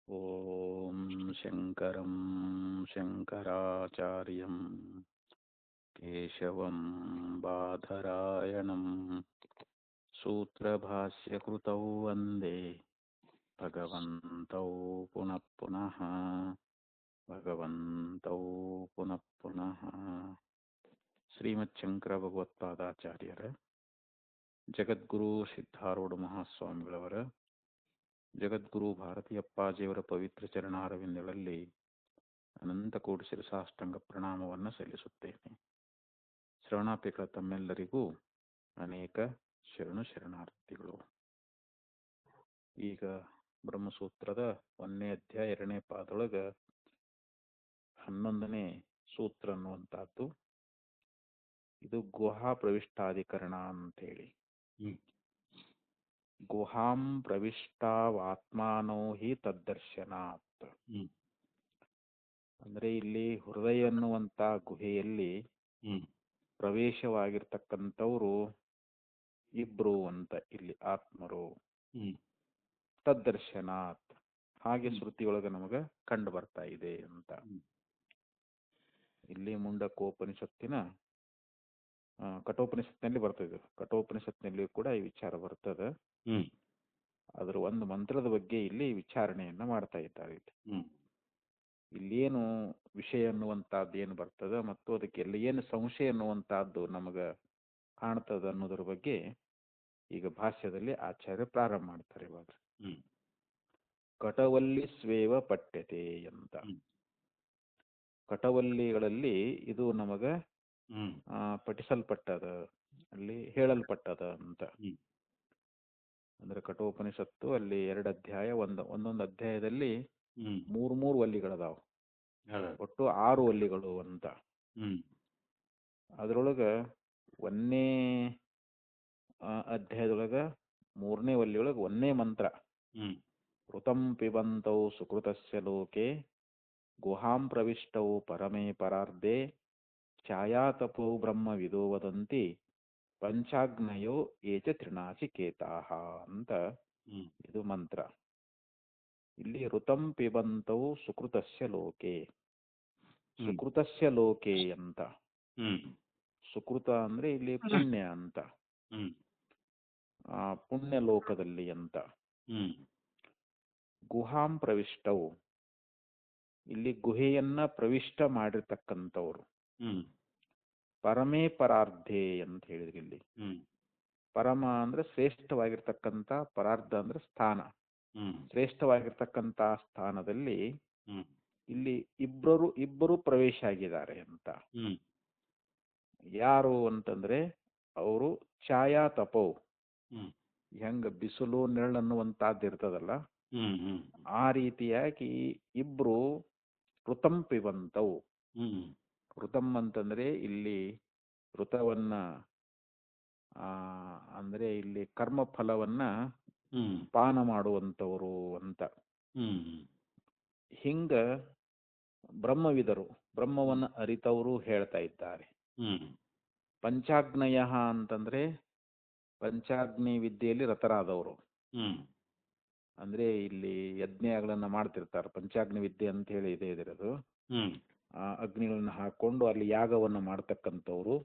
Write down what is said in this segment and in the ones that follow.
ಓಂ ಶಂಕರಂ ಶಂಕರಾಚಾರ್ಯಂ ಕೇಶವಂ ಬಾದರಾಯಣಂ ಸೂತ್ರಭಾಷ್ಯಕೃತೌ ವಂದೇ ಭಗವಂತೌ ಪುನಃ ಪುನಃ ಭಗವಂತೌ ಪುನಃ ಪುನಃ. ಶ್ರೀಮಚ್ಛಂಕರ ಭಗವತ್ಪಾದಾಚಾರ್ಯರ ಜಗದ್ಗುರು ಸಿದ್ಧಾರೂಢ ಮಹಾಸ್ವಾಮಿಗಳವರ ಜಗದ್ಗುರು ಭಾರತೀಯಪ್ಪಾಜಿಯವರ ಪವಿತ್ರ ಚರಣಾರವಿಂದಗಳಲ್ಲಿ ಅನಂತ ಕೋಟಿ ಶಿರಸಾಷ್ಟಾಂಗ ಪ್ರಣಾಮವನ್ನು ಸಲ್ಲಿಸುತ್ತೇನೆ. ಶ್ರವಣಾಪೇಕ್ಷ ತಮ್ಮೆಲ್ಲರಿಗೂ ಅನೇಕ ಶರಣಾರ್ಥಿಗಳು. ಈಗ ಬ್ರಹ್ಮಸೂತ್ರದ 1ನೇ ಅಧ್ಯಾಯ 2ನೇ ಪಾದೊಳಗ 11ನೇ ಸೂತ್ರ ಅನ್ನುವಂಥದ್ದು. ಇದು ಗುಹಾ ಪ್ರವಿಷ್ಟಾಧಿಕರಣ ಅಂತೇಳಿ. ಗುಹಾಂ ಪ್ರವಿಷ್ಟಾವಾತ್ಮಾನೋ ಹಿ ತದ್ದರ್ಶನಾತ್. ಅಂದ್ರೆ ಇಲ್ಲಿ ಹೃದಯ ಅನ್ನುವಂತ ಗುಹೆಯಲ್ಲಿ ಪ್ರವೇಶವಾಗಿರ್ತಕ್ಕಂಥವ್ರು ಇಬ್ರು ಅಂತ, ಇಲ್ಲಿ ಆತ್ಮರು. ತದ್ದರ್ಶನಾತ್, ಹಾಗೆ ಶ್ರುತಿಯೊಳಗ ನಮಗ ಕಂಡು ಬರ್ತಾ ಇದೆ ಅಂತ. ಇಲ್ಲಿ ಮುಂಡಕೋಪನಿಷತ್ತಿನ ಕಠೋಪನಿಷತ್ನಲ್ಲಿ ಬರ್ತದೆ. ಕಠೋಪನಿಷತ್ನಲ್ಲಿ ಕೂಡ ಈ ವಿಚಾರ ಬರ್ತದೆ. ಅದರ ಒಂದು ಮಂತ್ರದ ಬಗ್ಗೆ ಇಲ್ಲಿ ವಿಚಾರಣೆಯನ್ನ ಮಾಡ್ತಾ ಇದ್ದಾರೆ. ಇಲ್ಲೇನು ವಿಷಯ ಅನ್ನುವಂತಹದ್ದು ಏನು ಬರ್ತದ ಮತ್ತು ಅದಕ್ಕೆ ಎಲ್ಲ ಏನು ಸಂಶಯ ಅನ್ನುವಂತಹದ್ದು ನಮಗ ಕಾಣ್ತದ ಅನ್ನೋದ್ರ ಬಗ್ಗೆ ಈಗ ಭಾಷ್ಯದಲ್ಲಿ ಆಚಾರ್ಯ ಪ್ರಾರಂಭ ಮಾಡ್ತಾರೆ. ಇವಾಗ ಕಟವಲ್ಲಿ ಸ್ವೇವ ಪಠ್ಯತೆ ಅಂತ. ಕಟವಲ್ಲಿಗಳಲ್ಲಿ ಇದು ನಮಗ ಪಠಿಸಲ್ಪಟ್ಟದ, ಅಲ್ಲಿ ಹೇಳಲ್ಪಟ್ಟದ ಅಂತ. ಅಂದ್ರೆ ಕಠೋಪನಿಷತ್ತು ಅಲ್ಲಿ 2 ಅಧ್ಯಾಯ, ಒಂದೊಂದು ಅಧ್ಯಾಯದಲ್ಲಿ 3 ವಲ್ಲಿಗಳದಾವ. ಒಟ್ಟು 6 ವಲ್ಲಿಗಳು ಅಂತ. ಅದ್ರೊಳಗ 1ನೇ ಅಧ್ಯಾಯದೊಳಗ 3ನೇ ವಲ್ಲಿಯೊಳಗ 1ನೇ ಮಂತ್ರ, ಋತಂ ಪಿಬಂತೌ ಸುಕೃತಸ್ಯ ಲೋಕೆ ಗುಹಾಂ ಪ್ರವಿಷ್ಟೌ ಪರಮೇ ಪರಾರ್ಧೆ ಛಾಯಾತಪೋ ಬ್ರಹ್ಮ ವಿದೋ ವದಂತಿ ಪಂಚಾಗ್ನಯೋ ಏಚ ತ್ರಿನಾಚಿಕೇತಾಃ ಅಂತ ಇದು ಮಂತ್ರ. ಇಲ್ಲಿ ಋತಂ ಪಿಬಂತೌ ಸುಕೃತಸ್ಯ ಲೋಕೆ, ಸುಕೃತಸ್ಯ ಲೋಕೆ ಅಂತ. ಸುಕೃತ ಅಂದ್ರೆ ಇಲ್ಲಿ ಪುಣ್ಯ ಅಂತ, ಪುಣ್ಯ ಲೋಕದಲ್ಲಿ ಅಂತ. ಗುಹಾಂ ಪ್ರವಿಷ್ಟವು, ಇಲ್ಲಿ ಗುಹೆಯನ್ನ ಪ್ರವಿಷ್ಟ ಮಾಡಿರ್ತಕ್ಕಂಥವ್ರು. ಪರಮೇ ಪರಾರ್ಧೆ ಅಂತ ಹೇಳಿದ್ರಿ. ಇಲ್ಲಿ ಪರಮ ಅಂದ್ರೆ ಶ್ರೇಷ್ಠವಾಗಿರ್ತಕ್ಕಂಥ, ಪರಾರ್ಧ ಅಂದ್ರೆ ಸ್ಥಾನ, ಶ್ರೇಷ್ಠವಾಗಿರ್ತಕ್ಕಂಥ ಸ್ಥಾನದಲ್ಲಿ ಇಲ್ಲಿ ಇಬ್ಬರು ಪ್ರವೇಶ ಆಗಿದ್ದಾರೆ ಅಂತ. ಯಾರು ಅಂತಂದ್ರೆ ಅವರು ಛಾಯಾ ತಪೋ, ಹೆಂಗ ಬಿಸಿಲು ನೆರಳು ಅನ್ನುವಂತಹದ್ದು ಇರ್ತದಲ್ಲ, ಆ ರೀತಿಯಾಗಿ ಇಬ್ರು ಋತಂ ಪಿಬಂತವು. ಋತಂ ಅಂತಂದ್ರೆ ಇಲ್ಲಿ ಋತವನ್ನ ಅಂದ್ರೆ ಇಲ್ಲಿ ಕರ್ಮ ಫಲವನ್ನ ಪಾನ ಮಾಡುವಂತವರು ಅಂತ. ಹಿಂಗ ಬ್ರಹ್ಮವಿದರು, ಬ್ರಹ್ಮವನ್ನ ಅರಿತವರು ಹೇಳ್ತಾ ಇದ್ದಾರೆ. ಪಂಚಾಗ್ನಯ ಅಂತಂದ್ರೆ ಪಂಚಾಗ್ನಿ ವಿದ್ಯೆಯಲ್ಲಿ ರತರಾದವರು. ಅಂದ್ರೆ ಇಲ್ಲಿ ಯಜ್ಞಗಳನ್ನ ಮಾಡ್ತಿರ್ತಾರೆ, ಪಂಚಾಗ್ನಿ ವಿದ್ಯೆ ಅಂತ ಹೇಳಿ ಇದೆ ಇದಿರೋದು. ಅಗ್ನಿಗಳನ್ನ ಹಾಕೊಂಡು ಅಲ್ಲಿ ಯಾಗವನ್ನ ಮಾಡ್ತಕ್ಕಂಥವ್ರು.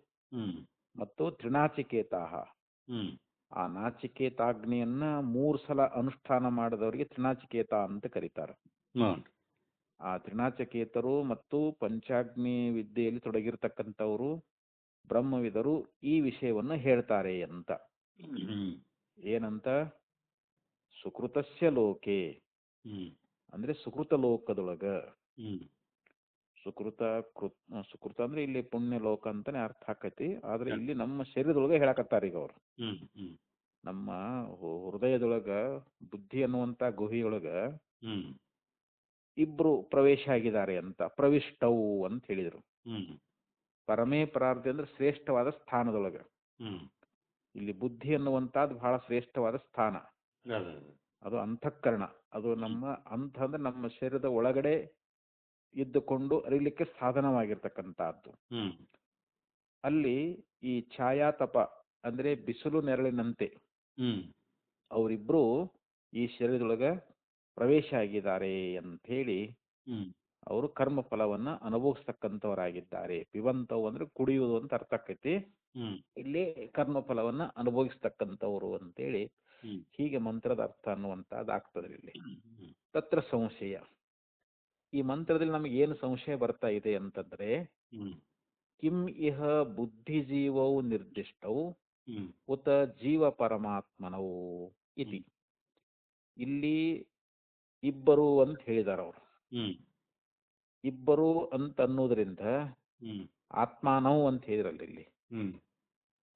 ಮತ್ತು ತ್ರಿನಾಚಿಕೇತಾಹ, ಆ ನಾಚಿಕೇತಾಗ್ನಿಯನ್ನ 3 ಸಲ ಅನುಷ್ಠಾನ ಮಾಡಿದವರಿಗೆ ತ್ರಿನಾಚಿಕೇತ ಅಂತ ಕರೀತಾರೆ. ಆ ತ್ರಿನಾಚಿಕೇತರು ಮತ್ತು ಪಂಚಾಗ್ನಿ ವಿದ್ಯೆಯಲ್ಲಿ ತೊಡಗಿರ್ತಕ್ಕಂಥವ್ರು ಬ್ರಹ್ಮವಿದರು ಈ ವಿಷಯವನ್ನ ಹೇಳ್ತಾರೆ ಅಂತ. ಏನಂತ? ಸುಕೃತಸ್ಯ ಲೋಕೆ ಅಂದ್ರೆ ಸುಕೃತ ಲೋಕದೊಳಗ. ಸುಕೃತ ಅಂದ್ರೆ ಇಲ್ಲಿ ಪುಣ್ಯ ಲೋಕ ಅಂತಾನೆ ಅರ್ಥ ಆಕತಿ. ಆದ್ರೆ ಇಲ್ಲಿ ನಮ್ಮ ಶರೀರದೊಳಗ ಹೇಳಕತ್ತಾರ ಈಗ ಅವ್ರು. ನಮ್ಮ ಹೃದಯದೊಳಗ, ಬುದ್ಧಿ ಅನ್ನುವಂತ ಗುಹೆಯೊಳಗ ಇಬ್ರು ಪ್ರವೇಶ ಆಗಿದ್ದಾರೆ ಅಂತ. ಪ್ರವಿಷ್ಟವು ಅಂತ ಹೇಳಿದ್ರು. ಪರಮೇ ಪರಾರ್ಧೆ ಅಂದ್ರೆ ಶ್ರೇಷ್ಠವಾದ ಸ್ಥಾನದೊಳಗ. ಇಲ್ಲಿ ಬುದ್ಧಿ ಅನ್ನುವಂತಹದ್ದು ಬಹಳ ಶ್ರೇಷ್ಠವಾದ ಸ್ಥಾನ. ಅದು ಅಂತಃಕರಣ. ಅದು ನಮ್ಮ ಅಂದ್ರೆ ನಮ್ಮ ಶರೀರದ ಒಳಗಡೆ ಇದ್ದುಕೊಂಡು ಅರಿಲಿಕ್ಕೆ ಸಾಧನವಾಗಿರ್ತಕ್ಕಂಥದ್ದು. ಅಲ್ಲಿ ಈ ಛಾಯಾತಪ ಅಂದ್ರೆ ಬಿಸಿಲು ನೆರಳಿನಂತೆ ಅವರಿಬ್ರು ಈ ಶರೀರದೊಳಗ ಪ್ರವೇಶ ಆಗಿದ್ದಾರೆ ಅಂತ ಹೇಳಿ ಹ್ಮ್ ಅವರು ಕರ್ಮಫಲವನ್ನ ಅನುಭವಿಸ್ತಕ್ಕಂಥವರಾಗಿದ್ದಾರೆ. ಪಿಬಂತವು ಅಂದ್ರೆ ಕುಡಿಯುವುದು ಅಂತ ಅರ್ಥ ಆಕೈತಿ. ಹ್ಮ್ ಇಲ್ಲಿ ಕರ್ಮಫಲವನ್ನ ಅನುಭವಿಸ್ತಕ್ಕಂಥವ್ರು ಅಂತೇಳಿ ಹ್ಮ್ ಹೀಗೆ ಮಂತ್ರದ ಅರ್ಥ ಅನ್ನುವಂಥದ್ದಾಗ್ತದೆ ಇಲ್ಲಿ. ಹ್ಮ್ ತತ್ರ ಸಂಶಯ. ಈ ಮಂತ್ರದಲ್ಲಿ ನಮಗೆ ಏನು ಸಂಶಯ ಬರ್ತಾ ಇದೆ ಅಂತಂದ್ರೆ, ಹ್ಮ್ ಕಿಂ ಇಹ ಬುದ್ಧಿಜೀವೌ ನಿರ್ದಿಷ್ಟೌ ಹ್ಮ್ ಉತ ಜೀವ ಪರಮಾತ್ಮನೌ ಇತಿ. ಇಲ್ಲಿ ಇಬ್ಬರು ಅಂತ ಹೇಳಿದಾರೆ ಅವರು. ಹ್ಮ್ ಇಬ್ಬರು ಅಂತ ಅನ್ನೋದ್ರಿಂದ ಹ್ಮ್ ಆತ್ಮಾನೌ ಅಂತ ಹೇಳಿದ್ರಲ್ಲ ಇಲ್ಲಿ, ಹ್ಮ್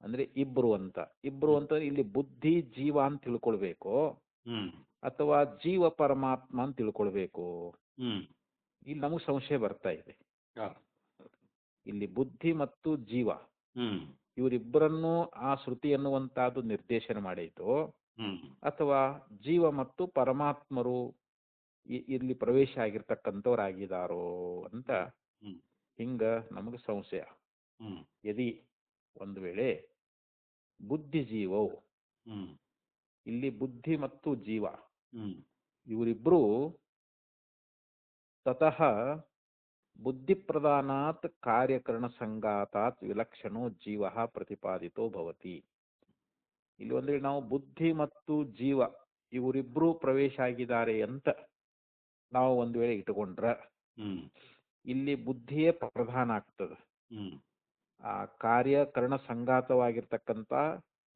ಅಂದ್ರೆ ಇಬ್ರು ಅಂತ. ಇಬ್ರು ಅಂತ ಇಲ್ಲಿ ಬುದ್ಧಿ ಜೀವ ಅಂತ ತಿಳ್ಕೊಳ್ಬೇಕು ಹ್ಮ್ ಅಥವಾ ಜೀವ ಪರಮಾತ್ಮ ಅಂತ ತಿಳ್ಕೊಳ್ಬೇಕು. ಹ್ಮ್ ಇಲ್ಲಿ ನಮಗೆ ಸಂಶಯ ಬರ್ತಾ ಇದೆ. ಹಾ. ಇಲ್ಲಿ ಬುದ್ಧಿ ಮತ್ತು ಜೀವ ಹ್ಮ್ ಇವರಿಬ್ಬರನ್ನು ಆ ಶ್ರುತಿ ಎನ್ನುವಂತಹದ್ದು ನಿರ್ದೇಶನ ಮಾಡೈತು, ಹ್ಮ್ ಅಥವಾ ಜೀವ ಮತ್ತು ಪರಮಾತ್ಮರು ಇಲ್ಲಿ ಪ್ರವೇಶ ಆಗಿರ್ತಕ್ಕಂಥವ್ರಾಗಿದ್ದಾರೋ ಅಂತ ಹ್ಮ್ ಹಿಂಗ ನಮಗೆ ಸಂಶಯ. ಹ್ಮ್ ಯದಿ ಒಂದು ವೇಳೆ ಬುದ್ಧಿಜೀವವು, ಹ್ಮ್ ಇಲ್ಲಿ ಬುದ್ಧಿ ಮತ್ತು ಜೀವ ಹ್ಮ್ ಇವರಿಬ್ರು ತತಃ ಬುದ್ಧಿಪ್ರಧಾನಾತ್ ಕಾರ್ಯಕರಣ ಸಂಗಾತಾತ್ ವಿಲಕ್ಷಣೋ ಜೀವ ಪ್ರತಿಪಾದಿತೋ ಭವತಿ. ಇಲ್ಲಿ ಒಂದು ವೇಳೆ ನಾವು ಬುದ್ಧಿ ಮತ್ತು ಜೀವ ಇವರಿಬ್ರು ಪ್ರವೇಶ ಆಗಿದ್ದಾರೆ ಅಂತ ನಾವು ಒಂದು ವೇಳೆ ಇಟ್ಟುಕೊಂಡ್ರೆ ಹ್ಮ್ ಇಲ್ಲಿ ಬುದ್ಧಿಯೇ ಪ್ರಧಾನ ಆಗ್ತದೆ. ಹ್ಮ್ ಆ ಕಾರ್ಯಕರಣ ಸಂಗಾತವಾಗಿರ್ತಕ್ಕಂಥ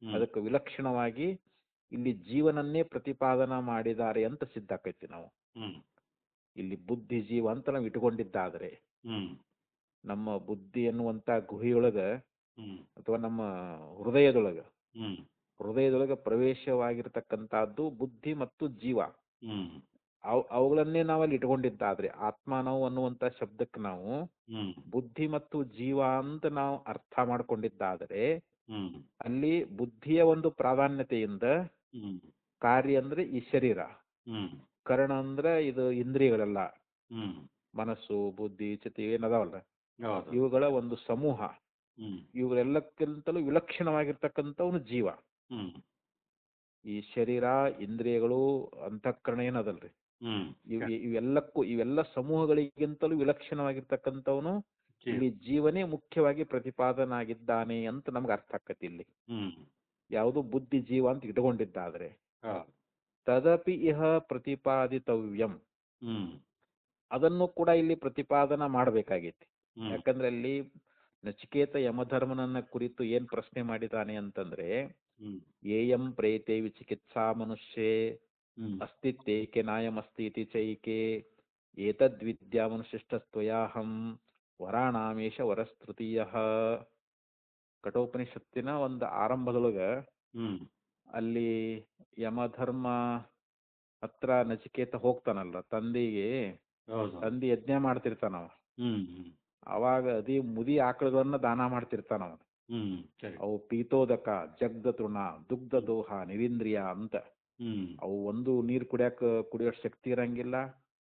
ಹ್ಮ್ ಅದಕ್ಕೆ ವಿಲಕ್ಷಣವಾಗಿ ಇಲ್ಲಿ ಜೀವನನ್ನೇ ಪ್ರತಿಪಾದನ ಮಾಡಿದ್ದಾರೆ ಅಂತ ಸಿದ್ಧ ಆಕೈತಿ ನಾವು. ಹ್ಮ್ ಇಲ್ಲಿ ಬುದ್ಧಿ ಜೀವ ಅಂತ ನಾವು ಇಟ್ಕೊಂಡಿದ್ದಾದ್ರೆ ಹ್ಮ್ ನಮ್ಮ ಬುದ್ಧಿ ಎನ್ನುವಂತ ಗುಹಿಯೊಳಗ ಹ್ಮ್ ಅಥವಾ ನಮ್ಮ ಹೃದಯದೊಳಗ ಹ್ಮ್ ಹೃದಯದೊಳಗೆ ಪ್ರವೇಶವಾಗಿರ್ತಕ್ಕಂಥದ್ದು ಬುದ್ಧಿ ಮತ್ತು ಜೀವ. ಹ್ಮ್ ಅವುಗಳನ್ನೇ ನಾವಲ್ಲಿ ಇಟ್ಕೊಂಡಿದ್ದಾದ್ರೆ ಆತ್ಮ ನಾವು ಅನ್ನುವಂಥ ಶಬ್ದಕ್ಕೆ ನಾವು ಹ್ಮ್ ಬುದ್ಧಿ ಮತ್ತು ಜೀವ ಅಂತ ನಾವು ಅರ್ಥ ಮಾಡ್ಕೊಂಡಿದ್ದಾದರೆ ಹ್ಮ್ ಅಲ್ಲಿ ಬುದ್ಧಿಯ ಒಂದು ಪ್ರಾಧಾನ್ಯತೆಯಿಂದ ಹ್ಮ್ ಕಾರ್ಯ ಅಂದ್ರೆ ಈ ಶರೀರ, ಹ್ಮ್ ಕರ್ಣ ಅಂದ್ರೆ ಇದು ಇಂದ್ರಿಯಗಳೆಲ್ಲ, ಹ್ಮ್ ಮನಸ್ಸು ಬುದ್ಧಿ ಚಿತ್ತ ಏನದಾವಲ್ಲ ಹೌದು. ಇವುಗಳ ಒಂದು ಸಮೂಹ, ಹ್ಮ್ ಇವುಗಳೆಲ್ಲಕ್ಕಿಂತಲೂ ವಿಲಕ್ಷಣವಾಗಿರ್ತಕ್ಕಂಥವನು ಜೀವ. ಹ್ಮ್ ಈ ಶರೀರ ಇಂದ್ರಿಯಗಳು ಅಂತಃಕರಣ ಏನದಲ್ರಿ, ಹ್ಮ್ ಇವೆಲ್ಲ ಸಮೂಹಗಳಿಗಿಂತಲೂ ವಿಲಕ್ಷಣವಾಗಿರ್ತಕ್ಕಂಥವನು ಜೀವ. ಇಲ್ಲಿ ಜೀವನೇ ಮುಖ್ಯವಾಗಿ ಪ್ರತಿಪಾದನಾಗಿದ್ದಾನೆ ಅಂತ ನಮ್ಗೆ ಅರ್ಥ ಆಕತಿ. ಇಲ್ಲಿ ಹ್ಮ್ ಯಾವುದು ಬುದ್ಧಿ ಜೀವ ಅಂತ ಇಟ್ಕೊಂಡಿದ್ದಾದ್ರೆ ಹಾ. ತದಪಿ ಇಹ ಪ್ರತಿಪಾದಿತವ್ಯಂ, ಹ್ಮ್ ಅದನ್ನು ಕೂಡ ಇಲ್ಲಿ ಪ್ರತಿಪಾದನ ಮಾಡಬೇಕಾಗೈತಿ. ಹ್ಮ್ ಯಾಕಂದ್ರೆ ಅಲ್ಲಿ ನಚಿಕೇತ ಯಮಧರ್ಮನನ್ನ ಕುರಿತು ಏನ್ ಪ್ರಶ್ನೆ ಮಾಡಿದಾನೆ ಅಂತಂದ್ರೆ, ಹ್ಮ್ ಏಯಂ ಪ್ರೇತೆ ವಿಚಿಕಿತ್ಸಾ ಮನುಷ್ಯೇ ಹ್ಮ್ ಅಸ್ತಿತ್ಯೇಕೆ ನಾಯಮಸ್ತಿ ಇತಿ ಚೈಕೆ ಏತದ್ವಿದ್ಯಾಮನುಶಿಷ್ಟಸ್ತ್ವಯಾಹಂ ವರಾಣಾಮೇಶ ವರಸ್ತೃತೀಯ. ಕಠೋಪನಿಷತ್ತಿನ ಒಂದು ಆರಂಭದೊಳಗ ಹ್ಮ್ ಅಲ್ಲಿ ಯಮಧರ್ಮ ಹತ್ರ ನಚಿಕೇತ ಹೋಗ್ತಾನಲ್ಲ, ತಂದೆಗೆ ಹೌದು. ತಂದೆ ಯಜ್ಞ ಮಾಡ್ತಿರ್ತಾನವ. ಹ್ಮ್ ಹ್ಮ್ ಅವಾಗ ಅದಿ ಮುದಿ ಆಕಳಗಳನ್ನ ದಾನ ಮಾಡ್ತಿರ್ತಾನವ. ಹ್ಮ್ ಸರಿ. ಅವು ಪೀತೋದಕ, ಜಗ್ದ ತೃಣ, ದುಗ್ಧ ದೋಹ, ನಿರೀಂದ್ರಿಯ ಅಂತ. ಹ್ಮ್ ಅವು ಒಂದು ನೀರು ಕುಡಿಯೋ ಶಕ್ತಿ ಇರಂಗಿಲ್ಲ,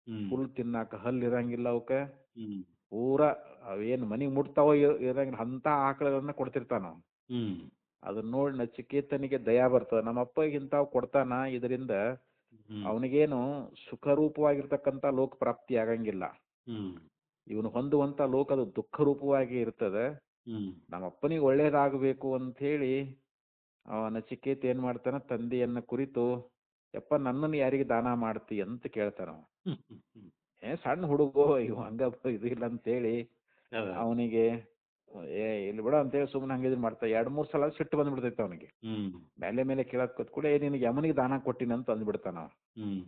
ಹ್ಮ್ ಹುಲ್ ತಿನ್ನಾಕ ಹಲ್ ಇರಂಗಿಲ್ಲ ಅವಕ್ಕ. ಹ್ಮ್ ಪೂರ ಅವೇನ್ ಮನಿಗ್ ಮುಟ್ತಾವ ಇರಂಗಿಲ್ಲ ಅಂತ ಆಕಳಗಳನ್ನ ಕೊಡ್ತಿರ್ತಾನ. ಹ್ಮ್ ಅದನ್ನ ನೋಡಿ ನಚಿಕೇತನಿಗೆ ದಯಾ ಬರ್ತದ, ನಮ್ಮಪ್ಪ ಇಂತಾವ್ ಕೊಡ್ತಾನ, ಇದರಿಂದ ಹ್ಮ್ ಅವನಿಗೇನು ಸುಖರೂಪವಾಗಿರ್ತಕ್ಕಂಥ ಲೋಕ ಪ್ರಾಪ್ತಿ ಆಗಂಗಿಲ್ಲ, ಹ್ಮ್ ಇವನು ಹೊಂದುವಂತ ಲೋಕ ಅದು ದುಃಖ ರೂಪವಾಗಿ ಇರ್ತದೆ. ಹ್ಮ್ ನಮ್ಮಪ್ಪನಿಗೆ ಒಳ್ಳೇದಾಗಬೇಕು ಅಂತ ಹೇಳಿ ನಚಿಕೇತ ಏನ್ ಮಾಡ್ತಾನ, ತಂದೆಯನ್ನ ಕುರಿತು ಯಪ್ಪ ನನ್ನನ್ನು ಯಾರಿಗೆ ದಾನ ಮಾಡ್ತಿ ಅಂತ ಕೇಳ್ತಾನ. ಹ್ಮ್ ಹ್ಮ್ ಸಣ್ಣ ಹುಡುಗೋ ಇವ್ ಹಂಗ ಇದು ಇಲ್ಲ ಅಂತೇಳಿ ಹೌದಾ? ಅವನಿಗೆ ಇಲ್ಲಿ ಬಿಡ ಅಂತೇಳಿ ಸುಮ್ಮನೆ ಹಂಗ ಇದನ್ನ ಮಾಡ್ತಾ 2-3 ಸಲ ಸಿಟ್ಟು ಬಂದ್ಬಿಡ್ತೈತೆ ಅವನಿಗೆ. ಹ್ಮ್ ಮೇಲೆ ಕೇಳಕ್ ಕೂಡ ನಿನಗೆ ಯಮನಿಗೆ ದಾನ ಕೊಟ್ಟಿನ ಅಂತ ಅಂದ್ಬಿಡ್ತಾನ. ಹ್ಮ್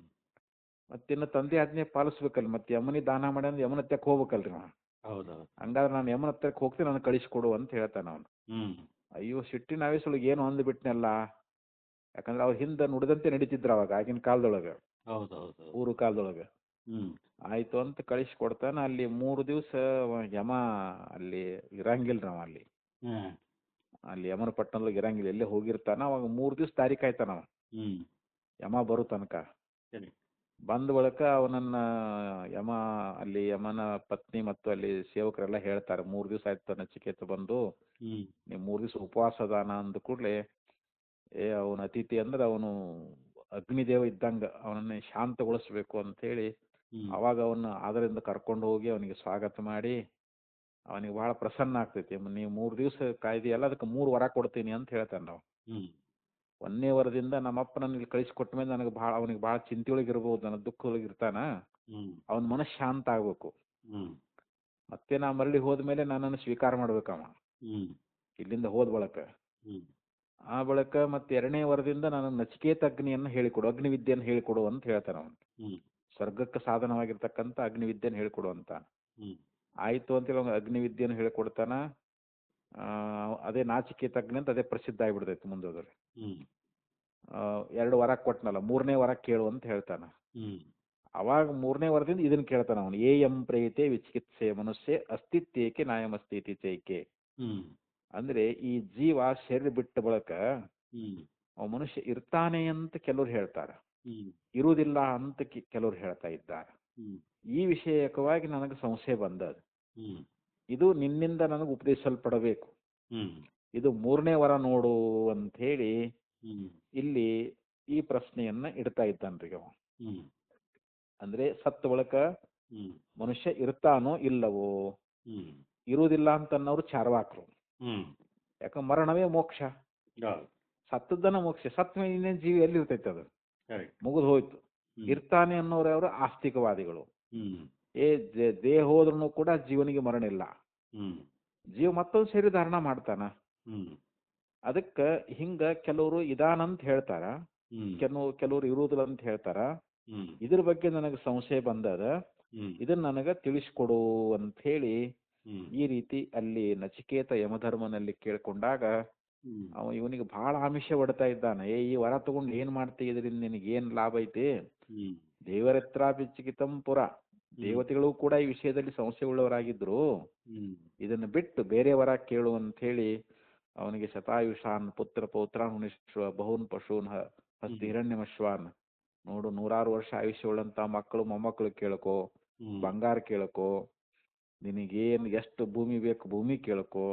ಮತ್ತಿನ್ನು ತಂದೆ ಆಜ್ಞೆ ಪಾಲಿಸ್ಬೇಕಲ್ಲ, ಮತ್ತೆ ಯಮನಿಗೆ ದಾನ ಮಾಡಿ ಅಂದ್ರೆ ಯಮನ ಹತ್ತಕ್ಕೆ ಹೋಗ್ಬೇಕಲ್ರಿ ನಾವು. ಹೌದೌದು. ಹಂಗಾದ್ರೆ ನಾನು ಯಮನ ಹತ್ತಕ್ಕೆ ಹೋಗ್ತೀನಿ, ನನಗೆ ಕಳಿಸ್ಕೊಡು ಅಂತ ಹೇಳ್ತಾನ ಅವನು. ಹ್ಮ್ ಅಯ್ಯೋ ಸಿಟ್ಟಿನ ಆವೇಶೊಳಗೆ ಏನು ಅಂದ್ಬಿಟ್ನಲ್ಲ, ಯಾಕಂದ್ರೆ ಅವ್ರ ಹಿಂದೆ ನುಡಿದಂತೆ ನಡೀತಿದ್ರು ಅವಾಗ ಆಗಿನ ಕಾಲದೊಳಗೆ, ಹೌದೌದು. ಊರು ಕಾಲದೊಳಗೆ. ಹ್ಮ್ ಆಯ್ತು ಅಂತ ಕಳಿಸ್ಕೊಡ್ತಾನ. ಅಲ್ಲಿ 3 ದಿವಸ ಯಮ ಅಲ್ಲಿ ಇರಂಗಿಲ್ಲ ನಾವ ಅಲ್ಲಿ. ಹ್ಮ್ ಅಲ್ಲಿ ಯಮನ ಪಟ್ಟಣದೊಳಗೆ ಇರಂಗಿಲ್ಲ, ಎಲ್ಲೇ ಹೋಗಿರ್ತಾನ. ಅವಾಗ 3 ದಿವಸ ದಾರಿ ಕಾಯ್ತಾನ ಅವ ಹ್ಮ್ ಯಮ ಬರೋ ತನಕ. ಸರಿ. ಬಂದ ಬಳಿಕ ಅವನನ್ನ ಯಮ ಅಲ್ಲಿ ಯಮನ ಪತ್ನಿ ಮತ್ತು ಅಲ್ಲಿ ಸೇವಕರೆಲ್ಲ ಹೇಳ್ತಾರೆ, 3 ದಿವಸ ಆಯ್ತು ನಚಿಕೇತ ಬಂದು, ಹ್ಮ್ ನೀವು 3 ದಿವಸ ಉಪವಾಸ ಅದಾನ ಅಂದ ಕೂಡಲೇ ಅವನ ಅತಿಥಿ ಅಂದ್ರೆ ಅವನು ಅಗ್ನಿದೇವ ಇದ್ದಂಗೆ ಅವನನ್ನು ಶಾಂತಗೊಳಿಸ್ಬೇಕು ಅಂಥೇಳಿ ಅವಾಗ ಅವನ್ನ ಅದರಿಂದ ಕರ್ಕೊಂಡು ಹೋಗಿ ಅವನಿಗೆ ಸ್ವಾಗತ ಮಾಡಿ ಅವನಿಗೆ ಭಾಳ ಪ್ರಸನ್ನ ಆಗ್ತೈತಿ. ನೀವು 3 ದಿವಸ ಕಾಯ್ದಿಯಲ್ಲ, ಅದಕ್ಕೆ 3 ವರ ಕೊಡ್ತೀನಿ ಅಂತ ಹೇಳ್ತಾನೆ ನಾವು. 1ನೇ ವರದಿಂದ ನಮ್ಮಪ್ಪ ನನ್ನ ಇಲ್ಲಿ ಕಳಿಸ್ಕೊಟ್ಟ ಮೇಲೆ ಅವನಿಗೆ ಭಾಳ ಚಿಂತೆಯೊಳಗಿರ್ಬೋದು, ನನ್ನ ದುಃಖದೊಳಗಿರ್ತಾನ, ಅವನ ಮನಸ್ಸು ಶಾಂತ ಆಗ್ಬೇಕು. ಮತ್ತೆ ನಾ ಮರಳಿ ಹೋದ್ಮೇಲೆ ನನ್ನನ್ನು ಸ್ವೀಕಾರ ಮಾಡ್ಬೇಕವ ಇಲ್ಲಿಂದ ಹೋದ ಬಳಕ. ಆ ಬಳಿಕ ಮತ್ತೆ 2ನೇ ವರದಿಂದ ನಾನು ನಚಿಕೇತ ಅಗ್ನಿಯನ್ನು ಹೇಳಿಕೊಡು, ಅಗ್ನಿವಿದ್ಯೆಯನ್ನು ಹೇಳಿಕೊಡು ಅಂತ ಹೇಳ್ತಾನೆ ಅವನು. ಸ್ವರ್ಗಕ್ಕೆ ಸಾಧನವಾಗಿರ್ತಕ್ಕಂಥ ಅಗ್ನಿವಿದ್ಯೆಯನ್ನು ಹೇಳಿಕೊಡು ಅಂತ. ಆಯ್ತು ಅಂತೇಳಿ ಅವ್ನು ಅಗ್ನಿವಿದ್ಯೆಯನ್ನು ಹೇಳಿಕೊಡ್ತಾನ. ಅದೇ ನಾಚಿಕೇತ ಅಗ್ನಿ ಅಂತ ಅದೇ ಪ್ರಸಿದ್ಧ ಆಗಿಬಿಡ್ತೈತೆ ಮುಂದೋದ್ರೆ. 2 ವರ ಕೊಟ್ಟನಲ್ಲ, 3ನೇ ವರ ಕೇಳು ಅಂತ ಹೇಳ್ತಾನ. ಅವಾಗ 3ನೇ ವರದಿಂದ ಇದನ್ನ ಕೇಳ್ತಾನ ಅವನು, ಏಯಂ ಪ್ರೇತೆ ವಿಚಿಕಿತ್ಸೆ ಮನುಷ್ಯ ಅಸ್ತಿತ್ಯಕ್ಕೆ ನ್ಯಾಯಮಸ್ತಿ ಚೈಕೆ. ಅಂದ್ರೆ ಈ ಜೀವ ಶರೀರ ಬಿಟ್ಟ ಬಳಕ ಅವ ಮನುಷ್ಯ ಇರ್ತಾನೆ ಅಂತ ಕೆಲವ್ರು ಹೇಳ್ತಾರ, ಇರುವುದಿಲ್ಲ ಅಂತ ಕೆಲವ್ರು ಹೇಳ್ತಾ ಇದ್ದಾರೆ. ಈ ವಿಷಯಕವಾಗಿ ನನಗೆ ಸಂಶಯ ಬಂದದ. ಇದು ನಿನ್ನಿಂದ ನನಗೆ ಉಪದೇಶಿಸಲ್ಪಡಬೇಕು. ಇದು 3ನೇ ವರ ನೋಡು ಅಂತ ಹೇಳಿ ಇಲ್ಲಿ ಈ ಪ್ರಶ್ನೆಯನ್ನ ಇಡ್ತಾ ಇದ್ದಾನ್ರಿ ಅವ. ಅಂದ್ರೆ ಸತ್ತ ಬಳಕ ಮನುಷ್ಯ ಇರ್ತಾನೋ ಇಲ್ಲವೋ, ಇರುವುದಿಲ್ಲ ಅಂತನ್ನೋರು ಚಾರ್ವಾಕರು. ಯಾಕ ಮರಣವೇ ಮೋಕ್ಷ, ಸತ್ತದ್ದನ ಮೋಕ್ಷ. ಸತ್ತ ಮೇಲೆ ಇನ್ನೇನು ಜೀವಿ ಎಲ್ಲಿ ಇರ್ತೈತೆ, ಅದು ಮುಗಿದು ಹೋಯ್ತು. ಇರ್ತಾನೆ ಅನ್ನೋರು ಆಸ್ತಿಕವಾದಿಗಳು. ದೇಹ ಹೋದ್ರೂ ಕೂಡ ಜೀವನಿಗೆ ಮರಣ ಇಲ್ಲ, ಜೀವ ಮತ್ತೊಂದು ಶರೀರ ಧಾರಣ ಮಾಡ್ತಾನ. ಅದಕ್ಕೆ ಹಿಂಗ ಕೆಲವರು ಇದಾನಂತ ಹೇಳ್ತಾರ, ಕೆಲವರು ಇರುವುದಿಲ್ಲ ಅಂತ ಹೇಳ್ತಾರ. ಇದ್ರ ಬಗ್ಗೆ ನನಗೆ ಸಂಶಯ ಬಂದದ, ಇದನ್ನ ನನಗ ತಿಳಿಸ್ಕೊಡು ಅಂತ ಹೇಳಿ ಈ ರೀತಿ ಅಲ್ಲಿ ನಚಿಕೇತ ಯಮಧರ್ಮನಲ್ಲಿ ಕೇಳ್ಕೊಂಡಾಗ ಇವನಿಗೆ ಬಹಳ ಆಮಿಷ ಹೊಡ್ತಾ ಇದ್ದಾನೆ. ಈ ವರ ತಗೊಂಡು ಏನ್ ಮಾಡ್ತಿ, ಇದರಿಂದ ನಿನಗೆ ಏನ್ ಲಾಭ ಐತಿ? ದೇವರತ್ರಾಪಿಚಿಕಿತಂ ಪುರ, ದೇವತೆಗಳು ಕೂಡ ಈ ವಿಷಯದಲ್ಲಿ ಸಂಶಯ ಉಳ್ಳವರಾಗಿದ್ರು. ಇದನ್ನು ಬಿಟ್ಟು ಬೇರೆ ವರ ಕೇಳು ಅಂತ ಹೇಳಿ ಅವನಿಗೆ ಶತಾಯುಷಾನ್ ಪುತ್ರ ಪೌತ್ರಾನ್ ಹುಣಿಶ್ವ ಬಹುನ್ ಪಶೂನ್ ಹಸ್ತಿ ಹಿರಣ್ಯಮಶ್ವಾನ್, ನೋಡು 100 ವರ್ಷ ಆಯುಷ್ಯ ಉಳ್ಳಂತ ಮಕ್ಕಳು ಮೊಮ್ಮಕ್ಕಳು ಕೇಳ್ಕೊ, ಬಂಗಾರ ಕೇಳ್ಕೊ, ನಿನಗೇನು ಎಷ್ಟು ಭೂಮಿ ಬೇಕು ಭೂಮಿ ಕೇಳ್ಕೊ,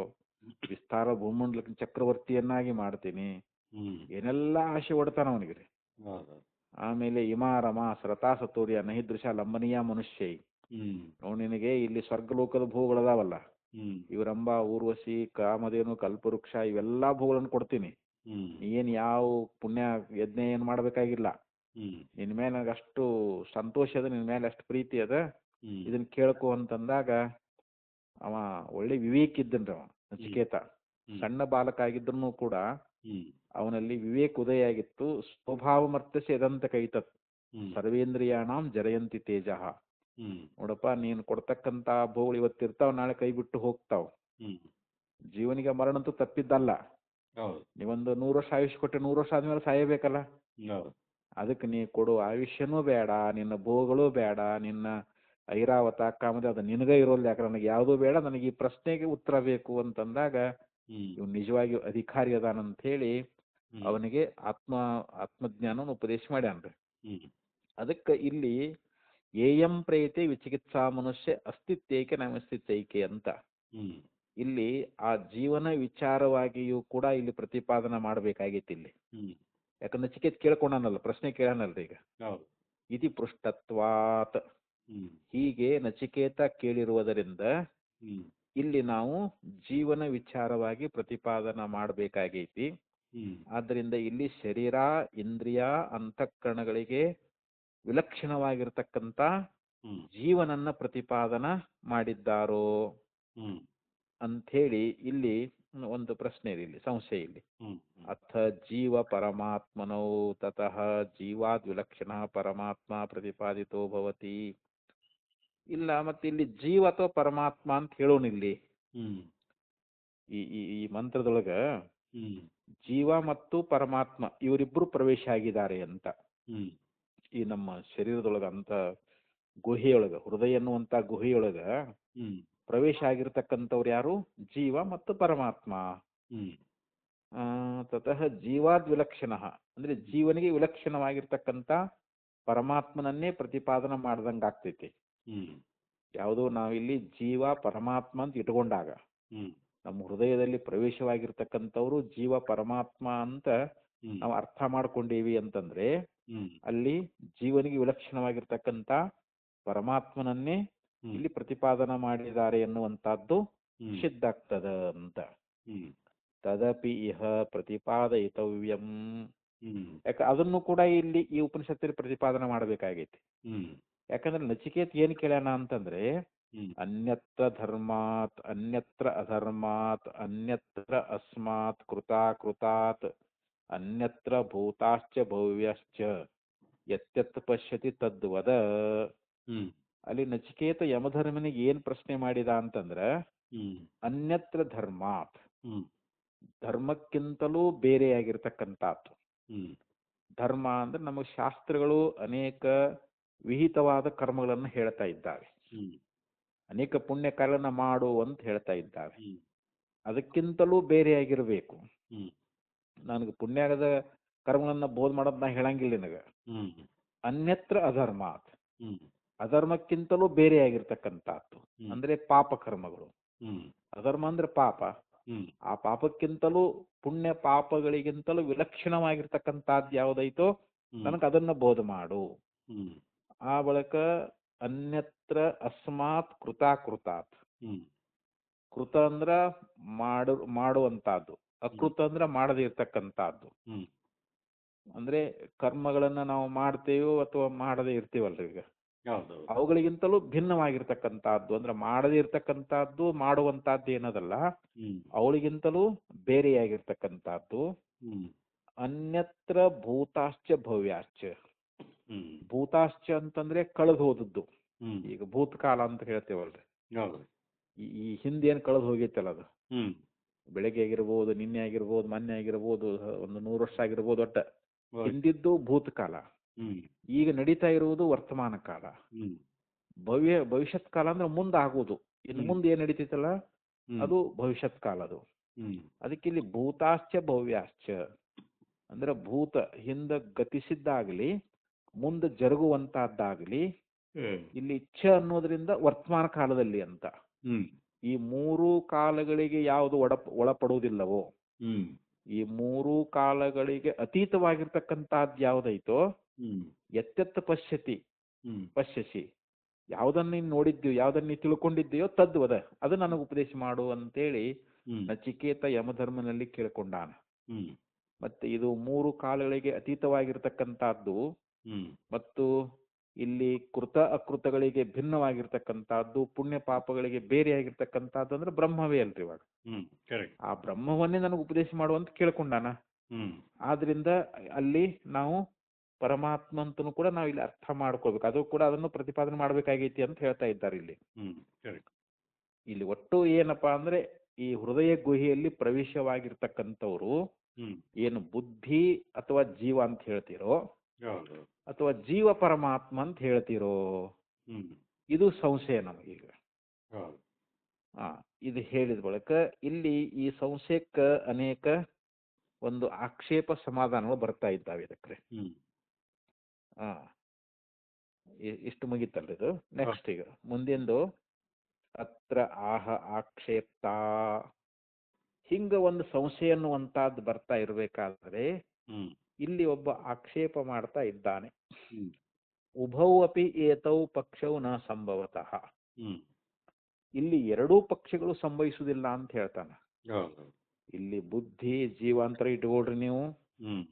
ವಿಸ್ತಾರ ಭೂಮಂಡಲಕ್ಕೆ ಚಕ್ರವರ್ತಿಯನ್ನಾಗಿ ಮಾಡ್ತೀನಿ, ಏನೆಲ್ಲ ಆಸೆ ಹೊಡ್ತಾನ ಅವನಿಗೆ. ಆಮೇಲೆ ಇಮಾರಮ ಸರತಾ ಸತೋರ್ಯ ನಹಿದೃಶ ಲಂಬನೀಯ ಮನುಷ್ಯ, ನೋಡು ನಿನಗೆ ಇಲ್ಲಿ ಸ್ವರ್ಗಲೋಕದ ಭೂಗಳದಾವಲ್ಲ, ಇವರಂಬ ಊರ್ವಶಿ ಕಾಮಧೇನು ಕಲ್ಪವೃಕ್ಷ ಇವೆಲ್ಲಾ ಭೂಗಳನ್ನು ಕೊಡ್ತೀನಿ. ಏನ್ ಯಾವ ಪುಣ್ಯ ಯಜ್ಞ ಏನ್ ಮಾಡ್ಬೇಕಾಗಿಲ್ಲ, ನಿನ್ ಮೇಲೆ ನನಗೆ ಅಷ್ಟು ಸಂತೋಷ ಅದ, ನಿನ್ ಮೇಲೆ ಅಷ್ಟು ಪ್ರೀತಿ ಅದ, ಇದನ್ನ ಕೇಳ್ಕೊ ಅಂತಂದಾಗ ಅವ ಒಳ್ಳೆ ವಿವೇಕ ಇದ್ದನ್ರಿ ಅವ ನಚಿಕೇತ. ಸಣ್ಣ ಬಾಲಕ ಆಗಿದ್ರು ಕೂಡ ಅವನಲ್ಲಿ ವಿವೇಕ ಉದಯ ಆಗಿತ್ತು. ಸ್ವಭಾವ ಮರ್ತ್ಯಸಿ ಎದಂತ ಕೈತತ್ ಸರ್ವೇಂದ್ರಿಯಾಣಾಂ ಜರಯಂತಿ ತೇಜ. ನೋಡಪ್ಪ, ನೀನು ಕೊಡ್ತಕ್ಕಂತ ಭೋಗಳು ಇವತ್ತಿರ್ತಾವ, ನಾಳೆ ಕೈ ಬಿಟ್ಟು ಹೋಗ್ತಾವ. ಜೀವನಿಗೆ ಮರಣ ಅಂತೂ ತಪ್ಪಿದ್ದಲ್ಲ. ನೀವೊಂದು 100 ವರ್ಷ ಆಯುಷ್ಯ ಕೊಟ್ಟೆ, 100 ವರ್ಷ ಆದ್ಮೇಲೆ ಸಾಯಬೇಕಲ್ಲ. ಅದಕ್ಕೆ ನೀ ಕೊಡು ಆಯುಷ್ಯನೂ ಬೇಡ, ನಿನ್ನ ಭೋಗಳು ಬೇಡ, ನಿನ್ನ ಐರಾವತ ಕಾಮದ ಅದು ನಿನಗ ಇರೋಲ್ಲ. ಯಾಕಂದ್ರೆ ನನಗೆ ಯಾವುದೂ ಬೇಡ, ನನಗೆ ಈ ಪ್ರಶ್ನೆಗೆ ಉತ್ತರ ಬೇಕು ಅಂತಂದಾಗ ಇವ್ ನಿಜವಾಗಿಯೂ ಅಧಿಕಾರಿ ಅದಾನಂತ ಹೇಳಿ ಅವನಿಗೆ ಆತ್ಮಜ್ಞಾನವನ್ನು ಉಪದೇಶ ಮಾಡ್ಯಾನ್ರಿ. ಅದಕ್ಕೆ ಇಲ್ಲಿ ಏಯಂ ಪ್ರೇತೆ ವಿಚಿಕಿತ್ಸಾ ಮನುಷ್ಯ ಅಸ್ತಿತ್ವಕ್ಕೆ ನಮಸ್ತಿತ್ವೈಕೆ ಅಂತ ಇಲ್ಲಿ ಆ ಜೀವನ ವಿಚಾರವಾಗಿಯೂ ಕೂಡ ಇಲ್ಲಿ ಪ್ರತಿಪಾದನೆ ಮಾಡ್ಬೇಕಾಗೈತಿ ಇಲ್ಲಿ. ಯಾಕಂದ್ರೆ ನಚಿಕೇತ ಕೇಳ್ಕೊಂಡನಲ್ಲ, ಪ್ರಶ್ನೆ ಕೇಳನಲ್ರಿ ಈಗ. ಇತಿ ಪೃಷ್ಟತ್ವಾತ್, ಹೀಗೆ ನಚಿಕೇತ ಕೇಳಿರುವುದರಿಂದ ಇಲ್ಲಿ ನಾವು ಜೀವನ ವಿಚಾರವಾಗಿ ಪ್ರತಿಪಾದನ ಮಾಡಬೇಕಾಗೈತಿ. ಆದ್ದರಿಂದ ಇಲ್ಲಿ ಶರೀರ ಇಂದ್ರಿಯ ಅಂತಃಕರಣಗಳಿಗೆ ವಿಲಕ್ಷಣವಾಗಿರ್ತಕ್ಕಂಥ ಜೀವನನ್ನ ಪ್ರತಿಪಾದನ ಮಾಡಿದ್ದಾರೋ ಅಂಥೇಳಿ ಇಲ್ಲಿ ಒಂದು ಪ್ರಶ್ನೆ ಇದೆ, ಇಲ್ಲಿ ಸಂಶಯ. ಇಲ್ಲಿ ಅಥ ಜೀವ ಪರಮಾತ್ಮನೋ ತತಃ ಜೀವಾದ್ ವಿಲಕ್ಷಣ ಪರಮಾತ್ಮ ಪ್ರತಿಪಾದಿತೋ ಭವತಿ. ಇಲ್ಲ, ಮತ್ತೆ ಇಲ್ಲಿ ಜೀವ ಅಥವಾ ಪರಮಾತ್ಮ ಅಂತ ಹೇಳೋಣ. ಇಲ್ಲಿ ಈ ಮಂತ್ರದೊಳಗ ಜೀವ ಮತ್ತು ಪರಮಾತ್ಮ ಇವರಿಬ್ರು ಪ್ರವೇಶ ಆಗಿದ್ದಾರೆ ಅಂತ. ಈ ನಮ್ಮ ಶರೀರದೊಳಗ ಅಂತ ಗುಹೆಯೊಳಗ, ಹೃದಯ ಎನ್ನುವಂತ ಗುಹೆಯೊಳಗ ಪ್ರವೇಶ ಆಗಿರ್ತಕ್ಕಂಥವ್ರು ಯಾರು? ಜೀವ ಮತ್ತು ಪರಮಾತ್ಮ. ತತಃ ಜೀವಾದ್ ವಿಲಕ್ಷಣ ಅಂದ್ರೆ ಜೀವನಿಗೆ ವಿಲಕ್ಷಣವಾಗಿರ್ತಕ್ಕಂಥ ಪರಮಾತ್ಮನನ್ನೇ ಪ್ರತಿಪಾದನ ಮಾಡ್ದಂಗ ಆಗ್ತೈತಿ. ಯಾವುದೋ ನಾವಿಲ್ಲಿ ಜೀವ ಪರಮಾತ್ಮ ಅಂತ ಇಟ್ಕೊಂಡಾಗ ನಮ್ಮ ಹೃದಯದಲ್ಲಿ ಪ್ರವೇಶವಾಗಿರ್ತಕ್ಕಂಥವ್ರು ಜೀವ ಪರಮಾತ್ಮ ಅಂತ ನಾವು ಅರ್ಥ ಮಾಡ್ಕೊಂಡೇವಿ ಅಂತಂದ್ರೆ ಹ್ಮ್ ಅಲ್ಲಿ ಜೀವನಿಗೆ ವಿಲಕ್ಷಣವಾಗಿರ್ತಕ್ಕಂಥ ಪರಮಾತ್ಮನನ್ನೇ ಹ್ಮ್ ಇಲ್ಲಿ ಪ್ರತಿಪಾದನ ಮಾಡಿದ್ದಾರೆ ಎನ್ನುವಂತಹದ್ದು ಹ್ಮ್ ಸಿದ್ಧ ಆಗ್ತದ ಅಂತ. ಹ್ಮ್ ತದಪಿ ಇಹ ಪ್ರತಿಪಾದಯಿತವ್ಯಂ. ಹ್ಮ್ ಯಾಕೆ ಅದನ್ನು ಕೂಡ ಇಲ್ಲಿ ಈ ಉಪನಿಷತ್ತಲ್ಲಿ ಪ್ರತಿಪಾದನೆ ಮಾಡಬೇಕಾಗೈತಿ. ಹ್ಮ್ ಯಾಕಂದ್ರೆ ನಚಿಕೇತ್ ಏನ್ ಕೇಳ್ಯಾನ ಅಂತಂದ್ರೆ, ಹ್ಮ್ ಅನ್ಯತ್ರ ಧರ್ಮಾತ್ ಅನ್ಯತ್ರ ಅಧರ್ಮಾತ್ ಅನ್ಯತ್ರ ಅಸ್ಮಾತ್ ಕೃತಾತ್ ಅನ್ಯತ್ರ ಭೂತಾಶ್ಚ ಭವ್ಯಶ್ಚ ಯತ್ಯತ್ ಪಶ್ಯತಿ ತದ್ವದ. ಹ್ಮ್ ಅಲ್ಲಿ ನಚಿಕೇತ ಯಮಧರ್ಮನಿಗೆ ಏನ್ ಪ್ರಶ್ನೆ ಮಾಡಿದ ಅಂತಂದ್ರ, ಹ್ಮ್ ಅನ್ಯತ್ರ ಧರ್ಮಾತ್, ಹ್ಮ್ ಧರ್ಮಕ್ಕಿಂತಲೂ ಬೇರೆಯಾಗಿರ್ತಕ್ಕಂಥದ್ದು. ಹ್ಮ್ ಧರ್ಮ ಅಂದ್ರೆ ನಮಗೆ ಶಾಸ್ತ್ರಗಳು ಅನೇಕ ವಿಹಿತವಾದ ಕರ್ಮಗಳನ್ನು ಹೇಳ್ತಾ ಇದ್ದಾವೆ, ಹ್ಮ್ ಅನೇಕ ಪುಣ್ಯ ಕಾರ್ಯಗಳನ್ನ ಮಾಡು ಅಂತ ಹೇಳ್ತಾ ಇದ್ದಾವೆ. ಹ್ಮ್ ಅದಕ್ಕಿಂತಲೂ ಬೇರೆಯಾಗಿರ್ಬೇಕು. ಹ್ಮ್ ನನಗೆ ಪುಣ್ಯದ ಕರ್ಮಗಳನ್ನ ಬೋಧ್ ಮಾಡೋದ್ ನಾ ಹೇಳಂಗಿಲ್ಲ ನಿನಗ. ಹ್ಮ್ ಅನ್ಯತ್ರ ಅಧರ್ಮಾತ್, ಹ್ಮ್ ಅಧರ್ಮಕ್ಕಿಂತಲೂ ಬೇರೆಯಾಗಿರ್ತಕ್ಕಂಥದ್ದು ಹ್ಮ್ ಅಂದ್ರೆ ಪಾಪ ಕರ್ಮಗಳು. ಹ್ಮ್ ಅಧರ್ಮ ಅಂದ್ರೆ ಪಾಪ, ಹ್ಮ್ ಆ ಪಾಪಕ್ಕಿಂತಲೂ ಪುಣ್ಯ ಪಾಪಗಳಿಗಿಂತಲೂ ವಿಲಕ್ಷಣವಾಗಿರ್ತಕ್ಕಂಥದ್ದು ಯಾವುದೈತೋ ಹ್ಮ್ ನನಗೆ ಅದನ್ನ ಬೋಧ ಮಾಡು. ಹ್ಮ್ ಆ ಬಳಿಕ ಅನ್ಯತ್ರ ಅಸ್ಮಾತ್ ಕೃತಾತ್. ಹ್ಮ್ ಕೃತ ಅಂದ್ರ ಮಾಡುವಂತಹದ್ದು, ಅಕೃತ ಅಂದ್ರ ಮಾಡದೇ ಇರ್ತಕ್ಕಂಥದ್ದು. ಹ್ಮ್ ಅಂದ್ರೆ ಕರ್ಮಗಳನ್ನ ನಾವು ಮಾಡ್ತೇವೋ ಅಥವಾ ಮಾಡದೇ ಇರ್ತೀವಲ್ರಿ ಈಗ, ಹೌದೌದು. ಅವುಗಳಿಗಿಂತಲೂ ಭಿನ್ನವಾಗಿರ್ತಕ್ಕಂಥದ್ದು ಅಂದ್ರೆ ಮಾಡದೇ ಇರ್ತಕ್ಕಂಥದ್ದು ಮಾಡುವಂತಹದ್ದು ಏನದಲ್ಲ, ಹ್ಮ್ ಅವಳಿಗಿಂತಲೂ ಬೇರೆಯಾಗಿರ್ತಕ್ಕಂಥದ್ದು. ಹ್ಮ್ ಅನ್ಯತ್ರ ಭೂತಾಶ್ಚ ಭವ್ಯಾಶ್ಚ. ಹ್ಮ್ ಭೂತಾಶ್ಚ ಅಂತಂದ್ರೆ ಕಳೆದು ಹೋದದ್ದು. ಹ್ಮ್ ಈಗ ಭೂತಕಾಲ ಅಂತ ಹೇಳ್ತೇವಲ್ರಿ, ಹೌದು. ಈ ಹಿಂದೆ ಏನ್ ಕಳೆದು ಹೋಗೈತಲ್ಲ ಅದು, ಹ್ಮ್ ಬೆಳಗ್ಗೆ ಆಗಿರ್ಬೋದು, ನಿನ್ನೆ ಆಗಿರ್ಬೋದು, ಮೊನ್ನೆ ಆಗಿರ್ಬೋದು, ಒಂದು 100 ವರ್ಷ ಆಗಿರ್ಬೋದು, ಒಟ್ಟ ಓಕೆ. ಹಿಂದಿದ್ದು ಭೂತಕಾಲ. ಹ್ಮ್ ಈಗ ನಡೀತಾ ಇರುವುದು ವರ್ತಮಾನ ಕಾಲ. ಹ್ಮ್ ಭವಿಷ್ಯತ್ ಕಾಲ ಅಂದ್ರೆ ಮುಂದೆ ಆಗುವುದು. ಇನ್ನು ಹ್ಮ್ ಮುಂದೆ ಏನ್ ನಡೀತೈತಲ್ಲ ಹ್ಮ್ ಅದು ಭವಿಷ್ಯತ್ ಕಾಲ ಅದು. ಹ್ಮ್ ಅದಕ್ಕೆ ಇಲ್ಲಿ ಭೂತಾಶ್ಚ ಭವ್ಯಾಶ್ಚ ಅಂದ್ರೆ ಭೂತ ಹಿಂದ ಗತಿಸಿದ್ದಾಗ್ಲಿ, ಮುಂದೆ ಜರುಗುವಂತಹದ್ದಾಗ್ಲಿ, ಹ್ಮ್ ಇಲ್ಲಿ ಛ ಅನ್ನೋದ್ರಿಂದ ವರ್ತಮಾನ ಕಾಲದಲ್ಲಿ ಅಂತ. ಹ್ಮ್ ಈ ಮೂರು ಕಾಲಗಳಿಗೆ ಯಾವುದು ಒಳಪಡುವುದಿಲ್ಲವೋ, ಹ್ಮ್ ಈ ಮೂರು ಕಾಲಗಳಿಗೆ ಅತೀತವಾಗಿರ್ತಕ್ಕಂಥದ್ದು ಯಾವುದೈತೋ, ಹ್ಮ್ ಎತ್ತೆತ್ತ ಹ್ಮ್ ಪಶ್ಯಸಿ, ಯಾವುದನ್ನ ನೀನು ನೋಡಿದ್ದೀಯೋ, ಯಾವುದನ್ನ ನೀನು ತಿಳ್ಕೊಂಡಿದ್ದೀಯೋ ತದ್ವದ, ಅದು ನನಗೆ ಉಪದೇಶ ಮಾಡು ಅಂತೇಳಿ ಹ್ಮ್ ನಚಿಕೇತ ಯಮಧರ್ಮನಲ್ಲಿ ಕೇಳ್ಕೊಂಡಾನ. ಹ್ಮ್ ಮತ್ತೆ ಇದು ಮೂರು ಕಾಲಗಳಿಗೆ ಅತೀತವಾಗಿರ್ತಕ್ಕಂಥದ್ದು ಹ್ಮ್ ಮತ್ತು ಇಲ್ಲಿ ಕೃತ ಅಕೃತಗಳಿಗೆ ಭಿನ್ನವಾಗಿರ್ತಕ್ಕಂಥದ್ದು, ಪುಣ್ಯ ಪಾಪಗಳಿಗೆ ಬೇರೆಯಾಗಿರ್ತಕ್ಕಂಥದ್ದು ಅಂದ್ರೆ ಬ್ರಹ್ಮವೇ ಅಲ್ರಿ ಇವಾಗ. ಹ್ಮ್ ಕರೆಕ್ಟ್. ಆ ಬ್ರಹ್ಮವನ್ನೇ ನನಗೆ ಉಪದೇಶ ಮಾಡುವಂತ ಕೇಳ್ಕೊಂಡಾನ. ಹ್ಮ್ ಆದ್ರಿಂದ ಅಲ್ಲಿ ನಾವು ಪರಮಾತ್ಮ ಅಂತನೂ ಕೂಡ ನಾವು ಇಲ್ಲಿ ಅರ್ಥ ಮಾಡ್ಕೋಬೇಕು, ಅದು ಕೂಡ ಅದನ್ನು ಪ್ರತಿಪಾದನೆ ಮಾಡ್ಬೇಕಾಗೈತಿ ಅಂತ ಹೇಳ್ತಾ ಇದ್ದಾರೆ ಇಲ್ಲಿ. ಹ್ಮ್ ಕರೆಕ್ಟ್. ಇಲ್ಲಿ ಒಟ್ಟು ಏನಪ್ಪಾ ಅಂದ್ರೆ, ಈ ಹೃದಯ ಗುಹೆಯಲ್ಲಿ ಪ್ರವೇಶವಾಗಿರ್ತಕ್ಕಂಥವ್ರು ಹ್ಮ್ ಏನು ಬುದ್ಧಿ ಅಥವಾ ಜೀವ ಅಂತ ಹೇಳ್ತಿರೋ, ಹೌದು. ಅಥವಾ ಜೀವ ಪರಮಾತ್ಮ ಅಂತ ಹೇಳ್ತಿರೋ, ಹ್ಮ್ ಇದು ಸಂಶಯ ನಮಗೀಗ. ಹೌದು. ಇದು ಹೇಳಿದ ಬಳಿಕ ಇಲ್ಲಿ ಈ ಸಂಶಯಕ್ಕೆ ಅನೇಕ ಒಂದು ಆಕ್ಷೇಪ ಸಮಾಧಾನಗಳು ಬರ್ತಾ ಇದ್ದಾವೆ ಇದಕ್ಕೆ. ಹ್ಮ್ ಆ ಇಷ್ಟು ಮುಗಿತಲ್ರಿ ಇದು. ನೆಕ್ಸ್ಟ್ ಈಗ ಮುಂದಿಂದು ಅತ್ರ ಆಹ ಆಕ್ಷೇಪ್ತಾ. ಹಿಂಗ ಒಂದು ಸಂಶಯ ಅನ್ನುವಂತಹದ್ದು ಬರ್ತಾ ಇರಬೇಕಾದ್ರೆ ಹ್ಮ್ ಇಲ್ಲಿ ಒಬ್ಬ ಆಕ್ಷೇಪ ಮಾಡ್ತಾ ಇದ್ದಾನೆ. ಹ್ಮ್ ಉಭೌ ಅಪಿ ಏತೌ ಪಕ್ಷೌ ನ ಸಂಭವತಃ. ಹ್ಮ್ ಇಲ್ಲಿ ಎರಡೂ ಪಕ್ಷಗಳು ಸಂಭವಿಸುವುದಿಲ್ಲ ಅಂತ ಹೇಳ್ತಾನೆ. ಹೌದು. ಇಲ್ಲಿ ಬುದ್ಧಿ ಜೀವಾಂತರ ಇಟ್ಕೊಳ್ರಿ ನೀವು, ಹ್ಮ್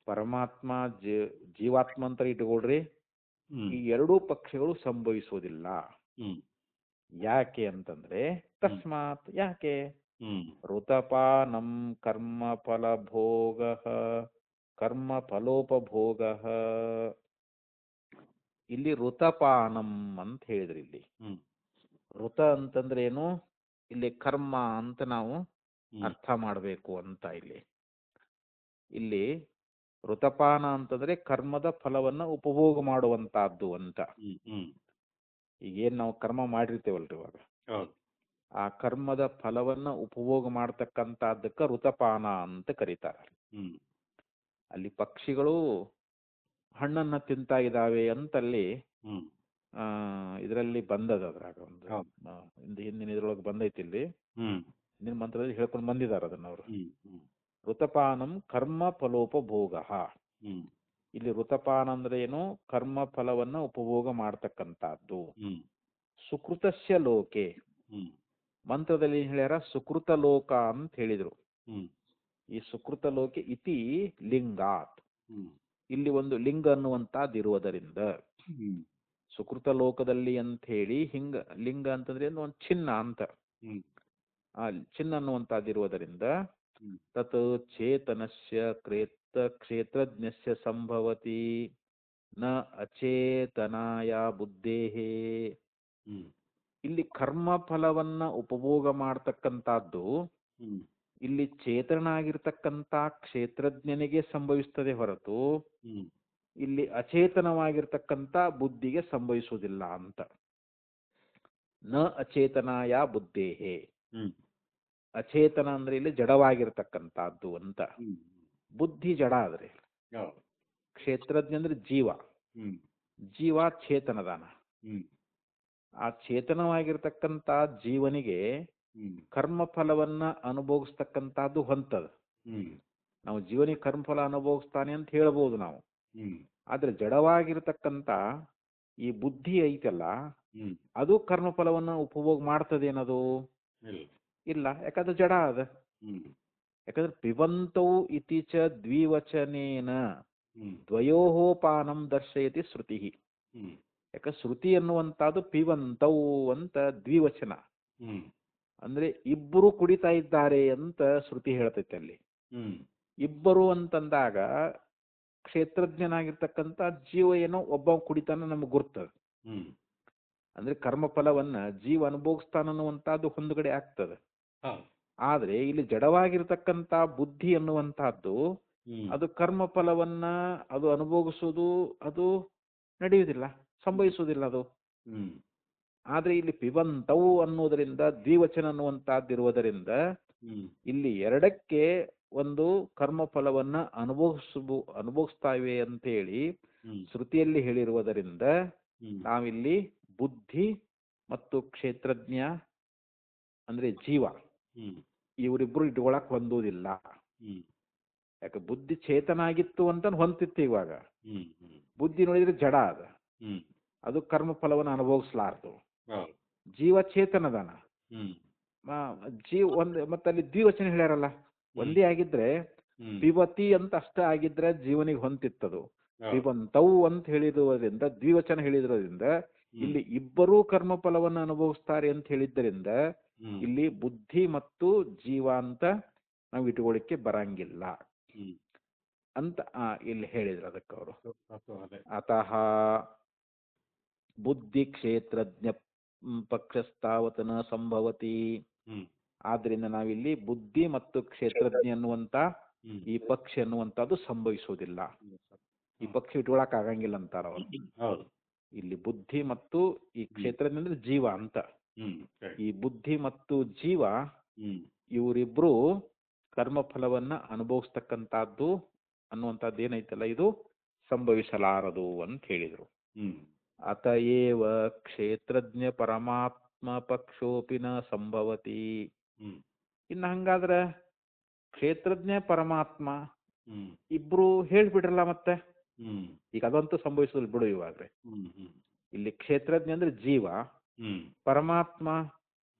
ಪರಮಾತ್ಮ ಜೀವಾತ್ಮ ಅಂತ ಇಟ್ಕೊಳ್ರಿ, ಹ್ಮ್ ಈ ಎರಡೂ ಪಕ್ಷಗಳು ಸಂಭವಿಸುವುದಿಲ್ಲ. ಹ್ಮ್ ಯಾಕೆ ಅಂತಂದ್ರೆ ತಸ್ಮಾತ್, ಯಾಕೆ ಹ್ಮ್ ಋತಪಾನಂ ಕರ್ಮ ಫಲಭೋಗ ಕರ್ಮ ಫಲೋಪಭೋಗ. ಇಲ್ಲಿ ಋತಪಾನಂ ಅಂತ ಹೇಳಿದ್ರಿ. ಇಲ್ಲಿ ಹ್ಮ್ ಋತ ಅಂತಂದ್ರೆ ಏನು, ಇಲ್ಲಿ ಕರ್ಮ ಅಂತ ನಾವು ಹ್ಮ್ ಅರ್ಥ ಮಾಡಬೇಕು ಅಂತ. ಇಲ್ಲಿ ಋತಪಾನ ಅಂತಂದ್ರೆ ಕರ್ಮದ ಫಲವನ್ನ ಉಪಭೋಗ ಮಾಡುವಂತಹದ್ದು ಅಂತ. ಹ್ಮ್ ಹ್ಮ್ ಈಗೇನ್ ನಾವು ಕರ್ಮ ಮಾಡಿರ್ತೇವಲ್ರಿ ಇವಾಗ, ಹೌದು. ಆ ಕರ್ಮದ ಫಲವನ್ನ ಉಪಭೋಗ ಮಾಡ್ತಕ್ಕಂಥದ್ದಕ್ಕ ಋತಪಾನ ಅಂತ ಕರೀತಾರೆ. ಹ್ಮ್ ಅಲ್ಲಿ ಪಕ್ಷಿಗಳು ಹಣ್ಣನ್ನ ತಿಂತಾ ಇದ್ದಾವೆ ಅಂತಲ್ಲಿ ಹ್ಮ್ ಇದರಲ್ಲಿ ಬಂದದ, ಅದ್ರಾಗ ಒಂದು ಹೌದು. ಹಿಂದಿನ ಇದ್ರೊಳಗೆ ಬಂದೈತಿ. ಇಲ್ಲಿ ಹ್ಮ್ ಹಿಂದಿನ ಮಂತ್ರದಲ್ಲಿ ಹೇಳ್ಕೊಂಡು ಬಂದಿದ್ದಾರೆ ಅದನ್ನ ಅವರು. ಹ್ಮ್ ಹ್ಮ್ ಋತಪಾನಂ ಕರ್ಮ ಫಲೋಪಭೋಗ. ಹ್ಮ್ ಇಲ್ಲಿ ಋತಪಾನ ಅಂದ್ರೆ ಏನು? ಕರ್ಮ ಫಲವನ್ನ ಉಪಭೋಗ ಮಾಡ್ತಕ್ಕಂಥದ್ದು. ಸುಕೃತಸ್ಯ ಲೋಕೆ, ಮಂತ್ರದಲ್ಲಿ ಏನ್ ಹೇಳ್ಯಾರ? ಸುಕೃತ ಲೋಕ ಅಂತ ಹೇಳಿದ್ರು. ಈ ಸುಕೃತ ಲೋಕೆ ಇತಿ ಲಿಂಗಾತ್, ಇಲ್ಲಿ ಒಂದು ಲಿಂಗ ಅನ್ನುವಂತಹದ್ದಿರುವುದರಿಂದ ಸುಕೃತ ಲೋಕದಲ್ಲಿ ಅಂತ ಹೇಳಿ, ಹಿಂಗ ಲಿಂಗ ಅಂತಂದ್ರೆ ಒಂದು ಚಿನ್ನ ಅಂತ, ಆ ಚಿನ್ನ ಅನ್ನುವಂತಹದ್ದಿರುವುದರಿಂದ ತತ್ ಚೇತನಸ್ಯ ಕ್ಷೇತ್ರಜ್ಞಸ್ಯ ಸಂಭವತಿ ನ ಅಚೇತನಾಯ ಬುದ್ಧೇಹೇ. ಇಲ್ಲಿ ಕರ್ಮ ಫಲವನ್ನ ಉಪಭೋಗ ಮಾಡ್ತಕ್ಕಂಥದ್ದು ಇಲ್ಲಿ ಚೇತನಾಗಿರ್ತಕ್ಕಂಥ ಕ್ಷೇತ್ರಜ್ಞನಿಗೆ ಸಂಭವಿಸ್ತದೆ ಹೊರತು ಇಲ್ಲಿ ಅಚೇತನವಾಗಿರ್ತಕ್ಕಂಥ ಬುದ್ಧಿಗೆ ಸಂಭವಿಸುವುದಿಲ್ಲ ಅಂತ. ನ ಅಚೇತನಾಯ ಬುದ್ಧೇಹೇ, ಅಚೇತನ ಅಂದ್ರೆ ಇಲ್ಲಿ ಜಡವಾಗಿರ್ತಕ್ಕಂಥದ್ದು ಅಂತ. ಬುದ್ಧಿ ಜಡ ಆದ್ರೆ, ಕ್ಷೇತ್ರಜ್ಞ ಅಂದ್ರೆ ಜೀವ, ಜೀವ ಚೇತನದಾನ. ಆ ಚೇತನವಾಗಿರ್ತಕ್ಕಂಥ ಜೀವನಿಗೆ ಕರ್ಮ ಫಲವನ್ನ ಅನುಭವಿಸ್ತಕ್ಕಂಥದ್ದು ಹೊಂತದ. ನಾವು ಜೀವನಿಗೆ ಕರ್ಮಫಲ ಅನುಭವಿಸ್ತಾನೆ ಅಂತ ಹೇಳ್ಬೋದು ನಾವು. ಆದ್ರೆ ಜಡವಾಗಿರ್ತಕ್ಕಂಥ ಈ ಬುದ್ಧಿ ಐತಲ್ಲ, ಅದು ಕರ್ಮಫಲವನ್ನ ಉಪಭೋಗ ಮಾಡ್ತದೇನದು? ಇಲ್ಲ, ಯಾಕಂದ್ರೆ ಜಡ ಅದ. ಯಾಕಂದ್ರೆ ಪಿಬಂತೌ ಇತಿಚ ದ್ವಿವಚನೇನ ದ್ವಯೋಪಾನಂ ದರ್ಶಯತಿ ಶ್ರುತಿ. ಯಾಕ ಶ್ರುತಿ ಅನ್ನುವಂಥದ್ದು ಪಿಬಂತೌ ಅಂತ ದ್ವಿವಚನ, ಅಂದ್ರೆ ಇಬ್ಬರು ಕುಡಿತಾ ಇದ್ದಾರೆ ಅಂತ ಶ್ರುತಿ ಹೇಳ್ತೈತೆ. ಅಲ್ಲಿ ಇಬ್ಬರು ಅಂತಂದಾಗ ಕ್ಷೇತ್ರಜ್ಞನಾಗಿರ್ತಕ್ಕಂಥ ಜೀವ ಏನೋ ಒಬ್ಬ ಕುಡಿತಾನ ನಮ್ಗೆ ಗುರ್ತದ. ಅಂದ್ರೆ ಕರ್ಮಫಲವನ್ನ ಜೀವ ಅನುಭವಿಸ್ತಾನನ್ನುವಂತಹದ್ದು ಹೊಂದುಗಡೆ ಆಗ್ತದೆ. ಆದ್ರೆ ಇಲ್ಲಿ ಜಡವಾಗಿರ್ತಕ್ಕಂಥ ಬುದ್ಧಿ ಅನ್ನುವಂತಹದ್ದು ಅದು ಕರ್ಮಫಲವನ್ನ ಅದು ಅನುಭವಿಸುವುದು ಅದು ನಡೆಯುವುದಿಲ್ಲ, ಸಂಭವಿಸುವುದಿಲ್ಲ ಅದು. ಆದ್ರೆ ಇಲ್ಲಿ ಪಿಬಂತವು ಅನ್ನುವುದರಿಂದ ದ್ವಿವಚನ ಅನ್ನುವಂತಹದ್ದಿರುವುದರಿಂದ ಇಲ್ಲಿ ಎರಡಕ್ಕೆ ಒಂದು ಕರ್ಮಫಲವನ್ನ ಅನುಭವಿಸ್ತಾ ಇವೆ ಅಂತ ಹೇಳಿ ಶ್ರುತಿಯಲ್ಲಿ ಹೇಳಿರುವುದರಿಂದ ನಾವಿಲ್ಲಿ ಬುದ್ಧಿ ಮತ್ತು ಕ್ಷೇತ್ರಜ್ಞ ಅಂದ್ರೆ ಜೀವ ಇವರಿಬ್ರು ಇಟ್ಕೊಳಕ್ ಹೊಂದುವುದಿಲ್ಲ. ಯಾಕೆ ಬುದ್ಧಿ ಚೇತನ ಆಗಿತ್ತು ಅಂತ ಹೊಂತಿತ್ತು. ಇವಾಗ ಬುದ್ಧಿ ನೋಡಿದ್ರೆ ಜಡ ಅದ, ಅದು ಕರ್ಮಫಲವನ್ನು ಅನುಭವಿಸ್ಲಾರ್ದು. ಜೀವ ಚೇತನದಾನ, ಮತ್ತೆ ಅಲ್ಲಿ ದ್ವಿವಚನ ಹೇಳ್ಯಾರಲ್ಲ, ಒಂದೇ ಆಗಿದ್ರೆ ಪಿಬತಿ ಅಂತ ಅಷ್ಟ ಆಗಿದ್ರೆ ಜೀವನಿಗೆ ಹೊಂತಿತ್ತದು. ಪಿಬಂತವು ಅಂತ ಹೇಳಿರುವುದರಿಂದ ದ್ವಿವಚನ ಹೇಳಿರೋದ್ರಿಂದ ಇಲ್ಲಿ ಇಬ್ಬರೂ ಕರ್ಮಫಲವನ್ನು ಅನುಭವಿಸ್ತಾರೆ ಅಂತ ಹೇಳಿದ್ದರಿಂದ ಇಲ್ಲಿ ಬುದ್ಧಿ ಮತ್ತು ಜೀವ ಅಂತ ನಾವು ಇಟ್ಕೊಳ್ಳಿಕ್ಕೆ ಬರಂಗಿಲ್ಲ ಅಂತ ಇಲ್ಲಿ ಹೇಳಿದ್ರು. ಅದಕ್ಕೆ ಅವರು ಅತಃ ಬುದ್ಧಿ ಕ್ಷೇತ್ರಜ್ಞ ಪಕ್ಷಸ್ತಾವತನ ಸಂಭವತಿ. ಆದ್ರಿಂದ ನಾವಿಲ್ಲಿ ಬುದ್ಧಿ ಮತ್ತು ಕ್ಷೇತ್ರಜ್ಞ ಅನ್ನುವಂತ ಈ ಪಕ್ಷ ಅನ್ನುವಂಥದ್ದು ಸಂಭವಿಸುವುದಿಲ್ಲ. ಈ ಪಕ್ಷ ಇಟ್ಕೊಳಕ್ ಆಗಂಗಿಲ್ಲ ಅಂತಾರ ಅವರು. ಇಲ್ಲಿ ಬುದ್ಧಿ ಮತ್ತು ಈ ಕ್ಷೇತ್ರಜ್ಞ ಅಂದ್ರೆ ಜೀವ ಅಂತ. ಈ ಬುದ್ಧಿ ಮತ್ತು ಜೀವ ಇವರಿಬ್ರು ಕರ್ಮಫಲವನ್ನ ಅನುಭವಿಸ್ತಕ್ಕಂಥದ್ದು ಅನ್ನುವಂಥದ್ದು ಏನೈತಲ್ಲ, ಇದು ಸಂಭವಿಸಲಾರದು ಅಂತ ಹೇಳಿದ್ರು. ಅತಯೇವ ಕ್ಷೇತ್ರಜ್ಞ ಪರಮಾತ್ಮ ಪಕ್ಷೋಪಿ ನ ಸಂಭವತಿ. ಇನ್ನು ಹಂಗಾದ್ರ ಕ್ಷೇತ್ರಜ್ಞ ಪರಮಾತ್ಮ ಇಬ್ರು ಹೇಳ್ಬಿಡ್ರಲ್ಲ ಮತ್ತೆ. ಈಗ ಅದಂತೂ ಸಂಭವಿಸೋದಿಲ್ಲ ಬಿಡು. ಇವಾಗ್ರೆ ಇಲ್ಲಿ ಕ್ಷೇತ್ರಜ್ಞ ಅಂದ್ರೆ ಜೀವ, ಪರಮಾತ್ಮ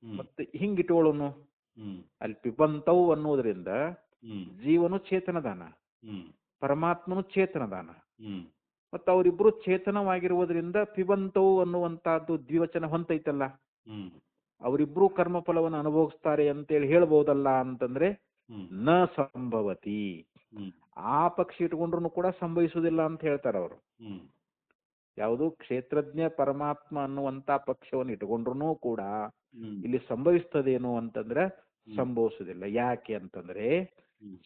ಮತ್ತೆ ಹಿಂಗಿಟ್ಕೊಳ್ಳೋನು ಅಲ್ಲಿ ಪಿಬಂತವು ಅನ್ನೋದ್ರಿಂದ ಜೀವನು ಚೇತನದಾನ, ಪರಮಾತ್ಮನು ಚೇತನದಾನ. ಮತ್ತು ಅವರಿಬ್ರು ಚೇತನವಾಗಿರುವುದರಿಂದ ಪಿಬಂತವು ಅನ್ನುವಂತಹದ್ದು ದ್ವಿವಚನ ಹೊಂತೈತಲ್ಲ, ಅವರಿಬ್ರು ಕರ್ಮಫಲವನ್ನು ಅನುಭವಿಸ್ತಾರೆ ಅಂತೇಳಿ ಹೇಳ್ಬೋದಲ್ಲ ಅಂತಂದ್ರೆ ನ ಸಂಭವತಿ. ಆ ಪಕ್ಷ ಇಟ್ಕೊಂಡ್ರು ಕೂಡ ಸಂಭವಿಸುವುದಿಲ್ಲ ಅಂತ ಹೇಳ್ತಾರೆ ಅವರು. ಯಾವುದು ಕ್ಷೇತ್ರಜ್ಞ ಪರಮಾತ್ಮ ಅನ್ನುವಂತ ಪಕ್ಷವನ್ನು ಇಟ್ಕೊಂಡ್ರು ಕೂಡ ಇಲ್ಲಿ ಸಂಭವಿಸ್ತದೇನು ಅಂತಂದ್ರೆ ಸಂಭವಿಸುವುದಿಲ್ಲ. ಯಾಕೆ ಅಂತಂದ್ರೆ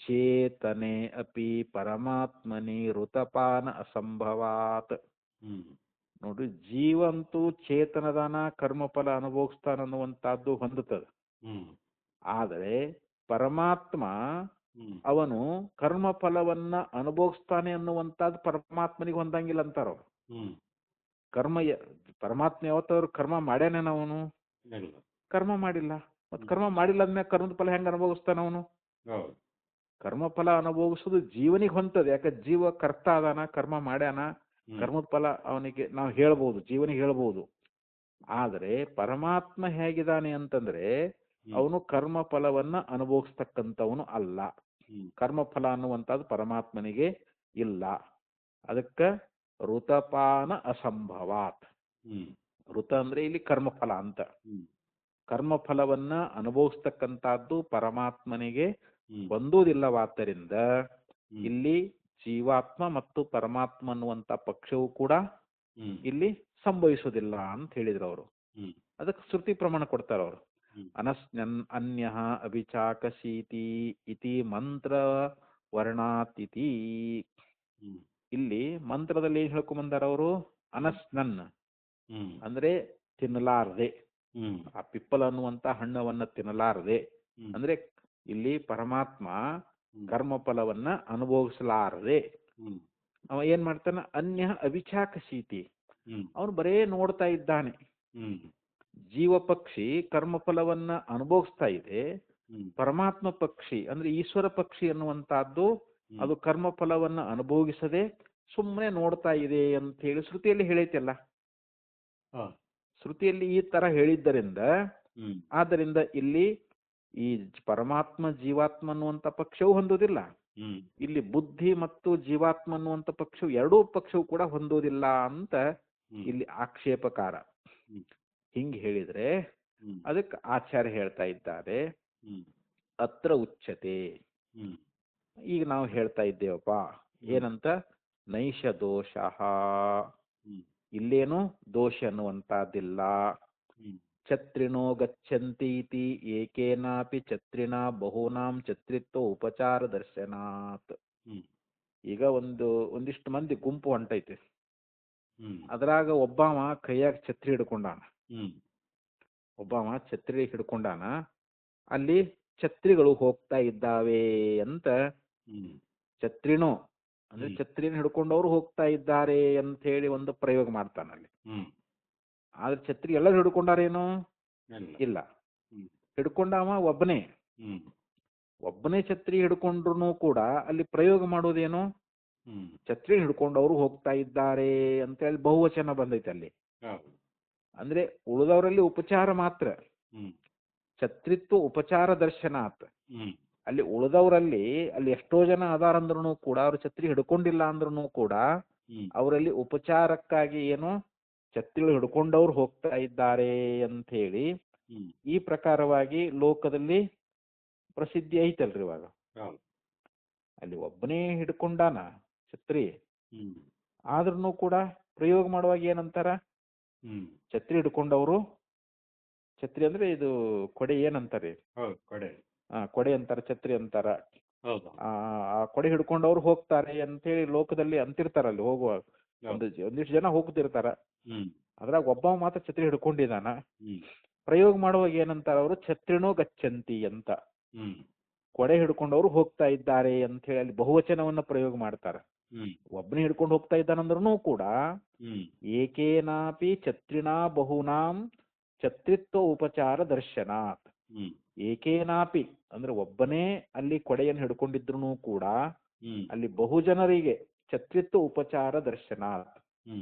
ಚೇತನೆ ಅಪಿ ಪರಮಾತ್ಮನಿ ಋತಪಾನ ಅಸಂಭವಾತ್. ನೋಡ್ರಿ, ಜೀವಂತೂ ಚೇತನದಾನ ಕರ್ಮಫಲ ಅನುಭವಿಸ್ತಾನ ಅನ್ನುವಂತಹದ್ದು ಹೊಂದುತ್ತದೆ. ಆದರೆ ಪರಮಾತ್ಮ ಅವನು ಕರ್ಮಫಲವನ್ನ ಅನುಭವಿಸ್ತಾನೆ ಅನ್ನುವಂಥದ್ದು ಪರಮಾತ್ಮನಿಗೆ ಹೊಂದಂಗಿಲ್ಲ ಅಂತಾರ ಅವ್ರು. ಪರಮಾತ್ಮ ಯಾವತ್ತವ್ರು ಕರ್ಮ ಮಾಡ್ಯಾನೇನ? ಅವನು ಕರ್ಮ ಮಾಡಿಲ್ಲ. ಮತ್ ಕರ್ಮ ಮಾಡಿಲ್ಲ ಅಂದ್ಮೇಲೆ ಕರ್ಮದ ಫಲ ಹೆಂಗ ಅನುಭವಿಸ್ತಾನ ಅವನು? ಕರ್ಮಫಲ ಅನುಭವಿಸೋದು ಜೀವನಿಗೆ ಹೊಂತದೆ. ಯಾಕೆ ಜೀವ ಕರ್ತ ಅದಾನ, ಕರ್ಮ ಮಾಡ್ಯಾನ, ಕರ್ಮದ ಫಲ ಅವನಿಗೆ ನಾವು ಹೇಳ್ಬೋದು, ಜೀವನಿಗೆ ಹೇಳ್ಬೋದು. ಆದರೆ ಪರಮಾತ್ಮ ಹೇಗಿದ್ದಾನೆ ಅಂತಂದ್ರೆ ಅವನು ಕರ್ಮ ಫಲವನ್ನ ಅನುಭವಿಸ್ತಕ್ಕಂಥವನು ಅಲ್ಲ. ಕರ್ಮಫಲ ಅನ್ನುವಂಥದ್ದು ಪರಮಾತ್ಮನಿಗೆ ಇಲ್ಲ. ಅದಕ್ಕೆ ಋತಪಾನ ಅಸಂಭವಾತ್. ಋತ ಅಂದ್ರೆ ಇಲ್ಲಿ ಕರ್ಮಫಲ ಅಂತ. ಕರ್ಮಫಲವನ್ನ ಅನುಭವಿಸ್ತಕ್ಕಂಥದ್ದು ಪರಮಾತ್ಮನಿಗೆ ಹೊಂದುವುದಿಲ್ಲವಾದ್ದರಿಂದ ಇಲ್ಲಿ ಜೀವಾತ್ಮ ಮತ್ತು ಪರಮಾತ್ಮ ಅನ್ನುವಂಥ ಪಕ್ಷವು ಕೂಡ ಇಲ್ಲಿ ಸಂಭವಿಸುವುದಿಲ್ಲ ಅಂತ ಹೇಳಿದ್ರು ಅವರು. ಅದಕ್ಕೆ ಶ್ರುತಿ ಪ್ರಮಾಣ ಕೊಡ್ತಾರ ಅವರು. ಅನಸ್ನನ್ ಅನ್ಯ ಅಭಿಚಾಕಶೀತಿ ಇತಿ ಮಂತ್ರ ವರ್ಣಾತಿಥಿ. ಇಲ್ಲಿ ಮಂತ್ರದಲ್ಲಿ ಏನ್ ಹೇಳ್ಕೊಂಬಂದಾರ ಅವರು? ಅನಸ್ನನ್ ಅಂದ್ರೆ ತಿನ್ನಲಾರದೆ, ಆ ಪಿಪ್ಪಲ ಅನ್ನುವಂತ ಹಣ್ಣವನ್ನ ತಿನ್ನಲಾರದೆ. ಅಂದ್ರೆ ಇಲ್ಲಿ ಪರಮಾತ್ಮ ಕರ್ಮಫಲವನ್ನ ಅನುಭವಿಸಲಾರದೆ ಅವ ಏನ್ ಮಾಡ್ತಾನ? ಅನ್ಯ ಅವಿಚಾಕಶೀತಿ, ಅವನು ಬರೇ ನೋಡ್ತಾ ಇದ್ದಾನೆ. ಜೀವ ಪಕ್ಷಿ ಕರ್ಮಫಲವನ್ನ ಅನುಭವಿಸ್ತಾ ಇದೆ, ಪರಮಾತ್ಮ ಪಕ್ಷಿ ಅಂದ್ರೆ ಈಶ್ವರ ಪಕ್ಷಿ ಅನ್ನುವಂತಹದ್ದು ಅದು ಕರ್ಮಫಲವನ್ನ ಅನುಭವಿಸದೆ ಸುಮ್ಮನೆ ನೋಡ್ತಾ ಇದೆ ಅಂತ ಹೇಳಿ ಶ್ರುತಿಯಲ್ಲಿ ಹೇಳೈತಲ್ಲ. ಶ್ರುತಿಯಲ್ಲಿ ಈ ತರ ಹೇಳಿದ್ದರಿಂದ ಆದ್ದರಿಂದ ಇಲ್ಲಿ ಈ ಪರಮಾತ್ಮ ಜೀವಾತ್ಮ ಅನ್ನುವಂಥ ಪಕ್ಷವು ಹೊಂದುವುದಿಲ್ಲ. ಇಲ್ಲಿ ಬುದ್ಧಿ ಮತ್ತು ಜೀವಾತ್ಮ ಅನ್ನುವಂಥ ಪಕ್ಷವು ಎರಡೂ ಪಕ್ಷವು ಕೂಡ ಹೊಂದುವುದಿಲ್ಲ ಅಂತ ಇಲ್ಲಿ ಆಕ್ಷೇಪಕಾರ. ಹಿಂಗ್ ಹೇಳಿದ್ರೆ ಅದಕ್ಕೆ ಆಚಾರ್ಯ ಹೇಳ್ತಾ ಇದ್ದಾರೆ, ಅತ್ರ ಉಚ್ಯತೆ. ಈಗ ನಾವು ಹೇಳ್ತಾ ಇದ್ದೇವಪ್ಪ ಏನಂತ? ನೈಷ ದೋಷ, ಇಲ್ಲೇನು ದೋಷ ಅನ್ನುವಂತಹದ್ದಿಲ್ಲ. ಛತ್ರಿಣೋ ಗಚ್ಚಂತಿ ಇತಿ ಏಕೇನಾಪಿ ಛತ್ರಿಣ ಬಹುನಾಂ ಛತ್ರಿತ್ವ ಉಪಚಾರ ದರ್ಶನಾತ್. ಈಗ ಒಂದಿಷ್ಟು ಮಂದಿ ಗುಂಪು ಹೊಂಟೈತಿ, ಅದ್ರಾಗ ಒಬ್ಬವ ಕೈಯಾಗ ಛತ್ರಿ ಹಿಡ್ಕೊಂಡಾನ. ಛತ್ರಿ ಹಿಡ್ಕೊಂಡಾನ, ಅಲ್ಲಿ ಛತ್ರಿಗಳು ಹೋಗ್ತಾ ಇದ್ದಾವೆ ಅಂತ ಛತ್ರಿನೋ ಅಂದ್ರೆ ಛತ್ರಿನ ಹಿಡ್ಕೊಂಡವ್ರು ಹೋಗ್ತಾ ಇದ್ದಾರೆ ಅಂತ ಹೇಳಿ ಒಂದು ಪ್ರಯೋಗ ಮಾಡ್ತಾನ ಅಲ್ಲಿ. ಆದ್ರೆ ಛತ್ರಿ ಎಲ್ಲರೂ ಹಿಡ್ಕೊಂಡಾರೇನು? ಇಲ್ಲ. ಹಿಡ್ಕೊಂಡವ ಒಬ್ಬನೇ ಛತ್ರಿ ಹಿಡ್ಕೊಂಡ್ರು ಕೂಡ ಅಲ್ಲಿ ಪ್ರಯೋಗ ಮಾಡೋದೇನು? ಛತ್ರಿ ಹಿಡ್ಕೊಂಡವ್ರು ಹೋಗ್ತಾ ಇದ್ದಾರೆ ಅಂತ ಹೇಳಿ ಬಹುವಚನ ಬಂದೈತೆ ಅಲ್ಲಿ. ಅಂದ್ರೆ ಉಳಿದವರಲ್ಲಿ ಉಪಚಾರ ಮಾತ್ರ, ಛತ್ರಿತ್ವ ಉಪಚಾರ ದರ್ಶನಾತ್. ಅಲ್ಲಿ ಉಳಿದವರಲ್ಲಿ ಅಲ್ಲಿ ಎಷ್ಟೋ ಜನ ಅದಾರಂದ್ರೂ ಕೂಡ ಅವ್ರು ಛತ್ರಿ ಹಿಡ್ಕೊಂಡಿಲ್ಲ ಅಂದ್ರೂ ಕೂಡ ಅವರಲ್ಲಿ ಉಪಚಾರಕ್ಕಾಗಿ ಏನು ಛತ್ರಿಗಳು ಹಿಡ್ಕೊಂಡವ್ರು ಹೋಗ್ತಾ ಇದ್ದಾರೆ ಅಂತ ಹೇಳಿ ಈ ಪ್ರಕಾರವಾಗಿ ಲೋಕದಲ್ಲಿ ಪ್ರಸಿದ್ಧಿ ಐತಲ್ರಿ ಇವಾಗ. ಅಲ್ಲಿ ಒಬ್ಬನೇ ಹಿಡ್ಕೊಂಡಾನ ಛತ್ರಿ, ಆದ್ರೂ ಕೂಡ ಪ್ರಯೋಗ ಮಾಡುವಾಗ ಏನಂತಾರ? ಛತ್ರಿ ಹಿಡ್ಕೊಂಡವ್ರು, ಛತ್ರಿ ಅಂದ್ರೆ ಇದು ಕೊಡೆ ಏನಂತಾರೆ? ಕೊಡೆ ಅಂತಾರ, ಛತ್ರಿ ಅಂತಾರ. ಆ ಕೊಡೆ ಹಿಡ್ಕೊಂಡವ್ರು ಹೋಗ್ತಾರೆ ಅಂತ ಹೇಳಿ ಲೋಕದಲ್ಲಿ ಅಂತಿರ್ತಾರಲ್ಲಿ. ಹೋಗುವಾಗ ಒಂದಿಷ್ಟು ಜನ ಹೋಗ್ತಿರ್ತಾರ, ಅದ್ರಾಗ ಒಬ್ಬ ಮಾತ್ರ ಛತ್ರಿ ಹಿಡ್ಕೊಂಡಿದಾನ. ಪ್ರಯೋಗ ಮಾಡುವಾಗ ಏನಂತಾರ ಅವರು? ಛತ್ರಿನೋ ಗಚ್ಚಂತಿ ಅಂತ. ಕೊಡೆ ಹಿಡ್ಕೊಂಡವ್ರು ಹೋಗ್ತಾ ಇದ್ದಾರೆ ಅಂತ ಹೇಳಿ ಅಲ್ಲಿ ಬಹುವಚನವನ್ನ ಪ್ರಯೋಗ ಮಾಡ್ತಾರ. ಒಬ್ಬನೇ ಹಿಡ್ಕೊಂಡು ಹೋಗ್ತಾ ಇದ್ದಾನಂದ್ರೂ ಕೂಡ ಏಕೇನಾಪಿ ಛತ್ರಿಣಾ ಬಹುನಾಂ ಛತ್ರಿತ್ವ ಉಪಚಾರ ದರ್ಶನಾತ್. ಏಕೇನಾಪಿ ಅಂದ್ರೆ ಒಬ್ಬನೇ ಅಲ್ಲಿ ಕೊಡೆಯನ್ನು ಹಿಡ್ಕೊಂಡಿದ್ರು ಕೂಡ ಅಲ್ಲಿ ಬಹುಜನರಿಗೆ ಛತ್ರಿತ್ವ ಉಪಚಾರ ದರ್ಶನಾತ್,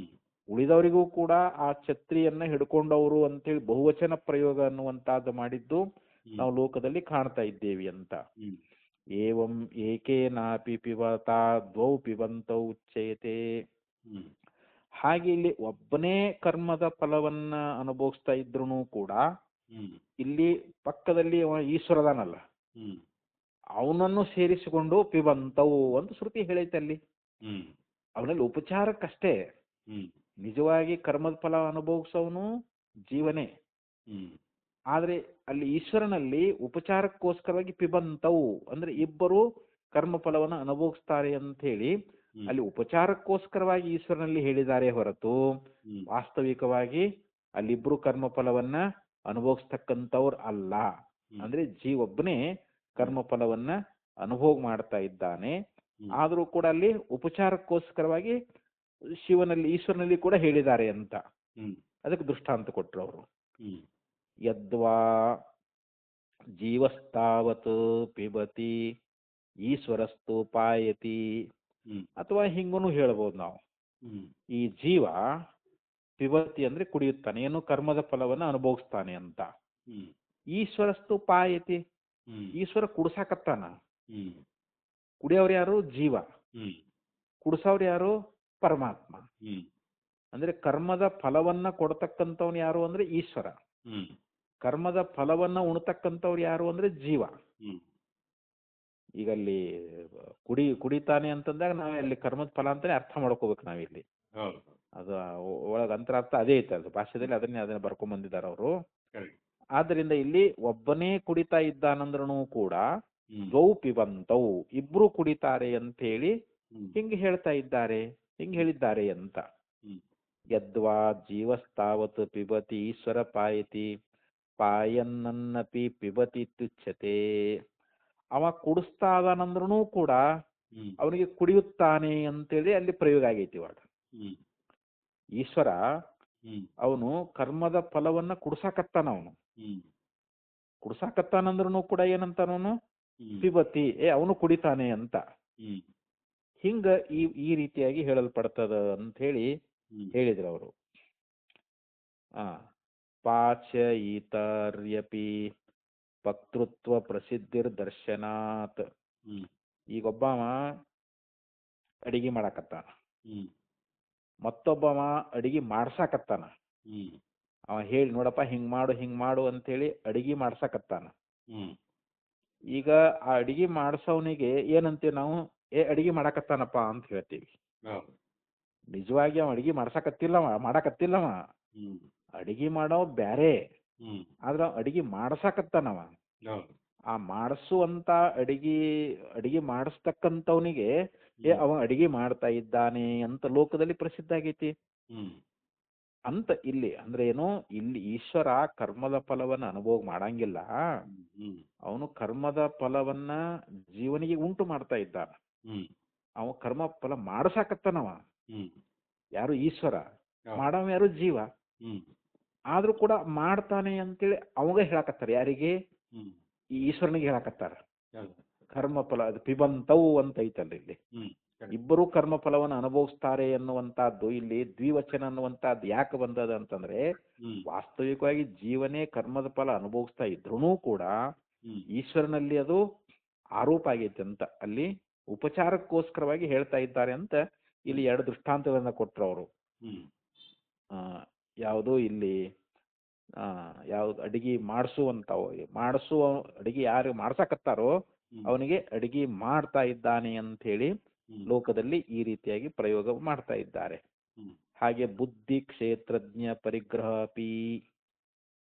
ಉಳಿದವರಿಗೂ ಕೂಡ ಆ ಛತ್ರಿಯನ್ನ ಹಿಡ್ಕೊಂಡವರು ಅಂತೇಳಿ ಬಹುವಚನ ಪ್ರಯೋಗ ಅನ್ನುವಂತಹದ್ದು ಮಾಡಿದ್ದು ನಾವು ಲೋಕದಲ್ಲಿ ಕಾಣ್ತಾ ಇದ್ದೇವೆ ಅಂತ. ಏವಂ ಏಕೇನಾಪಿ ಪಿಬತಾ ದ್ವೌ ಪಿಬಂತೌ ಉಚ್ಯತೆ. ಹಾಗೆ ಇಲ್ಲಿ ಒಬ್ಬನೇ ಕರ್ಮದ ಫಲವನ್ನ ಅನುಭವಿಸ್ತಾ ಇದ್ರು ಕೂಡ ಇಲ್ಲಿ ಪಕ್ಕದಲ್ಲಿ ಈಶ್ವರದಾನಲ್ಲ, ಅವನನ್ನು ಸೇರಿಸಿಕೊಂಡು ಪಿಬಂತವು ಅಂತ ಶ್ರುತಿ ಹೇಳೈತೆ ಅಲ್ಲಿ. ಅವನಲ್ಲಿ ಉಪಚಾರಕ್ಕಷ್ಟೇ, ನಿಜವಾಗಿ ಕರ್ಮದ ಫಲ ಅನುಭವಿಸೋನು ಜೀವನೇ. ಆದ್ರೆ ಅಲ್ಲಿ ಈಶ್ವರನಲ್ಲಿ ಉಪಚಾರಕ್ಕೋಸ್ಕರವಾಗಿ ಪಿಬಂತವು ಅಂದ್ರೆ ಇಬ್ಬರು ಕರ್ಮಫಲವನ್ನು ಅನುಭವಿಸ್ತಾರೆ ಅಂತ ಹೇಳಿ ಅಲ್ಲಿ ಉಪಚಾರಕ್ಕೋಸ್ಕರವಾಗಿ ಈಶ್ವರನಲ್ಲಿ ಹೇಳಿದ್ದಾರೆ ಹೊರತು ವಾಸ್ತವಿಕವಾಗಿ ಅಲ್ಲಿಬ್ರು ಕರ್ಮಫಲವನ್ನ ಅನುಭವಿಸ್ತಕ್ಕಂಥವ್ರು ಅಲ್ಲ. ಅಂದ್ರೆ ಒಬ್ಬನೇ ಕರ್ಮಫಲವನ್ನ ಅನುಭೋಗ ಮಾಡ್ತಾ ಇದ್ದಾನೆ. ಆದ್ರೂ ಕೂಡ ಅಲ್ಲಿ ಉಪಚಾರಕ್ಕೋಸ್ಕರವಾಗಿ ಈಶ್ವರನಲ್ಲಿ ಕೂಡ ಹೇಳಿದ್ದಾರೆ ಅಂತ ಅದಕ್ಕೆ ದೃಷ್ಟಾಂತ ಕೊಟ್ರು ಅವರು. ಯದ್ವಾ ಜೀವಸ್ತಾವತ್ ಪಿಬತಿ ಈಶ್ವರಸ್ತು ಪಾಯತಿ, ಹ್ಮ್ ಅಥವಾ ಹಿಂಗೂ ಹೇಳ್ಬೋದು ನಾವು. ಹ್ಮ್ ಈ ಜೀವ ಪಿಬತಿ ಅಂದ್ರೆ ಕುಡಿಯುತ್ತಾನೆ, ಏನು ಕರ್ಮದ ಫಲವನ್ನು ಅನುಭವಿಸ್ತಾನೆ ಅಂತ. ಹ್ಮ್ ಈಶ್ವರಸ್ತು ಪಾಯತಿ, ಹ್ಮ್ ಈಶ್ವರ ಕುಡ್ಸಾಕತ್ತಾನ. ಹ್ಮ್ ಕುಡಿಯೋರು ಯಾರು? ಜೀವ. ಹ್ಮ್ ಕುಡ್ಸೋರು ಯಾರು? ಪರಮಾತ್ಮ. ಹ್ಮ್ ಅಂದ್ರೆ ಕರ್ಮದ ಫಲವನ್ನ ಕೊಡ್ತಕ್ಕಂಥವ್ನು ಯಾರು ಅಂದ್ರೆ ಈಶ್ವರ. ಹ್ಮ್ ಕರ್ಮದ ಫಲವನ್ನ ಉಣ್ತಕ್ಕಂಥವ್ರು ಯಾರು ಅಂದ್ರೆ ಜೀವ. ಹ್ಮ್ ಈಗ ಅಲ್ಲಿ ಕುಡಿತಾನೆ ಅಂತಂದಾಗ ನಾವು ಅಲ್ಲಿ ಕರ್ಮದ ಫಲ ಅಂತಾನೆ ಅರ್ಥ ಮಾಡ್ಕೋಬೇಕು ನಾವಿಲ್ಲಿ. ಹೌದು ಅದು ಒಳಗ ಅಂತರಾರ್ಥ ಅದೇ ಐತೆ, ಅದು ಭಾಷೆದಲ್ಲಿ ಅದನ್ನ ಬರ್ಕೊಂಡ್ ಬಂದಿದ್ದಾರೆ ಅವರು. ಕರೆಕ್ಟ್. ಆದ್ದರಿಂದ ಇಲ್ಲಿ ಒಬ್ಬನೇ ಕುಡಿತಾ ಇದ್ದಾನಂದ್ರೂ ಕೂಡ ಹ್ಮ್ ದ್ವೌ ಪಿಬಂತೌ, ಇಬ್ರು ಕುಡಿತಾರೆ ಅಂತ ಹೇಳಿ ಹ್ಮ್ ಹಿಂಗೆ ಹೇಳ್ತಾ ಇದ್ದಾರೆ, ಹಿಂಗೆ ಹೇಳಿದ್ದಾರೆ ಅಂತ. ಹ್ಮ್ ಯದ್ವಾ ಜೀವಸ್ತಾವತ್ ಪಿಬತಿ ಈಶ್ವರ ಪಾಯತಿ ಪಾಯನ್ನಪಿ ಪಿಬತಿ ತುಚ್ಯತೆ. ಅವ ಕುಡಿಸ್ತಾ ಇದಾನಂದ್ರೂ ಕೂಡ ಹ್ಮ್ ಅವನಿಗೆ ಕುಡಿಯುತ್ತಾನೆ ಅಂತೇಳಿ ಅಲ್ಲಿ ಪ್ರಯೋಗ ಆಗೈತಿ ಇವಾಗ. ಹ್ಮ್ ಈಶ್ವರ ಹ್ಮ್ ಅವನು ಕರ್ಮದ ಫಲವನ್ನ ಕುಡ್ಸಾಕತ್ತಾನ, ಅವನು ಹ್ಮ್ ಕುಡ್ಸಾಕತ್ತಾನಂದ್ರೂ ಕೂಡ ಏನಂತಾನವನು? ಹ್ಮ್ ಪಿಬತಿ, ಅವನು ಕುಡಿತಾನೆ ಅಂತ. ಹ್ಮ್ ಹಿಂಗ ಈ ರೀತಿಯಾಗಿ ಹೇಳಲ್ಪಡ್ತದ ಅಂತ ಹೇಳಿ ಹ್ಮ್ ಹೇಳಿದ್ರು ಅವರು. ಪಾಚ್ಯ ಈತರ್ಯಪಿ ಪಕ್ತೃತ್ವ ಪ್ರಸಿದ್ಧಿರ್ ದರ್ಶನಾತ್. ಹ್ಮ್ ಈಗೊಬ್ಬವ ಅಡಿಗೆ ಮಾಡಾಕತ್ತಾನ, ಹ್ಮ್ ಮತ್ತೊಬ್ಬವ ಅಡಿಗೆ ಮಾಡ್ಸಾಕತ್ತಾನ. ಹ್ಮ್ ಅವ ಹೇಳಿ ನೋಡಪ್ಪ ಹಿಂಗ್ ಮಾಡು ಅಂತೇಳಿ ಅಡಿಗೆ ಮಾಡ್ಸಾಕತ್ತಾನ. ಹ್ಮ್ ಈಗ ಆ ಅಡಿಗೆ ಮಾಡ್ಸೋನಿಗೆ ಏನಂತೀವಿ ನಾವು? ಅಡಿಗೆ ಮಾಡಾಕತ್ತಾನಪ್ಪ ಅಂತ ಹೇಳ್ತೀವಿ. ಹೌದು. ನಿಜವಾಗಿ ಅವ ಅಡಿಗೆ ಮಾಡಾಕತ್ತಿಲ್ಲವ. ಹ್ಮ್ ಅಡಿಗೆ ಮಾಡೋ ಬ್ಯಾರೆ, ಹ್ಮ್ ಆದ್ರ ಅಡಿಗೆ ಮಾಡ್ಸಾಕತ್ತಾನವ. ಹೌದು. ಆ ಮಾಡಿಸುವಂತ ಅಡಿಗೆ ಮಾಡಿಸ್ತಕ್ಕಂಥವನಿಗೆ ಅವ ಅಡಿಗೆ ಮಾಡ್ತಾ ಇದ್ದಾನೆ ಅಂತ ಲೋಕದಲ್ಲಿ ಪ್ರಸಿದ್ಧ ಆಗೈತಿ ಹ್ಮ್ ಅಂತ. ಇಲ್ಲಿ ಅಂದ್ರೆ ಏನು? ಇಲ್ಲಿ ಈಶ್ವರ ಕರ್ಮದ ಫಲವನ್ನ ಅನುಭವ ಮಾಡಂಗಿಲ್ಲ, ಹ್ಮ್ ಅವನು ಕರ್ಮದ ಫಲವನ್ನ ಜೀವನಿಗೆ ಉಂಟು ಮಾಡ್ತಾ ಇದ್ದಾನ. ಹ್ಮ್ ಅವ ಕರ್ಮ ಫಲ ಮಾಡ್ಸಾಕತ್ತಾನವ. ಹ್ಮ್ ಯಾರು? ಈಶ್ವರ. ಹೌದು. ಮಾಡವ ಯಾರು? ಜೀವ. ಹ್ಮ್ ಆದ್ರೂ ಕೂಡ ಮಾಡ್ತಾನೆ ಅಂತೇಳಿ ಅವಾಗ ಹೇಳಕತ್ತಾರ. ಯಾರಿಗೆ? ಹ್ಮ್ ಈ ಈಶ್ವರನಿಗೆ ಹೇಳಕತ್ತಾರ. ಹೌದು. ಕರ್ಮ ಫಲ ಅದು ಪಿಬಂತವು ಅಂತ ಐತಲ್ಲ ಇಲ್ಲಿ. ಹ್ಮ್ ಇಬ್ಬರು ಕರ್ಮ ಫಲವನ್ನು ಅನುಭವಿಸ್ತಾರೆ ಎನ್ನುವಂತಹದ್ದು ಇಲ್ಲಿ ದ್ವಿವಚನ ಅನ್ನುವಂತಹದ್ದು ಯಾಕೆ ಬಂದದ ಅಂತಂದ್ರೆ, ಹ್ಮ್ ವಾಸ್ತವಿಕವಾಗಿ ಜೀವನೇ ಕರ್ಮದ ಫಲ ಅನುಭವಿಸ್ತಾ ಇದ್ರೂ ಕೂಡ ಹ್ಮ್ ಈಶ್ವರನಲ್ಲಿ ಅದು ಆರೋಪ ಆಗೈತೆ ಅಂತ ಅಲ್ಲಿ ಉಪಚಾರಕ್ಕೋಸ್ಕರವಾಗಿ ಹೇಳ್ತಾ ಇದ್ದಾರೆ ಅಂತ ಇಲ್ಲಿ ಎರಡು ದೃಷ್ಟಾಂತಗಳನ್ನ ಕೊಟ್ರು ಅವರು. ಹ್ಮ್ ಯಾವುದು ಇಲ್ಲಿ ಯಾವ್ದು ಅಡಿಗೆ ಮಾಡಿಸುವ ಅಡಿಗೆ ಯಾರು ಮಾಡ್ಸಕತ್ತಾರೋ ಅವನಿಗೆ ಅಡಿಗೆ ಮಾಡ್ತಾ ಇದ್ದಾನೆ ಅಂತ ಹೇಳಿ ಲೋಕದಲ್ಲಿ ಈ ರೀತಿಯಾಗಿ ಪ್ರಯೋಗ ಮಾಡ್ತಾ ಇದ್ದಾರೆ. ಹಾಗೆ ಬುದ್ಧಿ ಕ್ಷೇತ್ರಜ್ಞ ಪರಿಗ್ರಹ ಅಪಿ.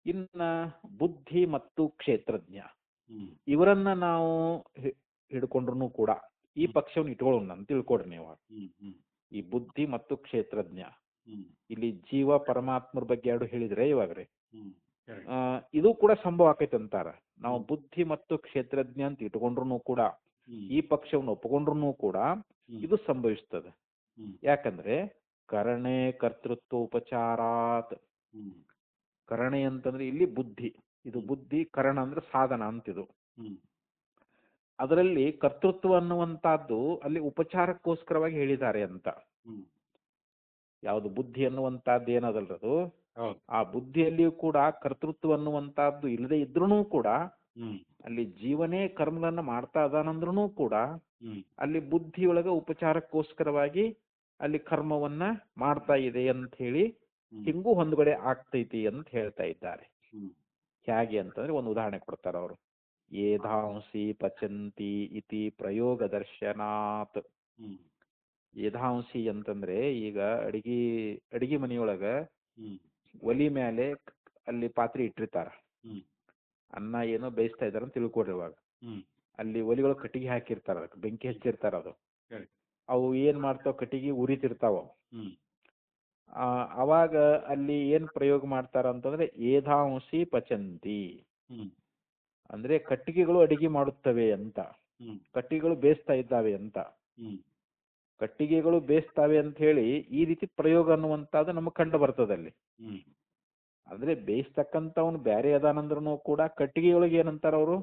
ಇನ್ನ ಬುದ್ಧಿ ಮತ್ತು ಕ್ಷೇತ್ರಜ್ಞ ಇವರನ್ನ ನಾವು ಹಿಡ್ಕೊಂಡ್ರು ಕೂಡ ಈ ಪಕ್ಷವನ್ನು ಇಟ್ಕೊಳ್ಳೋಣ ಅಂತ ತಿಳ್ಕೊಡ್ರಿ ನೀವು. ಈ ಬುದ್ಧಿ ಮತ್ತು ಕ್ಷೇತ್ರಜ್ಞ ಇಲ್ಲಿ ಜೀವ ಪರಮಾತ್ಮರ ಬಗ್ಗೆ ಎರಡು ಹೇಳಿದ್ರೆ ಇವಾಗ್ರಿ ಇದು ಕೂಡ ಸಂಭವ ಆಕೈತೆ ಅಂತಾರ. ನಾವು ಬುದ್ಧಿ ಮತ್ತು ಕ್ಷೇತ್ರಜ್ಞ ಅಂತ ಇಟ್ಕೊಂಡ್ರು ಕೂಡ ಈ ಪಕ್ಷವನ್ನು ಒಪ್ಪಿಕೊಂಡ್ರು ಕೂಡ ಇದು ಸಂಭವಿಸ್ತದೆ. ಯಾಕಂದ್ರೆ ಕರಣೆ ಕರ್ತೃತ್ವ ಉಪಚಾರಾತ್. ಕರಣೆ ಅಂತಂದ್ರೆ ಇಲ್ಲಿ ಬುದ್ಧಿ, ಇದು ಬುದ್ಧಿ. ಕರಣ ಅಂದ್ರೆ ಸಾಧನ ಅಂತಿದು. ಅದರಲ್ಲಿ ಕರ್ತೃತ್ವ ಅನ್ನುವಂತಹದ್ದು ಅಲ್ಲಿ ಉಪಚಾರಕ್ಕೋಸ್ಕರವಾಗಿ ಹೇಳಿದ್ದಾರೆ ಅಂತ. ಯಾವುದು ಬುದ್ಧಿ ಅನ್ನುವಂತಹದ್ದು ಏನದಲ್ರದು, ಆ ಬುದ್ಧಿಯಲ್ಲಿಯೂ ಕೂಡ ಕರ್ತೃತ್ವ ಅನ್ನುವಂತಹದ್ದು ಇಲ್ಲದೆ ಇದ್ರೂ ಕೂಡ ಅಲ್ಲಿ ಜೀವನೇ ಕರ್ಮಗಳನ್ನ ಮಾಡ್ತಾ ಇದಾನಂದ್ರೂ ಕೂಡ ಅಲ್ಲಿ ಬುದ್ಧಿಯೊಳಗ ಉಪಚಾರಕ್ಕೋಸ್ಕರವಾಗಿ ಅಲ್ಲಿ ಕರ್ಮವನ್ನ ಮಾಡ್ತಾ ಇದೆ ಅಂತ ಹೇಳಿ ಹಿಂಗೂ ಹೊಂದುಗಡೆ ಆಗ್ತೈತಿ ಅಂತ ಹೇಳ್ತಾ ಇದ್ದಾರೆ. ಹೇಗೆ ಅಂತಂದ್ರೆ ಒಂದು ಉದಾಹರಣೆ ಕೊಡ್ತಾರೆ ಅವರು. ಏಧಾಂಸಿ ಪಚಂತಿ ಇತಿ ಪ್ರಯೋಗ ದರ್ಶನಾತ್. ಏಧಾಂಸಿ ಅಂತಂದ್ರೆ ಈಗ ಅಡಿಗೆ ಮನೆಯೊಳಗ ಒಲಿ ಮೇಲೆ ಅಲ್ಲಿ ಪಾತ್ರೆ ಇಟ್ಟಿರ್ತಾರ, ಅನ್ನ ಏನೋ ಬೇಯಿಸ್ತಾ ಇದಾರ ಅಂತ ತಿಳ್ಕೊಡ್ರಿ. ಇವಾಗ ಅಲ್ಲಿ ಒಲಿಗಳು ಕಟ್ಟಿಗೆ ಹಾಕಿರ್ತಾರ, ಅದಕ್ಕೆ ಬೆಂಕಿ ಹಚ್ಚಿರ್ತಾರ. ಅದು ಅವು ಏನ್ ಮಾಡ್ತಾವ, ಕಟ್ಟಿಗೆ ಉರಿತಿರ್ತಾವ. ಅವಾಗ ಅಲ್ಲಿ ಏನ್ ಪ್ರಯೋಗ ಮಾಡ್ತಾರ ಅಂತಂದ್ರೆ ಏಧಾಂಸಿ ಪಚಂತಿ ಅಂದ್ರೆ ಕಟ್ಟಿಗೆಗಳು ಅಡಿಗೆ ಮಾಡುತ್ತವೆ ಅಂತ, ಕಟ್ಟಿಗೆಗಳು ಬೇಯಿಸ್ತಾ ಇದ್ದಾವೆ ಅಂತ. ಕಟ್ಟಿಗೆಗಳು ಬೇಯಿಸ್ತಾವೆ ಅಂತ ಹೇಳಿ ಈ ರೀತಿ ಪ್ರಯೋಗ ಅನ್ನುವಂಥದ್ದು ನಮಗೆ ಕಂಡು ಬರ್ತದಲ್ಲಿ. ಅಂದ್ರೆ ಬೇಯಿಸ್ತಕ್ಕಂಥವ್ನು ಬ್ಯಾರೆ ಅದಾನಂದ್ರೂ ಕೂಡ ಕಟ್ಟಿಗೆಯೊಳಗೆ ಏನಂತಾರ ಅವರು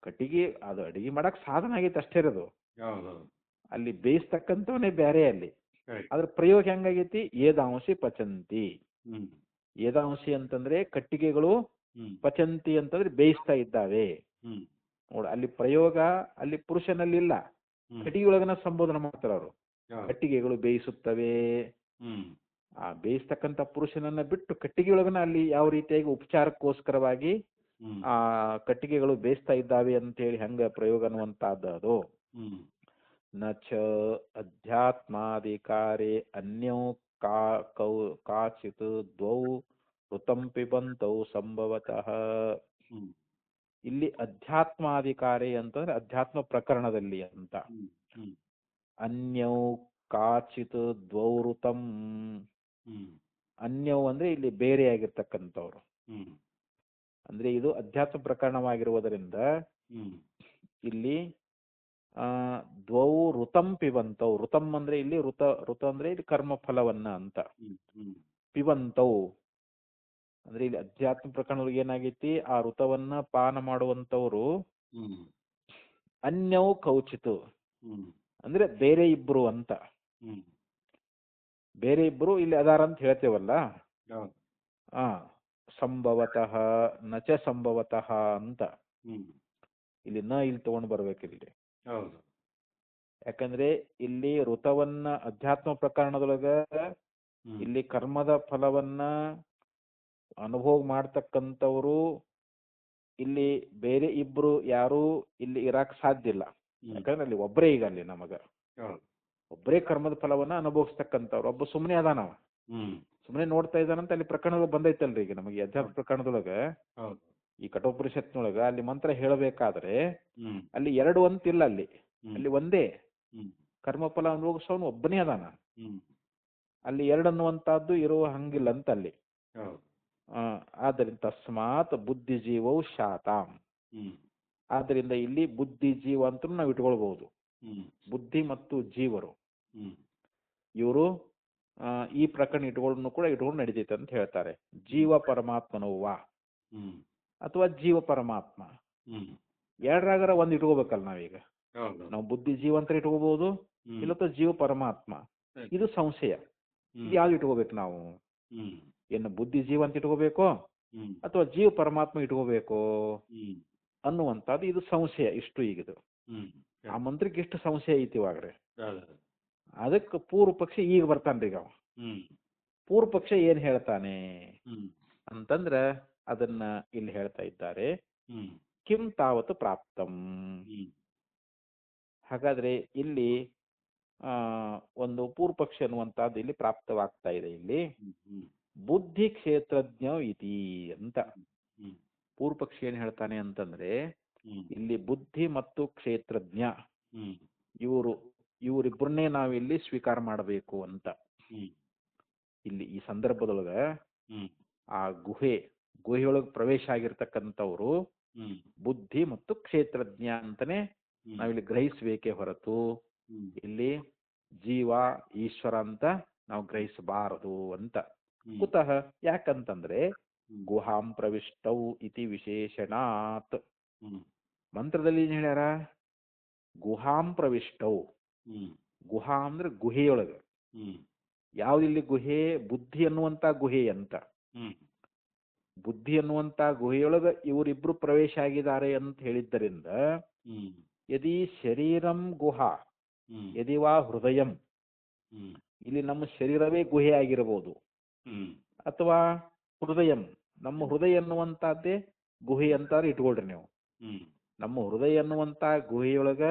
ಕಟ್ಟಿಗೆ ಅದು ಅಡಿಗೆ ಮಾಡಕ್ ಸಾಧನ ಆಗೈತೆ ಅಷ್ಟೇ ಇರೋದು. ಹೌದೌದು. ಅಲ್ಲಿ ಬೇಯಿಸ್ತಕ್ಕಂಥವನೇ ಬೇರೆ ಅಲ್ಲಿ. ಕರೆಕ್ಟ್. ಅದ್ರ ಪ್ರಯೋಗ ಹೆಂಗಾಗೈತಿ, ಏದಾಂಸಿ ಪಚಂತಿ. ಹ್ಮ್ ಏದಾಂಸಿ ಅಂತಂದ್ರೆ ಕಟ್ಟಿಗೆಗಳು, ಹ್ಮ್ ಪಚಂತಿ ಅಂತಂದ್ರೆ ಬೇಯಿಸ್ತಾ ಇದ್ದಾವೆ. ಹ್ಮ್ ನೋಡ ಅಲ್ಲಿ ಪ್ರಯೋಗ ಅಲ್ಲಿ ಪುರುಷನಲ್ಲಿ ಇಲ್ಲ, ಹ್ಮ್ ಕಟ್ಟಿಗೆಯೊಳಗನ ಸಂಬೋಧನೆ ಮಾಡ್ತಾರೆ ಅವರು. ಹೌದು. ಕಟ್ಟಿಗೆಗಳು ಬೇಯಿಸುತ್ತವೆ. ಹ್ಮ್ ಆ ಬೇಯಿಸ್ತಕ್ಕಂಥ ಪುರುಷನನ್ನ ಬಿಟ್ಟು ಕಟ್ಟಿಗೆಯೊಳಗನ ಅಲ್ಲಿ ಯಾವ ರೀತಿಯಾಗಿ ಉಪಚಾರಕ್ಕೋಸ್ಕರವಾಗಿ ಹ್ಮ್ ಆ ಕಟ್ಟಿಗೆಗಳು ಬೇಯಿಸ್ತಾ ಇದ್ದಾವೆ ಅಂತೇಳಿ ಹಂಗ ಪ್ರಯೋಗ ಅನ್ನುವಂತಹದ್ದು ಅದು. ಹ್ಮ್ ನ ಚ ಅಧ್ಯಾತ್ಮಾಧಿಕಾರೆ ಅನ್ಯೋ ಕಾ ಕೌ ಕಾಚಿತ್ ದ್ವೌ ಋತಂ ಪಿಬಂತೌ ಸಂಭವತಃ. ಹ್ಮ್ ಇಲ್ಲಿ ಅಧ್ಯಾತ್ಮಾಧಿಕಾರಿ ಅಂತಂದ್ರೆ ಅಧ್ಯಾತ್ಮ ಪ್ರಕರಣದಲ್ಲಿ ಅಂತ. ಹ್ಮ್ ಹ್ಮ್ ಅನ್ಯೌ ಕಾಚಿತ್ ದ್ವೌ ಋತಂ. ಹ್ಮ್ ಅನ್ಯವು ಅಂದ್ರೆ ಇಲ್ಲಿ ಬೇರೆಯಾಗಿರ್ತಕ್ಕಂಥವ್ರು. ಹ್ಮ್ ಅಂದ್ರೆ ಇದು ಅಧ್ಯಾತ್ಮ ಪ್ರಕರಣವಾಗಿರುವುದರಿಂದ ಹ್ಮ್ ಇಲ್ಲಿ ದ್ವೌ ಋತಂ ಪಿಬಂತೌ. ಋತಂ ಅಂದ್ರೆ ಇಲ್ಲಿ ಋತ ಅಂದ್ರೆ ಇಲ್ಲಿ ಕರ್ಮ ಫಲವನ್ನ ಅಂತ. ಹ್ಮ್ ಹ್ಮ್ ಪಿಬಂತೌ ಅಂದ್ರೆ ಇಲ್ಲಿ ಅಧ್ಯಾತ್ಮ ಪ್ರಕರಣದೊಳಗೆ ಏನಾಗೈತಿ, ಆ ಋತವನ್ನ ಪಾನ ಮಾಡುವಂತವ್ರು ಹ್ಮ್ ಅನ್ಯವು ಕೌಚಿತು ಹ್ಮ್ ಅಂದ್ರೆ ಬೇರೆ ಇಬ್ರು ಅಂತ. ಹ್ಮ್ ಬೇರೆ ಇಬ್ರು ಇಲ್ಲಿ ಅದಾರ ಅಂತ ಹೇಳ್ತೇವಲ್ಲ. ಹೌದು. ಆ ಸಂಭವತಃ ನಚ ಸಂಭವತಃ ಅಂತ ಹ್ಮ್ ಇಲ್ಲಿ ಇಲ್ಲಿ ತಗೊಂಡು ಬರ್ಬೇಕಿಲ್ಲಿ. ಹೌದು. ಯಾಕಂದ್ರೆ ಇಲ್ಲಿ ಋತವನ್ನ ಅಧ್ಯಾತ್ಮ ಪ್ರಕರಣದೊಳಗ ಹ್ಮ್ ಇಲ್ಲಿ ಕರ್ಮದ ಫಲವನ್ನ ಅನುಭವ ಮಾಡ್ತಕ್ಕಂಥವ್ರು ಇಲ್ಲಿ ಬೇರೆ ಇಬ್ರು ಯಾರು ಇಲ್ಲಿ ಇರಾಕ್ ಸಾಧ್ಯ ಇಲ್ಲ. ಹ್ಮ್ ಯಾಕಂದ್ರೆ ಅಲ್ಲಿ ಒಬ್ಬರೇ ಈಗ ಅಲ್ಲಿ ನಮಗ ಹೌದು. ಒಬ್ಬರೇ ಕರ್ಮದ ಫಲವನ್ನ ಅನುಭವಿಸ್ತಕ್ಕಂಥವ್ರು. ಒಬ್ಬ ಸುಮ್ಮನೆ ಅದಾನವ, ಹ್ಮ್ ಸುಮ್ಮನೆ ನೋಡ್ತಾ ಇದ್ದಾನಂತ ಅಲ್ಲಿ ಪ್ರಕರಣಗಳು ಬಂದೈತಲ್ರಿ ಈಗ ನಮಗೆ ಅಧ್ಯಾತ್ಮ ಪ್ರಕರಣದೊಳಗ. ಹೌದು. ಈ ಕಠೋಪನಿಷತ್ನೊಳಗ ಅಲ್ಲಿ ಮಂತ್ರ ಹೇಳಬೇಕಾದ್ರೆ ಹ್ಮ್ ಅಲ್ಲಿ ಎರಡು ಅಂತಿಲ್ಲ, ಅಲ್ಲಿ ಹ್ಮ್ ಅಲ್ಲಿ ಒಂದೇ ಹ್ಮ್ ಕರ್ಮಫಲ ಅನುಭವಿಸೋನು ಒಬ್ಬನೇ ಅದಾನ. ಹ್ಮ್ ಅಲ್ಲಿ ಎರಡು ಅನ್ನುವಂತಹದ್ದು ಇರುವ ಹಂಗಿಲ್ಲ ಅಂತ ಅಲ್ಲಿ. ಹೌದು. ಆದ್ದರಿಂದ ತಸ್ಮಾತ್ ಬುದ್ಧಿಜೀವವು ಶಾತಾಂ. ಹ್ಮ್ ಆದ್ದರಿಂದ ಇಲ್ಲಿ ಬುದ್ಧಿಜೀವ ಅಂತ ನಾವು ಇಟ್ಕೊಳ್ಬಹುದು. ಹ್ಮ್ ಬುದ್ಧಿ ಮತ್ತು ಜೀವರು ಹ್ಮ್ ಇವರು ಈ ಪ್ರಕರಣ ಇಟ್ಕೊಂಡು ನಡೀತೈತೆ ಅಂತ ಹೇಳ್ತಾರೆ. ಜೀವ ಪರಮಾತ್ಮನವ್ವ ಹ್ಮ್ ಅಥವಾ ಜೀವ ಪರಮಾತ್ಮ ಹ್ಮ್ ಎರಡರಾಗರ ಒಂದ್ ಇಟ್ಕೋಬೇಕಲ್ಲ ನಾವೀಗ. ಹೌದು. ನಾವು ಬುದ್ಧಿ ಜೀವ ಅಂತ ಇಟ್ಕೋಬಹುದು, ಹ್ಮ್ ಇಲ್ಲತ್ತ ಜೀವ ಪರಮಾತ್ಮ. ಸರಿ. ಇದು ಸಂಶಯ. ಹ್ಮ್ ಇದು ಯಾವ್ದು ಇಟ್ಕೋಬೇಕು ನಾವು? ಹ್ಮ್ ಏನು ಬುದ್ಧಿ ಜೀವ ಅಂತ ಇಟ್ಕೋಬೇಕೋ ಹ್ಮ್ ಅಥವಾ ಜೀವ ಪರಮಾತ್ಮ ಇಟ್ಕೋಬೇಕೋ ಹ್ಮ್ ಅನ್ನುವಂಥದ್ದು ಇದು ಸಂಶಯ. ಇಷ್ಟು ಈಗಿದು ಹ್ಮ್ ಆ ಮಂತ್ರಕ್ಕೆ ಎಷ್ಟು ಸಂಶಯ ಐತಿ ಇವಾಗ್ರೆ. ಹೌದು. ಅದಕ್ಕೆ ಪೂರ್ವ ಪಕ್ಷ ಈಗ ಬರ್ತಾನ್ರಿ ಅವ. ಹ್ಮ್ ಪೂರ್ವ ಪಕ್ಷ ಏನ್ ಹೇಳ್ತಾನೆ ಹ್ಮ್ ಅಂತಂದ್ರ ಅದನ್ನ ಇಲ್ಲಿ ಹೇಳ್ತಾ ಇದ್ದಾರೆ. ಹ್ಮ್ ಕಿಂ ತಾವತ್ ಪ್ರಾಪ್ತಂ. ಹ್ಮ್ ಹಾಗಾದ್ರೆ ಇಲ್ಲಿ ಒಂದು ಪೂರ್ವ ಪಕ್ಷ ಅನ್ನುವಂತಹದ್ದು ಇಲ್ಲಿ ಪ್ರಾಪ್ತವಾಗ್ತಾ ಇದೆ. ಇಲ್ಲಿ ಹ್ಮ್ ಹ್ಮ್ ಬುದ್ಧಿ ಕ್ಷೇತ್ರಜ್ಞ ಇತಿ ಅಂತ ಹ್ಮ್ ಪೂರ್ವ ಪಕ್ಷ ಏನ್ ಹೇಳ್ತಾನೆ ಅಂತಂದ್ರೆ, ಹ್ಮ್ ಇಲ್ಲಿ ಬುದ್ಧಿ ಮತ್ತು ಕ್ಷೇತ್ರಜ್ಞ ಹ್ಮ್ ಇವರಿಬ್ಬರನ್ನೇ ನಾವಿಲ್ಲಿ ಸ್ವೀಕಾರ ಮಾಡಬೇಕು ಅಂತ. ಹ್ಮ್ ಇಲ್ಲಿ ಈ ಸಂದರ್ಭದೊಳಗ ಹ್ಮ್ ಆ ಗುಹೆಯೊಳಗೆ ಪ್ರವೇಶ ಆಗಿರ್ತಕ್ಕಂಥವ್ರು ಹ್ಮ್ ಬುದ್ಧಿ ಮತ್ತು ಕ್ಷೇತ್ರಜ್ಞ ಅಂತಾನೆ ನಾವಿಲ್ಲಿ ಗ್ರಹಿಸಬೇಕೇ ಹೊರತು ಹ್ಮ್ ಇಲ್ಲಿ ಜೀವ ಈಶ್ವರ ಅಂತ ನಾವು ಗ್ರಹಿಸಬಾರದು ಅಂತ. ಹ್ಮ್ ಕುತಃ ಯಾಕಂತಂದ್ರೆ ಹ್ಮ್ ಗುಹಾಂ ಪ್ರವಿಷ್ಟೌ ಇತಿ ವಿಶೇಷಣಾತ್. ಹ್ಮ್ ಮಂತ್ರದಲ್ಲಿ ಏನ್ ಹೇಳ್ಯಾರ? ಗುಹಾಂ ಪ್ರವಿಷ್ಟೌ. ಹ್ಮ್ ಗುಹಾ ಅಂದ್ರೆ ಗುಹೆಯೊಳಗ. ಹ್ಮ್ ಯಾವ್ದಿಲ್ಲಿ ಗುಹೆ? ಬುದ್ಧಿ ಅನ್ನುವಂತ ಗುಹೆ ಅಂತ. ಹ್ಮ್ ಬುದ್ಧಿ ಅನ್ನುವಂತ ಗುಹೆಯೊಳಗ ಇವರಿಬ್ರು ಪ್ರವೇಶ ಆಗಿದ್ದಾರೆ ಅಂತ ಹೇಳಿದ್ದರಿಂದ ಹ್ಮ್ ಯದಿ ಶರೀರಂ ಗುಹಾ ಹ್ಮ್ ಯದಿ ವಾ ಹೃದಯಂ, ಹ್ಮ್ ಇಲ್ಲಿ ನಮ್ಮ ಶರೀರವೇ ಗುಹೆ ಆಗಿರಬಹುದು, ಹ್ಮ್ ಅಥವಾ ಹೃದಯಂ ನಮ್ಮ ಹೃದಯ ಅನ್ನುವಂತಹದ್ದೇ ಗುಹೆ ಅಂತ ಇಟ್ಕೊಳ್ರಿ ನೀವು. ಹ್ಮ್ ನಮ್ಮ ಹೃದಯ ಅನ್ನುವಂತ ಗುಹೆಯೊಳಗ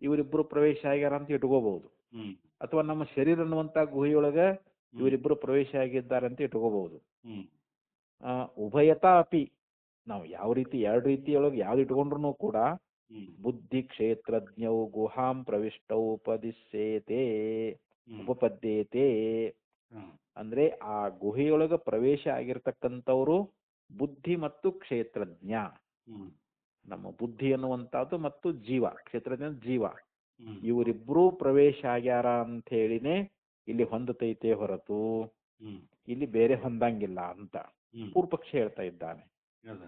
ಇವರಿಬ್ರು ಪ್ರವೇಶ ಆಗ್ಯಾರ ಅಂತ ಇಟ್ಕೋಬಹುದು. ಹ್ಮ್ ಅಥವಾ ನಮ್ಮ ಶರೀರ ಅನ್ನುವಂತ ಗುಹೆಯೊಳಗ ಇವರಿಬ್ರು ಪ್ರವೇಶ ಆಗಿದ್ದಾರೆ ಅಂತ ಇಟ್ಕೋಬಹುದು. ಹ್ಮ್ ಉಭಯತಾ ಅಪಿ ನಾವು ಯಾವ ರೀತಿ ಎರಡು ರೀತಿಯೊಳಗೆ ಯಾವ್ದು ಇಟ್ಕೊಂಡ್ರು ಕೂಡ ಬುದ್ಧಿ ಕ್ಷೇತ್ರಜ್ಞವು ಗುಹಾಂ ಪ್ರವಿಷ್ಟೌ ಉಪದಿಶ್ಯೇತೆ ಉಪಪದ್ಯೇತೆ. ಅಂದ್ರೆ ಆ ಗುಹೆಯೊಳಗ ಪ್ರವೇಶ ಆಗಿರ್ತಕ್ಕಂಥವ್ರು ಬುದ್ಧಿ ಮತ್ತು ಕ್ಷೇತ್ರಜ್ಞ. ನಮ್ಮ ಬುದ್ಧಿ ಅನ್ನುವಂಥದ್ದು ಮತ್ತು ಜೀವ, ಕ್ಷೇತ್ರಜ್ಞ ಜೀವ, ಇವರಿಬ್ರು ಪ್ರವೇಶ ಆಗ್ಯಾರ ಅಂತ ಹೇಳಿನೇ ಇಲ್ಲಿ ಹೊಂದತೈತೆ ಹೊರತು ಇಲ್ಲಿ ಬೇರೆ ಹೊಂದಂಗಿಲ್ಲ ಅಂತ ಪೂರ್ವಪಕ್ಷ ಹೇಳ್ತಾ ಇದ್ದಾನೆ. ಅದ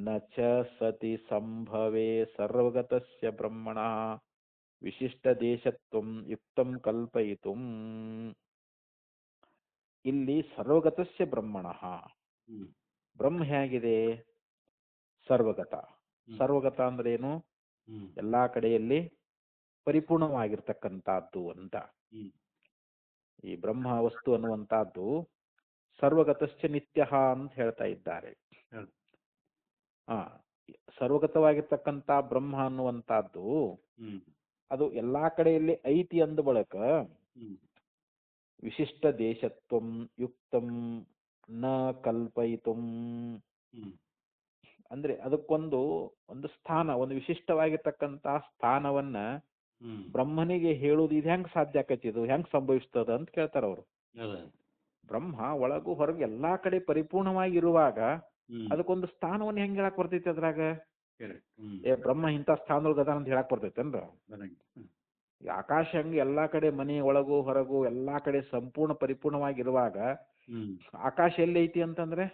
ನ ಚ ಸತಿ ಸಂಭವೇ ಸರ್ವಗತಸ್ಯ ಬ್ರಹ್ಮಣಃ ವಿಶಿಷ್ಟ ದೇಶತ್ವಂ ಯುಕ್ತಂ ಕಲ್ಪಯಿತುಂ. ಇಲ್ಲಿ ಸರ್ವಗತಸ್ಯ ಬ್ರಹ್ಮಣಃ, ಹ್ಮ್ ಬ್ರಹ್ಮ ಹೇಗಿದೆ? ಸರ್ವಗತ. ಹ್ಮ್. ಸರ್ವಗತ ಅಂದ್ರೆ ಏನು? ಹ್ಮ್ ಎಲ್ಲಾ ಕಡೆಯಲ್ಲಿ ಪರಿಪೂರ್ಣವಾಗಿರ್ತಕ್ಕಂಥದ್ದು ಅಂತ. ಹ್ಮ್ ಈ ಬ್ರಹ್ಮ ವಸ್ತು ಅನ್ನುವಂತಹದ್ದು ಸರ್ವಗತಶ್ಚ ನಿತ್ಯ ಅಂತ ಹೇಳ್ತಾ ಇದ್ದಾರೆ. ಹೌದು. ಆ ಸರ್ವಗತವಾಗಿರ್ತಕ್ಕಂಥ ಬ್ರಹ್ಮ ಅನ್ನುವಂತಹದ್ದು ಹ್ಮ್ ಅದು ಎಲ್ಲಾ ಕಡೆಯಲ್ಲಿ ಐತಿ ಅಂದ ಬಳಕ ಹ್ಮ್ ವಿಶಿಷ್ಟ ದೇಶತ್ವಂ ಯುಕ್ತಂ ನ ಕಲ್ಪಯಿತುಂ. ಹ್ಮ್ ಅಂದ್ರೆ ಅದಕ್ಕೊಂದು ಒಂದು ಸ್ಥಾನ, ಒಂದು ವಿಶಿಷ್ಟವಾಗಿರ್ತಕ್ಕಂಥ ಸ್ಥಾನವನ್ನ ಹ್ಮ್ ಬ್ರಹ್ಮನಿಗೆ ಹೇಳುವುದು ಇದು ಹೆಂಗ್ ಸಾಧ್ಯ ಆಕೈತಿ, ಇದು ಹೆಂಗ್ ಸಂಭವಿಸ್ತದ ಅಂತ ಕೇಳ್ತಾರ ಅವರು. ಅದ ಬ್ರಹ್ಮ ಒಳಗು ಹೊರಗು ಎಲ್ಲಾ ಕಡೆ ಪರಿಪೂರ್ಣವಾಗಿ ಇರುವಾಗ ಹ್ಮ್ ಅದಕ್ಕೊಂದು ಸ್ಥಾನವನ್ನು ಹೆಂಗ್ ಹೇಳಕ್ ಬರ್ತೈತಿ ಅದ್ರಾಗ? ಕರೆಕ್ಟ್. ಹ್ಮ್ ಏ ಬ್ರಹ್ಮ ಇಂಥ ಸ್ಥಾನದೊಳಗ ಅದಾನ ಅಂತ ಹೇಳಕ್ ಬರ್ತೈತೇನ್ರ? ಬರಂಗಿ. ಹ್ಮ್ ಈ ಆಕಾಶ ಹಂಗ ಎಲ್ಲಾ ಕಡೆ ಮನೆ ಒಳಗು ಹೊರಗು ಎಲ್ಲಾ ಕಡೆ ಸಂಪೂರ್ಣ ಪರಿಪೂರ್ಣವಾಗಿರುವಾಗ ಹ್ಮ್ ಆಕಾಶ ಎಲ್ಲಿ ಐತಿ ಅಂತಂದ್ರೆ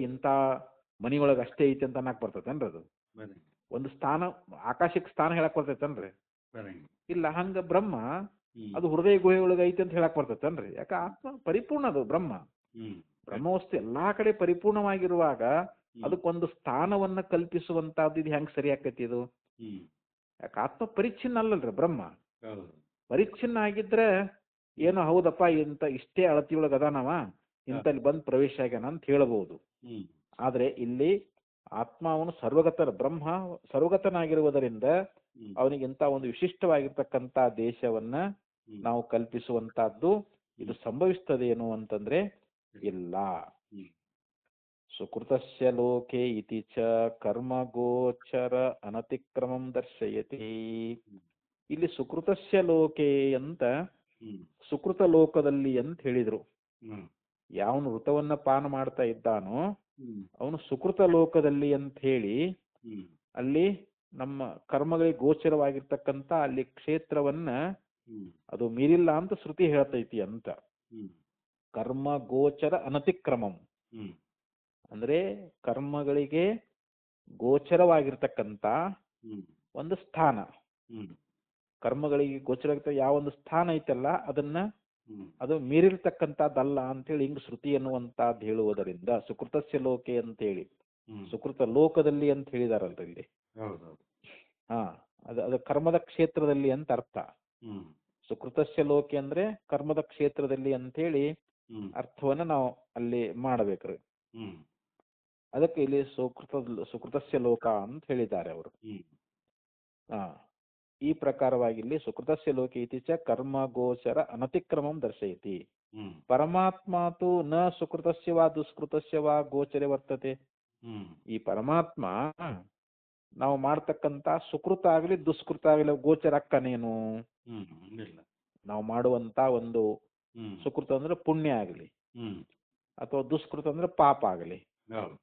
ಇಂಥ ಮನಿಯೊಳಗೆ ಅಷ್ಟೇ ಐತಿ ಅಂತ ಅನ್ನಕ್ ಬರ್ತೈತೇನ್ರಿ? ಅದು ಬರಂಗಿ ಒಂದು ಸ್ಥಾನ, ಆಕಾಶಕ್ಕೆ ಸ್ಥಾನ ಹೇಳಕ್ ಬರ್ತೈತೇನ್ರಿ? ಬರಂಗಿ. ಇಲ್ಲ. ಹಂಗ ಬ್ರಹ್ಮ ಹ್ಮ್ ಅದು ಹೃದಯ ಗುಹೆ ಒಳಗೆ ಐತಿ ಅಂತ ಹೇಳಕ್ ಬರ್ತೈತೇನ್ರಿ? ಯಾಕ ಆತ್ಮ ಪರಿಪೂರ್ಣ, ಅದು ಬ್ರಹ್ಮ ಹ್ಮ್ ಬ್ರಹ್ಮವಸ್ತು ಎಲ್ಲಾ ಕಡೆ ಪರಿಪೂರ್ಣವಾಗಿರುವಾಗ ಹ್ಮ್ ಅದಕ್ಕೊಂದು ಸ್ಥಾನವನ್ನ ಕಲ್ಪಿಸುವಂತಹದ್ದು ಇದು ಹೆಂಗ್ ಸರಿ ಆಕೈತಿ ಇದು? ಹ್ಮ್ ಯಾಕೆ ಆತ್ಮ ಪರಿಚ್ಛಿನ್ನ ಅಲ್ಲಲ್ರಿ ಬ್ರಹ್ಮ. ಹೌದು. ಪರಿಚ್ಛಿನ್ನ ಆಗಿದ್ರೆ ಏನೋ ಹೌದಪ್ಪ ಇಂಥ ಇಷ್ಟೇ ಅಳತಿಯೊಳಗೆ ಅದಾನವ, ಇಂಥಲ್ಲಿ ಬಂದು ಪ್ರವೇಶ ಆಗ್ಯಾನ ಅಂತ ಹೇಳ್ಬೋದು. ಹ್ಮ್ ಆದ್ರೆ ಇಲ್ಲಿ ಆತ್ಮ ಅವನು ಸರ್ವಗತ, ಬ್ರಹ್ಮ ಸರ್ವಗತನಾಗಿರುವುದರಿಂದ ಹ್ಮ್ ಅವನಿಗೆ ಇಂಥ ಒಂದು ವಿಶಿಷ್ಟವಾಗಿರ್ತಕ್ಕಂಥ ದೇಶವನ್ನ ಹ್ಮ್ ನಾವು ಕಲ್ಪಿಸುವಂತಹದ್ದು ಇದು ಸಂಭವಿಸ್ತದೇನು ಅಂತಂದ್ರೆ ಇಲ್ಲ. ಹ್ಮ್ ಸುಕೃತಸ್ಯ ಲೋಕೆ ಇತಿ ಚ ಕರ್ಮ ಗೋಚರ ಅನತಿಕ್ರಮಂ ದರ್ಶಯತಿ. ಇಲ್ಲಿ ಸುಕೃತಸ್ಯ ಲೋಕೆ ಅಂತ, ಹ್ಮ್ ಸುಕೃತ ಲೋಕದಲ್ಲಿ ಅಂತ ಹೇಳಿದ್ರು. ಹ್ಮ್ ಯಾವನು ಋತವನ್ನ ಪಾನ ಮಾಡ್ತಾ ಇದ್ದಾನೋ ಹ್ಮ್ ಅವನು ಸುಕೃತ ಲೋಕದಲ್ಲಿ ಅಂತ ಹೇಳಿ ಹ್ಮ್ ಅಲ್ಲಿ ನಮ್ಮ ಕರ್ಮಗಳಿಗೆ ಗೋಚರವಾಗಿರ್ತಕ್ಕಂಥ ಅಲ್ಲಿ ಕ್ಷೇತ್ರವನ್ನ ಹ್ಮ್ ಅದು ಮೀರಿಲ್ಲ ಅಂತ ಶ್ರುತಿ ಹೇಳ್ತೈತಿ ಅಂತ. ಹ್ಮ್ ಕರ್ಮ ಗೋಚರ ಅನತಿಕ್ರಮಂ ಹ್ಮ್ ಅಂದ್ರೆ ಕರ್ಮಗಳಿಗೆ ಗೋಚರವಾಗಿರ್ತಕ್ಕಂಥ ಹ್ಮ್ ಒಂದು ಸ್ಥಾನ, ಹ್ಮ್ ಕರ್ಮಗಳಿಗೆ ಗೋಚರ ಯಾವ ಒಂದು ಸ್ಥಾನ ಐತಲ್ಲ ಅದನ್ನ ಹ್ಮ್ ಅದು ಮೀರಿರ್ತಕ್ಕಂಥದ್ದಲ್ಲ ಅಂತೇಳಿ ಹಿಂಗ್ ಶ್ರುತಿ ಅನ್ನುವಂತಹದ್ದು ಹೇಳುವುದರಿಂದ ಸುಕೃತಸ್ಯ ಲೋಕೆ ಅಂತ ಹೇಳಿ ಹ್ಮ್ ಸುಕೃತ ಲೋಕದಲ್ಲಿ ಅಂತ ಹೇಳಿದಾರಲ್ರಿ ಇಲ್ಲಿ. ಹೌದೌದು. ಹಾ, ಅದು ಕರ್ಮದ ಕ್ಷೇತ್ರದಲ್ಲಿ ಅಂತ ಅರ್ಥ. ಹ್ಮ್ ಸುಕೃತಸ್ಯ ಲೋಕೆ ಅಂದ್ರೆ ಕರ್ಮದ ಕ್ಷೇತ್ರದಲ್ಲಿ ಅಂತ ಹೇಳಿ ಹ್ಮ್ ಅರ್ಥವನ್ನ ನಾವು ಅಲ್ಲಿ ಮಾಡಬೇಕ್ರಿ. ಹ್ಮ್ ಅದಕ್ಕೆ ಇಲ್ಲಿ ಸುಕೃತಸ್ಯ ಲೋಕ ಅಂತ ಹೇಳಿದ್ದಾರೆ ಅವರು. ಹ್ಮ್ ಹಾ, ಈ ಪ್ರಕಾರವಾಗಿ ಇಲ್ಲಿ ಸುಕೃತಸ್ಯ ಲೋಕೆ ಇತಿ ಚ ಕರ್ಮ ಗೋಚರ ಅನತಿಕ್ರಮಂ ದರ್ಶಯತಿ. ಹ್ಮ್ ಪರಮಾತ್ಮ ತು ನ ಸುಕೃತಸ್ಯ ವಾ ದುಷ್ಕೃತಸ್ಯ ವಾ ಗೋಚರೆ ವರ್ತತೆ. ಹ್ಮ್ ಈ ಪರಮಾತ್ಮ ನಾವು ಮಾಡ್ತಕ್ಕಂತ ಸುಕೃತ ಆಗಲಿ ದುಷ್ಕೃತ ಆಗಲಿ ಗೋಚರ ಅಕ್ಕನೇನು? ಹ್ಮ್ ಇಲ್ಲ. ನಾವು ಮಾಡುವಂತ ಒಂದು ಹ್ಮ್ ಸುಕೃತ ಅಂದ್ರೆ ಪುಣ್ಯ ಆಗಲಿ ಹ್ಮ್ ಅಥವಾ ದುಷ್ಕೃತ ಅಂದ್ರೆ ಪಾಪ ಆಗಲಿ, ಹೌದು.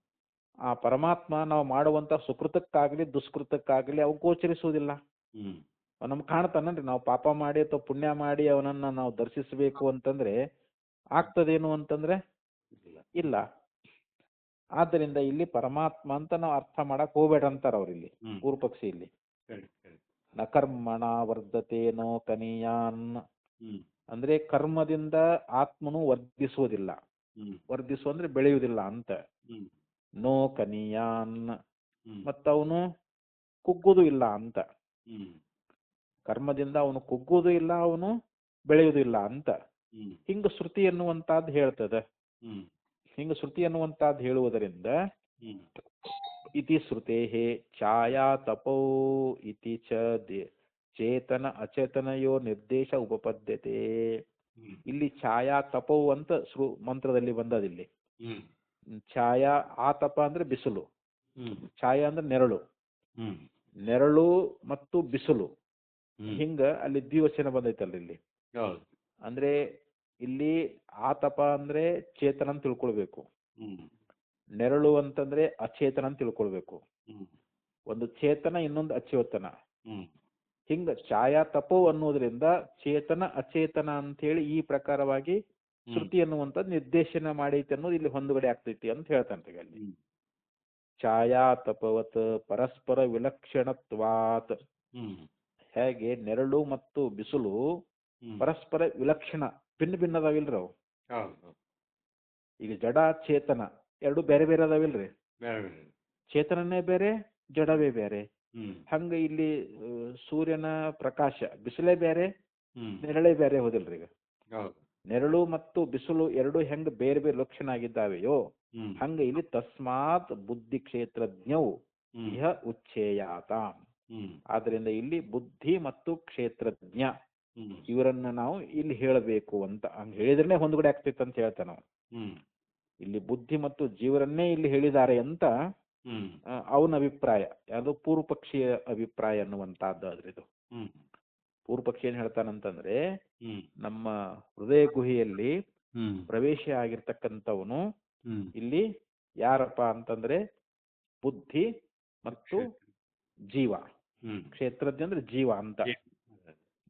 ಆ ಪರಮಾತ್ಮ ನಾವು ಮಾಡುವಂತ ಸುಕೃತಕ್ಕಾಗ್ಲಿ ದುಷ್ಕೃತಕ್ಕಾಗ್ಲಿ ಅವು ಗೋಚರಿಸುವುದಿಲ್ಲ. ಹ್ಮ್ ನಮ್ಗೆ ಕಾಣ್ತಾನನ್ರಿ, ನಾವು ಪಾಪ ಮಾಡಿ ಅಥವಾ ಪುಣ್ಯ ಮಾಡಿ ಅವನನ್ನ ನಾವು ದರ್ಶಿಸಬೇಕು ಅಂತಂದ್ರೆ ಆಗ್ತದೇನು ಅಂತಂದ್ರೆ ಇಲ್ಲ. ಇಲ್ಲ. ಆದ್ದರಿಂದ ಇಲ್ಲಿ ಪರಮಾತ್ಮ ಅಂತ ನಾವು ಅರ್ಥ ಮಾಡಕ್ ಹೋಗ್ಬೇಡ ಅಂತಾರ ಅವ್ರು ಇಲ್ಲಿ ಹ್ಮ್ ಪೂರ್ವ ಪಕ್ಷಿ. ಇಲ್ಲಿ ಕರೆಕ್ಟ್ ಕರೆಕ್ಟ್. ನ ಕರ್ಮಣ ವರ್ಧತೆ ನೋ ಕನಿಯಾನ್ ಹ್ಮ್ ಅಂದ್ರೆ ಕರ್ಮದಿಂದ ಆತ್ಮನು ವರ್ಧಿಸುವುದಿಲ್ಲ. ಹ್ಮ್ ವರ್ಧಿಸು ಅಂದ್ರೆ ಬೆಳೆಯುವುದಿಲ್ಲ ಅಂತ. ಹ್ಮ್ ನೋ ಕನಿಯಾನ್ ಹ್ಮ್ ಮತ್ತವನು ಕುಗ್ಗುದು ಇಲ್ಲ ಅಂತ. ಹ್ಮ್ ಕರ್ಮದಿಂದ ಅವನು ಕುಗ್ಗುವುದು ಇಲ್ಲ, ಅವನು ಬೆಳೆಯುವುದು ಇಲ್ಲ ಅಂತ ಹ್ಮ್ ಹಿಂಗ ಶ್ರುತಿ ಎನ್ನುವಂತಹದ್ದು ಹೇಳ್ತದೆ. ಹ್ಮ್ ಹಿಂಗ ಶ್ರುತಿ ಎನ್ನುವಂತಹದ್ದು ಹೇಳುವುದರಿಂದ ಹ್ಮ್ ಇತಿ ಶ್ರುತೇ ಛಾಯಾ ತಪೋ ಇತಿ ಚ ಚೇತನ ಅಚೇತನಯೋ ನಿರ್ದೇಶ ಉಪಪದ್ಯತೆ. ಹ್ಮ್ ಇಲ್ಲಿ ಛಾಯಾ ತಪೋ ಅಂತ ಮಂತ್ರದಲ್ಲಿ ಬಂದದಿಲ್ಲಿ. ಹ್ಮ್ ಛಾಯಾ, ಆತಪ ಅಂದ್ರೆ ಬಿಸಿಲು, ಹ್ಮ್ ಛಾಯಾ ಅಂದ್ರೆ ನೆರಳು, ಹ್ಮ್ ನೆರಳು ಮತ್ತು ಬಿಸಿಲು. ಹ್ಮ್ ಹಿಂಗ ಅಲ್ಲಿ ದ್ವಿವಚನ ಬಂದೈತಲ್ರಿ ಇಲ್ಲಿ. ಹೌದು. ಅಂದ್ರೆ ಇಲ್ಲಿ ಆತಪ ಅಂದ್ರೆ ಚೇತನ ಅಂತ ತಿಳ್ಕೊಳ್ಬೇಕು, ಹ್ಮ್ ನೆರಳು ಅಂತಂದ್ರೆ ಅಚೇತನ ಅಂತ ತಿಳ್ಕೊಳ್ಬೇಕು. ಹ್ಮ್ ಒಂದು ಚೇತನ ಇನ್ನೊಂದು ಅಚೇತನ. ಹ್ಮ್ ಹಿಂಗ ಛಾಯಾ ತಪೋ ಅನ್ನೋದ್ರಿಂದ ಚೇತನ ಅಚೇತನ ಅಂತ ಹೇಳಿ ಈ ಪ್ರಕಾರವಾಗಿ ಶ್ರುತಿ ಅನ್ನುವಂಥದ್ದು ನಿರ್ದೇಶನ ಮಾಡೈತಿ ಅನ್ನೋದು ಇಲ್ಲಿ ಹೊಂದುಗಡೆ ಆಗ್ತೈತಿ ಅಂತ ಹೇಳ್ತಾನೆ ಅಲ್ಲಿ. ಛಾಯಾ ತಪವತ್ ಪರಸ್ಪರ ವಿಲಕ್ಷಣತ್ವಾತ್. ಹ್ಮ್ ಹೇಗೆ ನೆರಳು ಮತ್ತು ಬಿಸಿಲು ಹ್ಮ್ ಪರಸ್ಪರ ವಿಲಕ್ಷಣ ಭಿನ್ನ ಭಿನ್ನ ಅದಾವಿಲ್ರಿ ಅವು. ಹೌದು ಈಗ ಜಡ ಚೇತನ ಎರಡು ಬೇರೆ ಬೇರೆ ಅದಾವಿಲ್ರಿ. ಬೇರೆ ಬೇರೆ ಚೇತನನೇ ಬೇರೆ, ಜಡವೇ ಬೇರೆ. ಹ್ಮ್ ಹಂಗ ಇಲ್ಲಿ ಸೂರ್ಯನ ಪ್ರಕಾಶ ಬಿಸಿಲೇ ಬೇರೆ, ಹ್ಮ್ ನೆರಳೇ ಬೇರೆ ಹೋದಿಲ್ರಿ. ಈಗ ಹೌದು ನೆರಳು ಮತ್ತು ಬಿಸಿಲು ಎರಡು ಹೆಂಗ ಬೇರೆ ಬೇರೆ ಲಕ್ಷಣ ಆಗಿದ್ದಾವೆಯೋ ಹ್ಮ್ ಹಂಗ ಇಲ್ಲಿ ತಸ್ಮಾತ್ ಬುದ್ಧಿ ಕ್ಷೇತ್ರಜ್ಞವು ಹ್ಮ್ ಇಹ ಉಚ್ಛೇಯಾತ. ಹ್ಮ್ ಆದ್ರಿಂದ ಇಲ್ಲಿ ಬುದ್ಧಿ ಮತ್ತು ಕ್ಷೇತ್ರಜ್ಞ ಹ್ಮ್ ಇವರನ್ನ ನಾವು ಇಲ್ಲಿ ಹೇಳಬೇಕು ಅಂತ. ಹಂಗ ಹೇಳಿದ್ರೇ ಹೊಂದ್ಗಡೆ ಆಗ್ತೈತೆ ಅಂತ ಹೇಳ್ತಾನೆ ನಾವು. ಹ್ಮ್ ಇಲ್ಲಿ ಬುದ್ಧಿ ಮತ್ತು ಜೀವರನ್ನೇ ಇಲ್ಲಿ ಹೇಳಿದ್ದಾರೆ ಅಂತ ಹ್ಮ್ ಅವನ ಅಭಿಪ್ರಾಯ. ಯಾವುದು ಪೂರ್ವ ಪಕ್ಷೀಯ ಅಭಿಪ್ರಾಯ ಅನ್ನುವಂತಹದ್ದು ಆದ್ರೆ ಇದು. ಹ್ಮ್ ಪೂರ್ವ ಪಕ್ಷಿ ಏನ್ ಹೇಳ್ತಾನಂತಂದ್ರೆ ಹ್ಮ್ ನಮ್ಮ ಹೃದಯ ಗುಹೆಯಲ್ಲಿ ಹ್ಮ್ ಪ್ರವೇಶ ಆಗಿರ್ತಕ್ಕಂಥವನು ಹ್ಮ್ ಇಲ್ಲಿ ಯಾರಪ್ಪ ಅಂತಂದ್ರೆ ಬುದ್ಧಿ ಮತ್ತು ಜೀವ. ಹ್ಮ್ ಕ್ಷೇತ್ರಜ್ಞ ಅಂದ್ರೆ ಜೀವ ಅಂತ. ಏ-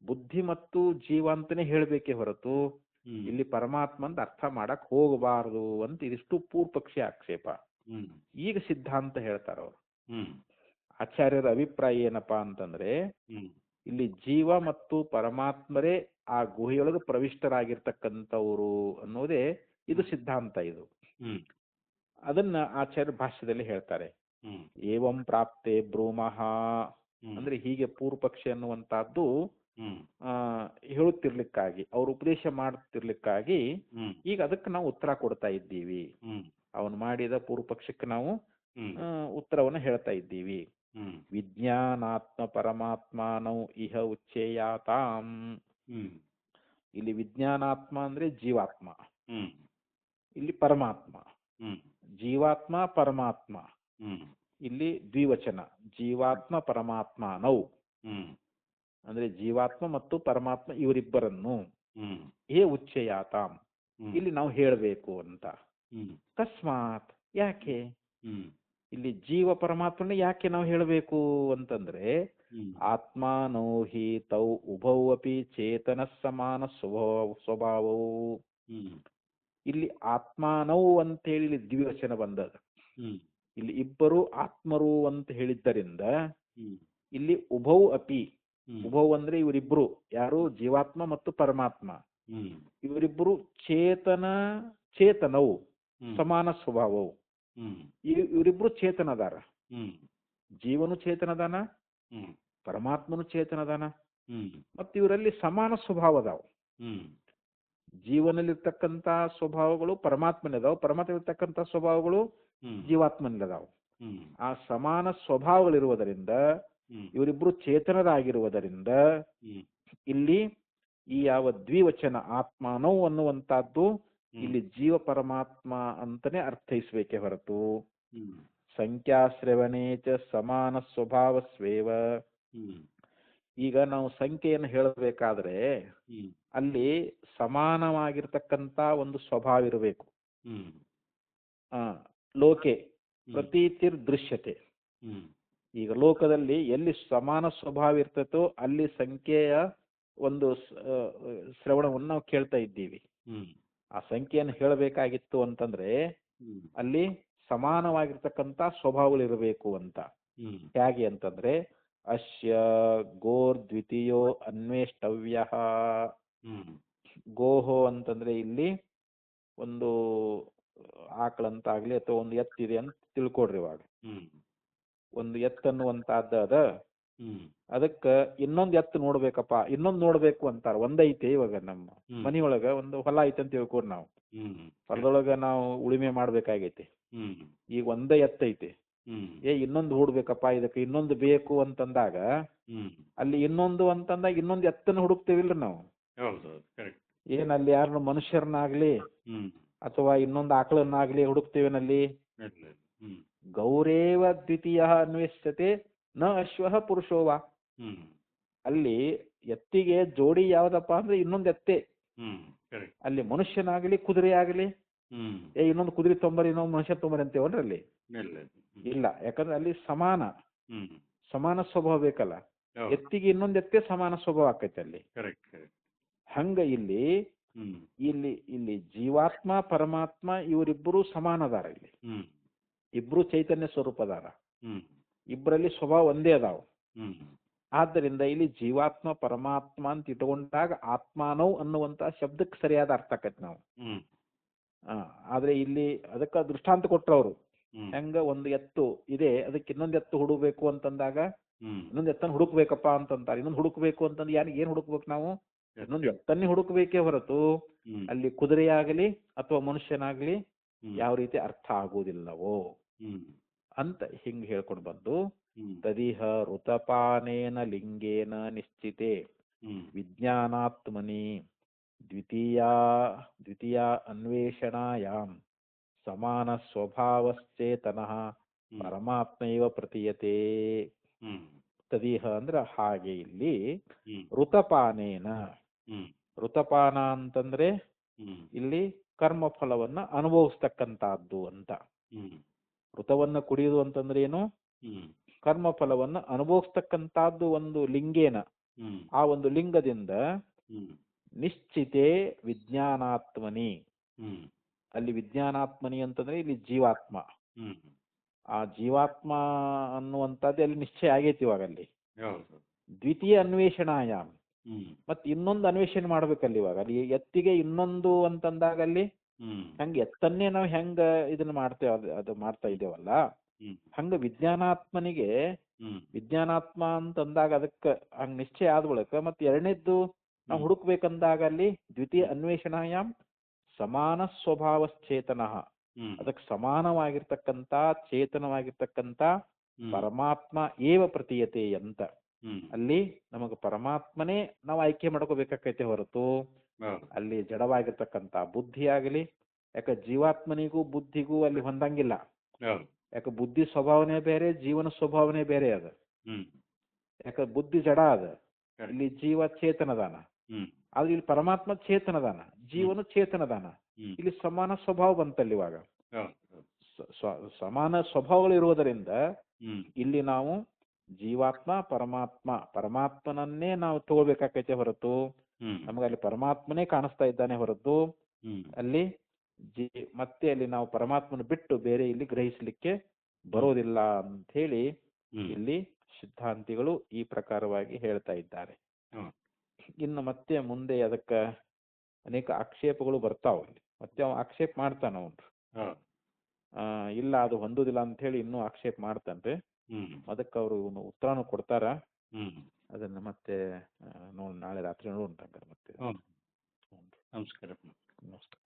ಬುದ್ಧಿ ಮತ್ತು ಜೀವ ಅಂತಾನೆ ಹೇಳ್ಬೇಕೇ ಹೊರತು ಹ್ಮ್ ಇಲ್ಲಿ ಪರಮಾತ್ಮ ಅಂತ ಅರ್ಥ ಮಾಡಕ್ ಹೋಗಬಾರದು ಅಂತ ಇದಿಷ್ಟು ಪೂರ್ವ ಪಕ್ಷಿ ಆಕ್ಷೇಪ. ಹ್ಮ್ ಈಗ ಸಿದ್ಧಾಂತ ಹೇಳ್ತಾರ ಅವರು. ಹ್ಮ್ ಆಚಾರ್ಯರ ಅಭಿಪ್ರಾಯ ಏನಪ್ಪಾ ಅಂತಂದ್ರೆ ಹ್ಮ್ ಇಲ್ಲಿ ಜೀವ ಮತ್ತು ಪರಮಾತ್ಮರೇ ಆ ಗುಹೆಯೊಳಗೆ ಪ್ರವಿಷ್ಟರಾಗಿರ್ತಕ್ಕಂಥವ್ರು ಅನ್ನೋದೇ ಇದು ಸಿದ್ಧಾಂತ. ಇದು ಹ್ಮ್ ಅದನ್ನ ಆಚಾರ್ಯ ಭಾಷ್ಯದಲ್ಲಿ ಹೇಳ್ತಾರೆ. ಹ್ಮ್ ಏವಂ ಪ್ರಾಪ್ತೆ ಬ್ರೂಮಃ ಹ್ಮ್ ಅಂದ್ರೆ ಹೀಗೆ ಪೂರ್ವ ಪಕ್ಷಿ ಅನ್ನುವಂತಹದ್ದು ಹ್ಮ್ ಹೇಳುತ್ತಿರ್ಲಿಕ್ಕಾಗಿ, ಅವ್ರು ಉಪದೇಶ ಮಾಡ್ತಿರ್ಲಿಕ್ಕಾಗಿ ಹ್ಮ್ ಈಗ ಅದಕ್ಕೆ ನಾವು ಉತ್ತರ ಕೊಡ್ತಾ ಇದ್ದೀವಿ. ಹ್ಮ್ ಅವನು ಮಾಡಿದ ಪೂರ್ವ ಪಕ್ಷಕ್ಕೆ ನಾವು ಹ್ಮ್ ಉತ್ತರವನ್ನು ಹೇಳ್ತಾ ಇದ್ದೀವಿ. ಹ್ಮ್ ವಿಜ್ಞಾನಾತ್ಮ ಪರಮಾತ್ಮಾನೌ ಇಹ ಉಚ್ಚೇಯಾತಾಂ. ಹ್ಮ್ ಇಲ್ಲಿ ವಿಜ್ಞಾನಾತ್ಮ ಅಂದ್ರೆ ಜೀವಾತ್ಮ, ಹ್ಮ್ ಇಲ್ಲಿ ಪರಮಾತ್ಮ. ಹ್ಮ್ ಜೀವಾತ್ಮ ಪರಮಾತ್ಮ ಹ್ಮ್ ಇಲ್ಲಿ ದ್ವಿವಚನ. ಜೀವಾತ್ಮ ಪರಮಾತ್ಮನೌ ಹ್ಮ್ ಅಂದ್ರೆ ಜೀವಾತ್ಮ ಮತ್ತು ಪರಮಾತ್ಮ ಇವರಿಬ್ಬರನ್ನು ಹ್ಮ್ ಹೇ ಉಚ್ಚೇಯಾತಾಂ ಹ್ಮ್ ಇಲ್ಲಿ ನಾವು ಹೇಳಬೇಕು ಅಂತ. ಹ್ಮ್ ತಸ್ಮಾತ್ ಯಾಕೆ ಹ್ಮ್ ಇಲ್ಲಿ ಜೀವ ಪರಮಾತ್ಮನ ಯಾಕೆ ನಾವು ಹೇಳಬೇಕು ಅಂತಂದ್ರೆ ಹ್ಮ್ ಆತ್ಮಾನೋ ಹಿ ತೌ ಉಭೌ ಅಪಿ ಚೇತನ ಸಮಾನ ಸ್ವಭಾವವು. ಹ್ಮ್ ಇಲ್ಲಿ ಆತ್ಮಾನೌ ಅಂತೇಳಿ ಇಲ್ಲಿ ದ್ವಿವಚನ ಬಂದದ. ಹ್ಮ್ ಇಲ್ಲಿ ಇಬ್ಬರು ಆತ್ಮರು ಅಂತ ಹೇಳಿದ್ದರಿಂದ ಹ್ಮ್ ಇಲ್ಲಿ ಉಭೌ ಅಪಿ. ಹ್ಮ್ ಉಭೌ ಅಂದ್ರೆ ಇವರಿಬ್ರು ಯಾರು, ಜೀವಾತ್ಮ ಮತ್ತು ಪರಮಾತ್ಮ ಹ್ಮ್ ಇವರಿಬ್ಬರು ಚೇತನವು ಹ್ಮ್ ಸಮಾನ ಸ್ವಭಾವವು. ಹ್ಮ್ ಇವರಿಬ್ರು ಚೇತನದಾರ. ಹ್ಮ್ ಜೀವನು ಚೇತನದಾನ, ಹ್ಮ್ ಪರಮಾತ್ಮನು ಚೇತನದಾನ. ಹ್ಮ್ ಮತ್ತು ಇವರಲ್ಲಿ ಸಮಾನ ಸ್ವಭಾವ ಅದಾವ. ಹ್ಮ್ ಜೀವನಲ್ಲಿರ್ತಕ್ಕಂಥ ಸ್ವಭಾವಗಳು ಪರಮಾತ್ಮನದಾವ, ಪರಮಾತ್ಮನಿರ್ತಕ್ಕಂಥ ಸ್ವಭಾವಗಳು ಹ್ಮ್ ಜೀವಾತ್ಮನದಾವ. ಹ್ಮ್ ಆ ಸಮಾನ ಸ್ವಭಾವಗಳಿರುವುದರಿಂದ ಹ್ಮ್ ಇವರಿಬ್ರು ಚೇತನರಾಗಿರುವುದರಿಂದ ಹ್ಮ್ ಇಲ್ಲಿ ಈ ಯಾವ ದ್ವಿವಚನ ಆತ್ಮಾನೋ ಅನ್ನುವಂತಹದ್ದು ಇಲ್ಲಿ ಜೀವ ಪರಮಾತ್ಮ ಅಂತಾನೆ ಅರ್ಥೈಸ್ಬೇಕೆ ಹೊರತು ಹ್ಮ್ ಸಂಖ್ಯಾಶ್ರವಣೇ ಚ ಸಮಾನ ಸ್ವಭಾವ ಸ್ವೇವ. ಹ್ಮ್ ಈಗ ನಾವು ಸಂಖ್ಯೆಯನ್ನು ಹೇಳಬೇಕಾದ್ರೆ ಹ್ಮ್ ಅಲ್ಲಿ ಸಮಾನವಾಗಿರ್ತಕ್ಕಂಥ ಒಂದು ಸ್ವಭಾವ ಇರಬೇಕು. ಹ್ಮ್ ಲೋಕೆ ಪ್ರತೀತಿರ್ ದೃಶ್ಯತೆ. ಹ್ಮ್ ಈಗ ಲೋಕದಲ್ಲಿ ಎಲ್ಲಿ ಸಮಾನ ಸ್ವಭಾವ ಇರ್ತತೋ ಅಲ್ಲಿ ಸಂಖ್ಯೆಯ ಒಂದು ಶ್ರವಣವನ್ನು ನಾವು ಕೇಳ್ತಾ ಇದ್ದೀವಿ. ಹ್ಮ್ ಆ ಸಂಖ್ಯೆಯನ್ನು ಹೇಳಬೇಕಾಗಿತ್ತು ಅಂತಂದ್ರೆ ಹ್ಮ್ ಅಲ್ಲಿ ಸಮಾನವಾಗಿರ್ತಕ್ಕಂಥ ಸ್ವಭಾವಗಳಿರಬೇಕು ಅಂತ. ಹ್ಮ್ ಹೇಗೆ ಅಂತಂದ್ರೆ ಅಶ್ಯ ಗೋರ್ ದ್ವಿತೀಯೋ ಅನ್ವೇಷ್ಟವ್ಯ. ಹ್ಮ್ ಗೋಹೋ ಅಂತಂದ್ರೆ ಇಲ್ಲಿ ಒಂದು ಆಕಳಂತಾಗ್ಲಿ ಅಥವಾ ಒಂದು ಎತ್ತಿದೆ ಅಂತ ತಿಳ್ಕೊಡ್ರಿ. ಇವಾಗ ಹ್ಮ್ ಒಂದು ಎತ್ತನ್ನುವಂತಹದ್ದು ಅದ, ಹ್ಮ್ ಅದಕ್ಕ ಇನ್ನೊಂದು ಎತ್ತು ನೋಡ್ಬೇಕಪ್ಪ, ಇನ್ನೊಂದು ನೋಡ್ಬೇಕು ಅಂತಾರ. ಒಂದೈತೆ ಇವಾಗ ನಮ್ಮ ಮನಿಯೊಳಗ ಒಂದು ಹೊಲ ಐತೆ ಅಂತ ತಿಳ್ಕೊಡ್ರಿ. ನಾವು ಹ್ಮ್ ಹೊಲದೊಳಗ ನಾವು ಉಳುಮೆ ಮಾಡ್ಬೇಕಾಗೈತಿ. ಹ್ಮ್ ಈಗ ಒಂದೇ ಎತ್ತೈತಿ. ಹ್ಮ್ ಇನ್ನೊಂದು ಹುಡ್ಬೇಕಪ್ಪ, ಇದಕ್ಕೆ ಇನ್ನೊಂದು ಬೇಕು ಅಂತಂದಾಗ ಹ್ಮ್ ಅಲ್ಲಿ ಇನ್ನೊಂದು ಅಂತಂದಾಗ ಇನ್ನೊಂದು ಎತ್ತನ್ನು ಹುಡುಕ್ತೇವಿಲ್ರಿ ನಾವು. ಹೌದೌದು ಕರೆಕ್ಟ್. ಅಲ್ಲಿ ಯಾರನ್ನ ಮನುಷ್ಯರನ್ನಾಗ್ಲಿ ಹ್ಮ್ ಅಥವಾ ಇನ್ನೊಂದು ಆಕಳನ್ನಾಗ್ಲಿ ಹುಡುಕ್ತೇವೇನಲ್ಲಿ. ಹ್ಮ್ ಗೌರೇವ ದ್ವಿತೀಯ ಅನ್ವೇಷ್ಯತೆ ನ ಅಶ್ವಃ ಪುರುಷೋವ. ಹ್ಮ್ ಅಲ್ಲಿ ಎತ್ತಿಗೆ ಜೋಡಿ ಯಾವ್ದಪ್ಪ ಅಂದ್ರೆ ಇನ್ನೊಂದು ಎತ್ತೆ. ಹ್ಮ್ ಕರೆಕ್ಟ್. ಅಲ್ಲಿ ಮನುಷ್ಯನಾಗ್ಲಿ ಕುದುರೆ ಆಗ್ಲಿ ಹ್ಮ್ ಇನ್ನೊಂದು ಕುದುರೆ ತೊಂಬರಿ ಇನ್ನೊಂದು ಮನುಷ್ಯ ತೊಂಬರಿ ಅಂತೇವನ್ರಿ ಅಲ್ಲಿ ಇಲ್ಲ. ಯಾಕಂದ್ರೆ ಅಲ್ಲಿ ಹ್ಮ್ ಸಮಾನ ಸ್ವಭಾವ ಬೇಕಲ್ಲ. ಎತ್ತಿಗೆ ಇನ್ನೊಂದು ಎತ್ತೆ ಸಮಾನ ಸ್ವಭಾವ ಆಕೈತೆ ಅಲ್ಲಿ. Correct correct. ಹಂಗ ಇಲ್ಲಿ ಹ್ಮ್ ಇಲ್ಲಿ ಇಲ್ಲಿ ಜೀವಾತ್ಮ ಪರಮಾತ್ಮ ಇವರಿಬ್ಬರು ಸಮಾನದಾರ ಇಲ್ಲಿ. ಹ್ಮ್ ಇಬ್ರು ಚೈತನ್ಯ ಸ್ವರೂಪ ಅದಾರ, ಹ್ಮ್ ಇಬ್ಬರಲ್ಲಿ ಸ್ವಭಾವ ಒಂದೇ ಅದಾವ. ಹ್ಮ್ ಆದ್ದರಿಂದ ಇಲ್ಲಿ ಜೀವಾತ್ಮ ಪರಮಾತ್ಮ ಅಂತ ಇಟ್ಕೊಂಡಾಗ ಆತ್ಮಾನವ್ ಅನ್ನುವಂತ ಶಬ್ದಕ್ಕೆ ಸರಿಯಾದ ಅರ್ಥ ಆಕೈತಿ ನಾವು. ಹ್ಮ್ ಆದ್ರೆ ಇಲ್ಲಿ ಅದಕ್ಕೆ ದೃಷ್ಟಾಂತ ಕೊಟ್ರು ಅವರು. ಹ್ಮ್ ಹೆಂಗ ಒಂದು ಎತ್ತು ಇದೆ, ಅದಕ್ಕೆ ಇನ್ನೊಂದು ಎತ್ತು ಹುಡುಕ್ಬೇಕು ಅಂತಂದಾಗ ಹ್ಮ್ ಇನ್ನೊಂದು ಎತ್ತನ್ನು ಹುಡುಕ್ಬೇಕಪ್ಪ ಅಂತಂತಾರೆ. ಇನ್ನೊಂದು ಹುಡುಕ್ಬೇಕು ಅಂತಂದ್ರೆ ಏನ್ ಹುಡುಕ್ಬೇಕು ನಾವು? ಇನ್ನೊಂದು ಎತ್ತನ್ನೇ ಹುಡುಕ್ಬೇಕೇ ಹೊರತು ಹ್ಮ್ ಅಲ್ಲಿ ಕುದುರೆಯಾಗಲಿ ಅಥವಾ ಮನುಷ್ಯನಾಗ್ಲಿ ಹ್ಮ್ ಯಾವ ರೀತಿ ಅರ್ಥ ಆಗುವುದಿಲ್ಲವೋ ಹ್ಮ್ ಅಂತ ಹಿಂಗ್ ಹೇಳ್ಕೊಂಡು ಬಂದು ಹ್ಮ್ ತದಿಹ ಋತಪಾನೇನ ಲಿಂಗೇನ ನಿಶ್ಚಿತೆ ಹ್ಮ್ ವಿಜ್ಞಾನಾತ್ಮನಿ ದ್ವಿತೀಯ ದ್ವಿತೀಯ ಅನ್ವೇಷಣಾಯಾಂ ಸಮಾನ ಸ್ವಭಾವಶ್ಚೇತನಃ ಹ್ಮ್ ಪರಮಾತ್ಮೈವ ಪ್ರತೀಯತೆ. ಹ್ಮ್ ತದಿಹ ಅಂದ್ರೆ ಹಾಗೆ ಇಲ್ಲಿ ಹ್ಮ್ ಋತಪಾನೇನ, ಹ್ಮ್ ಋತಪಾನ ಅಂತಂದ್ರೆ ಹ್ಮ್ ಇಲ್ಲಿ ಕರ್ಮಫಲವನ್ನ ಅನುಭವಿಸ್ತಕ್ಕಂತಹದ್ದು ಅಂತ. ಹ್ಮ್ ಋತವನ್ನ ಕುಡಿಯುವುದು ಅಂತಂದ್ರೆ ಏನು? ಹ್ಮ್ ಕರ್ಮಫಲವನ್ನ ಅನುಭವಿಸ್ತಕ್ಕಂತಹದ್ದು ಒಂದು ಲಿಂಗೇನ, ಹ್ಮ್ ಆ ಒಂದು ಲಿಂಗದಿಂದ ಹ್ಮ್ ನಿಶ್ಚಿತೆ ವಿಜ್ಞಾನಾತ್ಮನಿ. ಹ್ಮ್ ಅಲ್ಲಿ ವಿಜ್ಞಾನಾತ್ಮನಿ ಅಂತಂದ್ರೆ ಇಲ್ಲಿ ಜೀವಾತ್ಮ, ಹ್ಮ್ ಆ ಜೀವಾತ್ಮ ಅನ್ನುವಂಥದ್ದು ಅಲ್ಲಿ ನಿಶ್ಚಯ ಆಗೈತಿ ಇವಾಗ. ಅಲ್ಲಿ ಹೌದು. ದ್ವಿತೀಯ ಅನ್ವೇಷಣಾಯಾಮ್, ಹ್ಮ್ ಮತ್ತೆ ಇನ್ನೊಂದು ಅನ್ವೇಷಣೆ ಮಾಡ್ಬೇಕಲ್ಲಿ ಇವಾಗ. ಅಲ್ಲಿ ಎತ್ತಿಗೆ ಇನ್ನೊಂದು ಅಂತಂದಾಗ ಅಲ್ಲಿ ಹ್ಮ್ ಹೆಂಗ ಎತ್ತನ್ನೇ ನಾವು ಹೆಂಗ ಇದನ್ನ ಮಾಡ್ತೇವೆ, ಅದು ಮಾಡ್ತಾ ಇದ್ದೇವಲ್ಲ, ಹ್ಮ್ ಹಂಗ ವಿಜ್ಞಾನಾತ್ಮನಿಗೆ ಹ್ಮ್ ವಿಜ್ಞಾನಾತ್ಮ ಅಂತಂದಾಗ ಅದಕ್ಕೆ ಹಂಗ ನಿಶ್ಚಯ ಆದ ಬಳಿಕ ಮತ್ತೆ ಎರಡನೇದ್ದು ನಾವು ಹುಡುಕ್ಬೇಕಂದಾಗ ಅಲ್ಲಿ ದ್ವಿತೀಯ ಅನ್ವೇಷಣಾಯಾಮ್ ಸಮಾನ ಸ್ವಭಾವಶ್ಚೇತನಃ, ಹ್ಮ್ ಅದಕ್ಕೆ ಸಮಾನವಾಗಿರ್ತಕ್ಕಂಥ ಚೇತನವಾಗಿರ್ತಕ್ಕಂಥ ಹ್ಮ್ ಪರಮಾತ್ಮ ಏವ ಪ್ರತೀಯತೆ ಅಂತ. ಹ್ಮ್ ಅಲ್ಲಿ ನಮಗೆ ಪರಮಾತ್ಮನೇ ನಾವು ಆಯ್ಕೆ ಮಾಡ್ಕೋಬೇಕಾಕೈತೆ ಹೊರತು ಹೌದು. ಅಲ್ಲಿ ಜಡವಾಗಿರ್ತಕ್ಕಂಥ ಬುದ್ಧಿ ಆಗಲಿ, ಯಾಕೆ ಜೀವಾತ್ಮನಿಗೂ ಬುದ್ಧಿಗೂ ಅಲ್ಲಿ ಹೊಂದಂಗಿಲ್ಲ. ಹೌದು. ಯಾಕೆ ಬುದ್ಧಿ ಸ್ವಭಾವನೆ ಬೇರೆ, ಜೀವನ ಸ್ವಭಾವನೆ ಬೇರೆ ಅದ. ಹ್ಮ್ ಯಾಕೆ ಬುದ್ಧಿ ಜಡ ಅದ, Correct. ಇಲ್ಲಿ ಜೀವ ಚೇತನದಾನ. ಹ್ಮ್ ಆದ್ರೆ ಇಲ್ಲಿ ಪರಮಾತ್ಮ ಚೇತನದಾನ, ಜೀವನು ಚೇತನದಾನ. ಹ್ಮ್ ಇಲ್ಲಿ ಸಮಾನ ಸ್ವಭಾವ ಬಂತಲ್ಲಿ ಇವಾಗ. ಹೌದು ಹೌದು. ಸಮಾನ ಸ್ವಭಾವಗಳು ಇರುವುದರಿಂದ ಹ್ಮ್ ಇಲ್ಲಿ ನಾವು ಜೀವಾತ್ಮ ಪರಮಾತ್ಮನನ್ನೇ ನಾವು ತಗೋಬೇಕಾಕೈತೆ ಹೊರತು ಹ್ಮ್ ನಮಗೆ ಅಲ್ಲಿ ಪರಮಾತ್ಮನೇ ಕಾಣಿಸ್ತಾ ಇದ್ದಾನೆ ಹೊರತು ಹ್ಮ್ ಅಲ್ಲಿ ಮತ್ತೆ ಅಲ್ಲಿ ನಾವು ಪರಮಾತ್ಮನ ಬಿಟ್ಟು ಬೇರೆ ಇಲ್ಲಿ ಗ್ರಹಿಸಲಿಕ್ಕೆ ಬರೋದಿಲ್ಲ ಅಂತ ಹೇಳಿ ಹ್ಮ್ ಇಲ್ಲಿ ಸಿದ್ಧಾಂತಿಗಳು ಈ ಪ್ರಕಾರವಾಗಿ ಹೇಳ್ತಾ ಇದ್ದಾರೆ. ಹ್ಮ್ ಇನ್ನು ಮತ್ತೆ ಮುಂದೆ ಅದಕ್ಕೆ ಅನೇಕ ಆಕ್ಷೇಪಗಳು ಬರ್ತಾವ. ಮತ್ತೆ ಅವ ಆಕ್ಷೇಪ ಮಾಡ್ತಾನ ಅವನು. ಹೌದು. ಇಲ್ಲ ಅದು ಹೊಂದುದಿಲ್ಲ ಅಂತ ಹೇಳಿ ಇನ್ನೂ ಆಕ್ಷೇಪ ಮಾಡ್ತಾನ್ರಿ. ಹ್ಮ್ ಅದಕ್ಕೆ ಅವರು ಉತ್ತರನೂ ಕೊಡ್ತಾರ. ಹ್ಮ್ ಅದನ್ನ ಮತ್ತೆ ನಾಳೆ ರಾತ್ರಿ ನೋಡೋಣ ಮತ್ತೆ. ಹ್ಮ್ ನಮಸ್ಕಾರ. ನಮಸ್ಕಾರ.